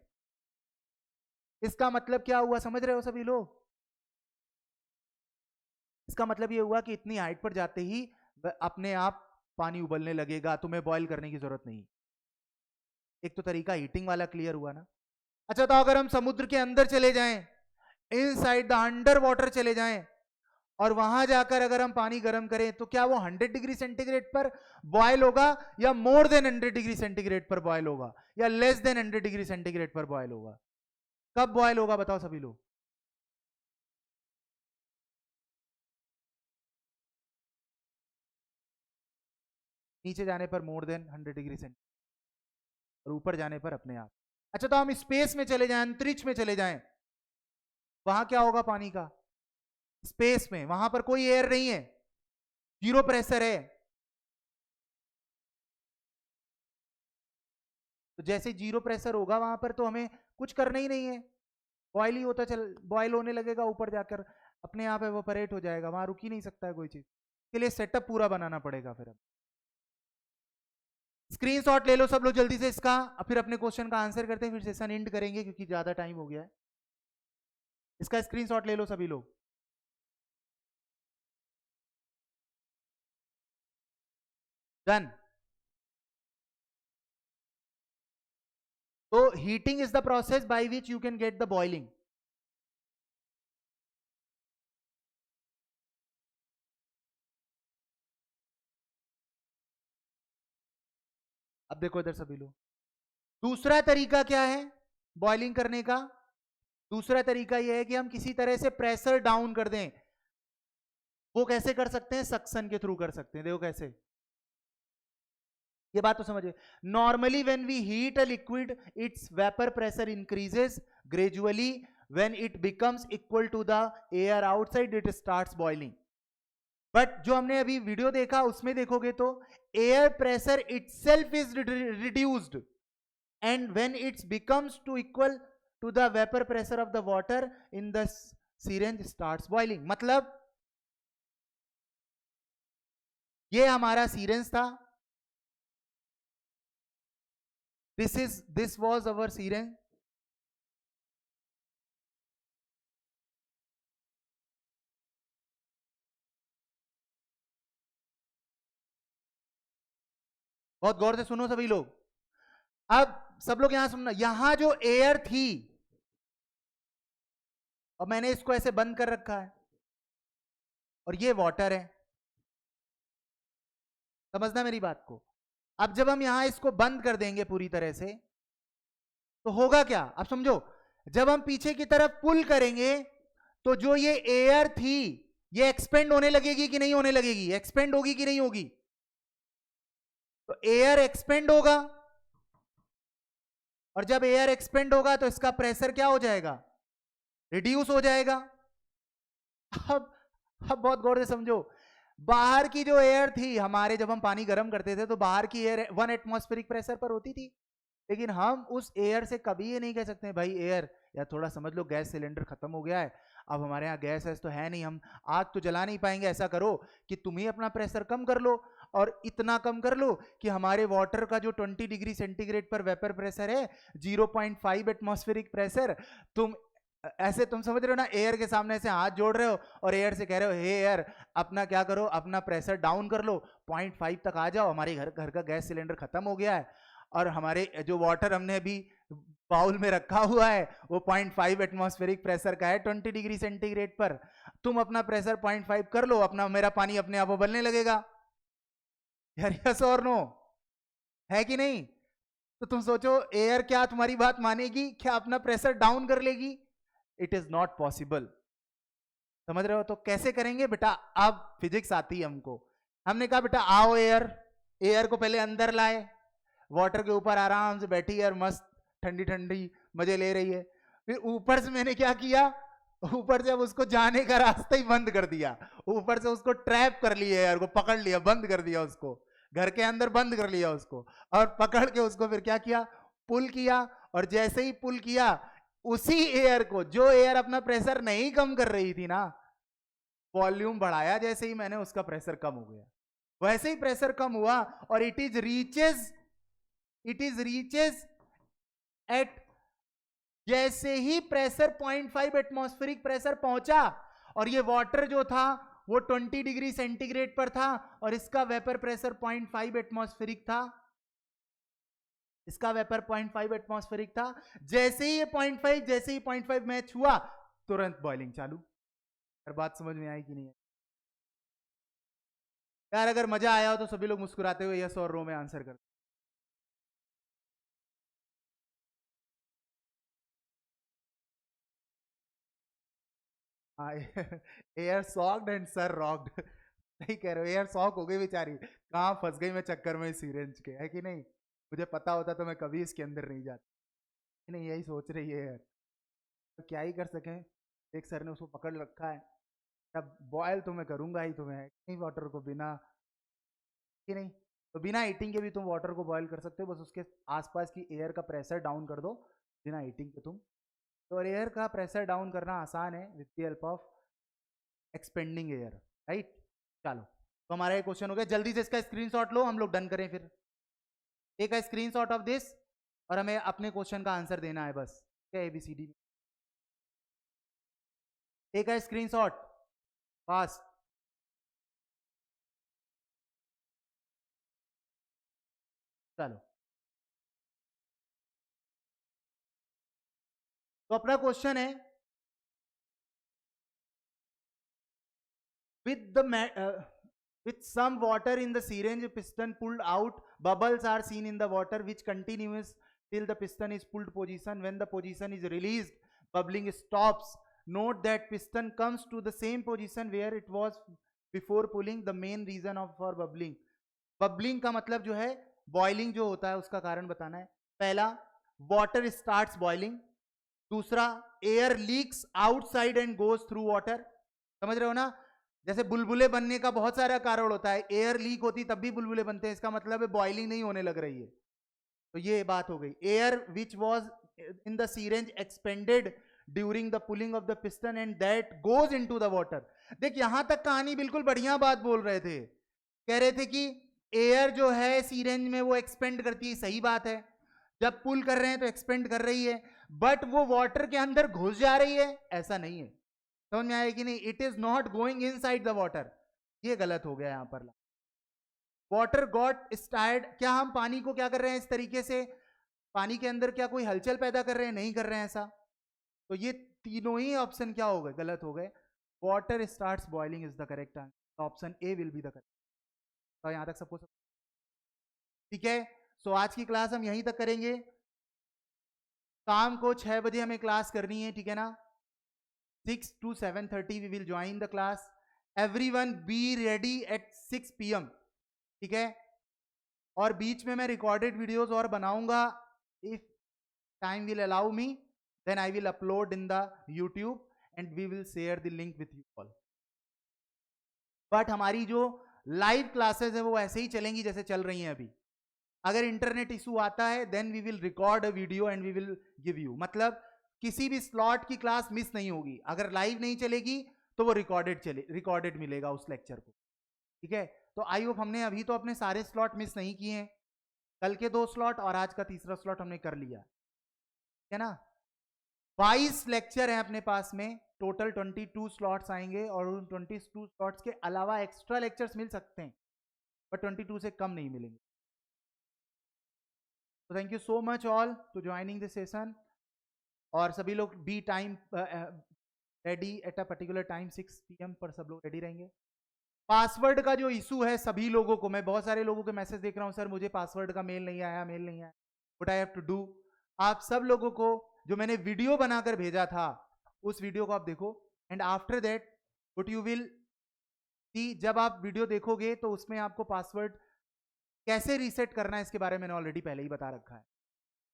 इसका मतलब क्या हुआ समझ रहे हो सभी लोग? इसका मतलब ये हुआ कि इतनी हाइट पर जाते ही अपने आप पानी उबलने लगेगा, तुम्हें बॉयल करने की जरूरत नहीं। एक तो तरीका हीटिंग वाला क्लियर हुआ ना। अच्छा तो अगर हम समुद्र के अंदर चले जाएं, इनसाइड द अंडर वाटर चले जाएं, और वहां जाकर अगर हम पानी गर्म करें, तो क्या वो 100 डिग्री सेंटीग्रेड पर बॉयल होगा, या मोर देन 100 डिग्री सेंटीग्रेड पर बॉयल होगा, या लेस देन 100 डिग्री सेंटीग्रेड पर बॉयल होगा? कब बॉयल होगा बताओ सभी लोग? नीचे जाने पर मोर देन 100 डिग्री सेंटीग्रेड, और ऊपर जाने पर अपने आप। अच्छा तो हम स्पेस में चले जाएं, अंतरिक्ष में चले जाएं, वहां क्या होगा पानी का? स्पेस में वहां पर कोई एयर नहीं है, जीरो प्रेशर है, तो जैसे जीरो प्रेशर होगा वहां पर तो हमें कुछ करना ही नहीं है, बॉयल ही होता चल, बॉयल होने लगेगा, ऊपर जाकर अपने आप एवोपरेट हो जाएगा, वहां रुक ही नहीं सकता है कोई चीज। के लिए सेटअप पूरा बनाना पड़ेगा। फिर अब स्क्रीनशॉट ले लो सब लोग जल्दी से इसका, फिर अपने क्वेश्चन का आंसर करते हैं, फिर सेशन एंड करेंगे क्योंकि ज्यादा टाइम हो गया है। इसका स्क्रीनशॉट ले लो सभी लोग। डन। तो heating is the process by which you can get the boiling. अब देखो इधर सभी लोग, दूसरा तरीका क्या है बॉइलिंग करने का. दूसरा तरीका यह है कि हम किसी तरह से प्रेशर डाउन कर दें. वो कैसे कर सकते हैं, सक्शन के थ्रू कर सकते हैं. देखो कैसे, ये बात तो समझिए. Normally when we heat a liquid its vapour pressure increases gradually. When it becomes equal to the air outside it starts boiling. But जो हमने अभी वीडियो देखा उसमें देखोगे तो air pressure itself is reduced, and when it becomes to equal to the vapor pressure of the water in the syringe starts boiling. मतलब ये हमारा syringe था, this was our syringe. बहुत गौर से सुनो सभी लोग. अब सब लोग यहां सुनना, यहां जो एयर थी और मैंने इसको ऐसे बंद कर रखा है और ये वाटर है. समझना मेरी बात को. अब जब हम यहां इसको बंद कर देंगे पूरी तरह से तो होगा क्या, अब समझो. जब हम पीछे की तरफ पुल करेंगे तो जो ये एयर थी ये एक्सपेंड होने लगेगी कि नहीं होने लगेगी, एक्सपेंड होगी कि नहीं होगी. तो एयर एक्सपेंड होगा और जब एयर एक्सपेंड होगा तो इसका प्रेशर क्या हो जाएगा, रिड्यूस हो जाएगा. अब बहुत गौर से समझो. बाहर की जो एयर थी हमारे, जब हम पानी गर्म करते थे तो बाहर की एयर 1 एटमॉस्फेरिक प्रेशर पर होती थी. लेकिन हम उस एयर से कभी ये नहीं कह सकते भाई एयर, या थोड़ा समझ लो गैस सिलेंडर खत्म हो गया है, अब हमारे यहाँ गैस तो है नहीं, हम आग तो जला नहीं पाएंगे. ऐसा करो कि तुम ही अपना प्रेशर कम कर लो और इतना कम कर लो कि हमारे वाटर का जो 20 डिग्री सेंटीग्रेड पर वेपर प्रेशर है 0.5 एटमॉस्फेरिक प्रेशर, तुम ऐसे, तुम समझ रहे हो ना, एयर के सामने से हाथ जोड़ रहे हो और एयर से कह रहे हो हे एयर अपना क्या करो, अपना प्रेशर डाउन कर लो, 0.5 तक आ जाओ, हमारे घर का गैस सिलेंडर खत्म हो गया है और हमारे जो वाटर हमने अभी बाउल में रखा हुआ है वो 0.5 एटमॉस्फेरिक प्रेशर का है 20 डिग्री सेंटीग्रेड पर. तुम अपना प्रेशर 0.5 कर लो, अपना मेरा पानी अपने आप उबलने लगेगा. यार यस और नो, है कि नहीं. तो तुम सोचो एयर क्या तुम्हारी बात मानेगी, क्या अपना प्रेशर डाउन कर लेगी. It is not possible. समझ रहे हो. तो कैसे करेंगे बेटा, अब फिजिक्स आती है हमको. हमने कहा बेटा आओ एयर, एयर को पहले अंदर लाए, वाटर के ऊपर आराम से बैठी है और मस्त ठंडी ठंडी मजे ले रही है. फिर ऊपर से मैंने क्या किया, ऊपर से अब उसको जाने का रास्ता ही बंद कर दिया, ऊपर से उसको ट्रैप कर लिया, एयर को पकड़ लिया, बंद कर दिया उसको, घर के अंदर बंद कर लिया उसको और पकड़ के उसको फिर क्या किया, पुल किया. और जैसे ही पुल किया उसी एयर को, जो एयर अपना प्रेशर नहीं कम कर रही थी ना, वॉल्यूम बढ़ाया, जैसे ही मैंने उसका प्रेशर कम हो गया, वैसे ही प्रेशर कम हुआ और इट इज रीचेज एट, जैसे ही प्रेशर 0.5 एटमॉस्फेरिक प्रेशर पहुंचा और ये वाटर जो था वो 20 डिग्री सेंटीग्रेड पर था और इसका वेपर प्रेशर 0.5 एटमॉस्फेरिक था, इसका वेपर 0.5 एटमॉस्फेरिक था. जैसे ही ये 0.5, जैसे ही 0.5 मैच हुआ तुरंत बॉइलिंग चालू. यार बात समझ में आई कि नहीं. यार अगर मजा आया हो तो सभी लोग मुस्कुराते हुए यस और नो में आंसर कर. Air socked and sir rocked. नहीं कह रहे हो, एयर सॉक हो गई बेचारी, कहां फंस गई मैं चक्कर में सीरेंज के, है कि नहीं. मुझे पता होता तो मैं कभी इसके अंदर नहीं जाती. नहीं यही सोच रही है यार, तो क्या ही कर सकें. एक सर ने उसको पकड़ रखा है, तब बॉयल तो मैं करूंगा ही तुम्हें, नहीं वाटर को बिना, कि नहीं. तो बिना हीटिंग के भी तुम वाटर को बॉयल कर सकते हो, बस उसके आसपास की एयर का प्रेशर डाउन कर दो बिना हीटिंग के तुम. तो एयर का प्रेशर डाउन करना आसान है with the help of expanding air, right. चलो तो हमारा ये क्वेश्चन हो गया. जल्दी से इसका स्क्रीनशॉट लो, हम लोग डन करें फिर. एक स्क्रीनशॉट ऑफ दिस और हमें अपने क्वेश्चन का आंसर देना है बस. क्या एबीसीडी एक है स्क्रीनशॉट फास्ट. चलो तो अपना क्वेश्चन है, with some water in the syringe piston pulled out, bubbles are seen in the water which continues till the piston is pulled position. When the position is released, bubbling stops. Note that piston comes to the same position where it was before pulling. The main reason of for bubbling. Bubbling का मतलब जो है बॉइलिंग जो होता है उसका कारण बताना है. पहला, वाटर स्टार्ट्स बॉइलिंग. दूसरा, air leaks outside and goes through water. समझ रहे हो ना? जैसे बुलबुले बनने का बहुत सारा कारण होता है, एयर लीक होती तब भी बुलबुले बनते हैं, इसका मतलब है बॉइलिंग नहीं होने लग रही है. तो ये बात हो गई. Air which was in the syringe expanded during the pulling of the piston and that goes into the water. देख यहां तक कहानी बिल्कुल बढ़िया बात बोल रहे थे. कह रहे थे कि एयर जो है सीरेंज में वो एक्सपेंड करती है, सही बात है. जब पुल कर रहे हैं तो एक्सपेंड कर रही है, बट वो वाटर के अंदर घुस जा रही है, ऐसा नहीं है. समझ में आया कि नहीं? It is not going inside the water. ये गलत हो गया यहां पर. Water got stirred. क्या हम पानी को क्या कर रहे हैं इस तरीके से, पानी के अंदर क्या कोई हलचल पैदा कर रहे हैं? नहीं कर रहे हैं ऐसा. तो ये तीनों ही ऑप्शन क्या हो गए? गलत हो गए. Water starts boiling is the correct answer. Option A will be the correct. तो यहां तक सबको ठीक है. सो आज की क्लास हम यहीं तक करेंगे. शाम को 6 बजे हमें क्लास करनी है, ठीक है ना? 6 to 7:30 we will join the class. Everyone be ready at 6 PM. ठीक है. और बीच में मैं रिकॉर्डेड वीडियोस और बनाऊंगा. If time will allow me then I will upload in the YouTube and we will share the link with you all. But हमारी जो लाइव क्लासेस है वो ऐसे ही चलेंगी जैसे चल रही हैं अभी. अगर इंटरनेट इशू आता है then we will record a video and we will give you. मतलब किसी भी स्लॉट की क्लास मिस नहीं होगी. अगर लाइव नहीं चलेगी तो वो रिकॉर्डेड मिलेगा उस लेक्चर को. ठीक है. तो आई होप हमने अभी तो अपने सारे स्लॉट मिस नहीं किए हैं. कल के 2 स्लॉट और आज का तीसरा स्लॉट हमने कर लिया, ठीक है ना? 22 लेक्चर है अपने पास में. टोटल 22 स्लॉट्स आएंगे और उन 22 स्लॉट्स के अलावा एक्स्ट्रा लेक्चर्स मिल सकते हैं, बट 22 से कम नहीं मिलेंगे. तो thank you so much all to joining this session. और सभी लोग be time ready at a particular time 6 PM पर सब लोग रेडी रहेंगे. पासवर्ड का जो इशू है सभी लोगों को, मैं बहुत सारे लोगों के मैसेज देख रहा हूं, सर मुझे पासवर्ड का मेल नहीं आया. What I have to do? आप सब लोगों को जो मैंने वीडियो बनाकर भेजा था उस वीडियो को आप देखो and after that what you will see, जब आप वीडियो देखोगे तो उसमें आपको पासवर्ड कैसे रीसेट करना है इसके बारे में मैंने ऑलरेडी पहले ही बता रखा है.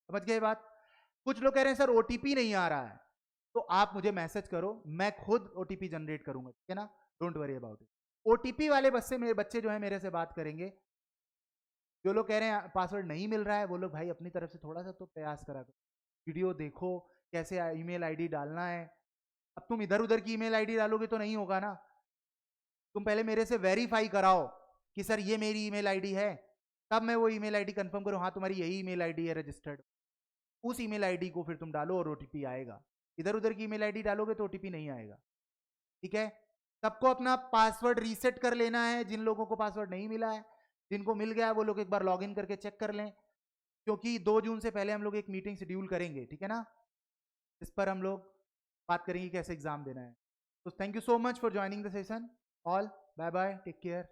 समझ गए बात? कुछ लोग कह रहे हैं सर ओटीपी नहीं आ रहा है, तो आप मुझे मैसेज करो, मैं खुद ओटीपी जनरेट करूंगा, ठीक है ना? Don't worry about it. OTP वाले बच्चे जो है मेरे से बात करेंगे. जो लोग कह रहे हैं पासवर्ड नहीं मिल रहा है वो लोग भाई अपनी तरफ से थोड़ा सा तो प्रयास करा करो. वीडियो देखो कैसे ईमेल आईडी डालना है. अब तुम इधर उधर की ईमेल आईडी डालोगे तो नहीं होगा ना. तुम पहले मेरे से वेरीफाई कराओ कि सर ये मेरी ईमेल आईडी है, तब मैं वो ईमेल आईडी कंफर्म करूं हाँ तुम्हारी यही ईमेल आईडी है रजिस्टर्ड. उस ईमेल आईडी को फिर तुम डालो और ओटीपी आएगा. इधर उधर की ईमेल आईडी डालोगे तो ओटीपी नहीं आएगा. ठीक है. सबको अपना पासवर्ड रीसेट कर लेना है. जिन लोगों को पासवर्ड नहीं मिला है, जिनको मिल गया है वो लोग एक बार लॉगिन करके चेक कर लें, क्योंकि 2 जून से पहले हम लोग एक मीटिंग शेड्यूल करेंगे, ठीक है ना? इस पर हम लोग बात करेंगे कैसे एग्जाम देना है. तो thank you so much for joining the session all. Bye bye, take care.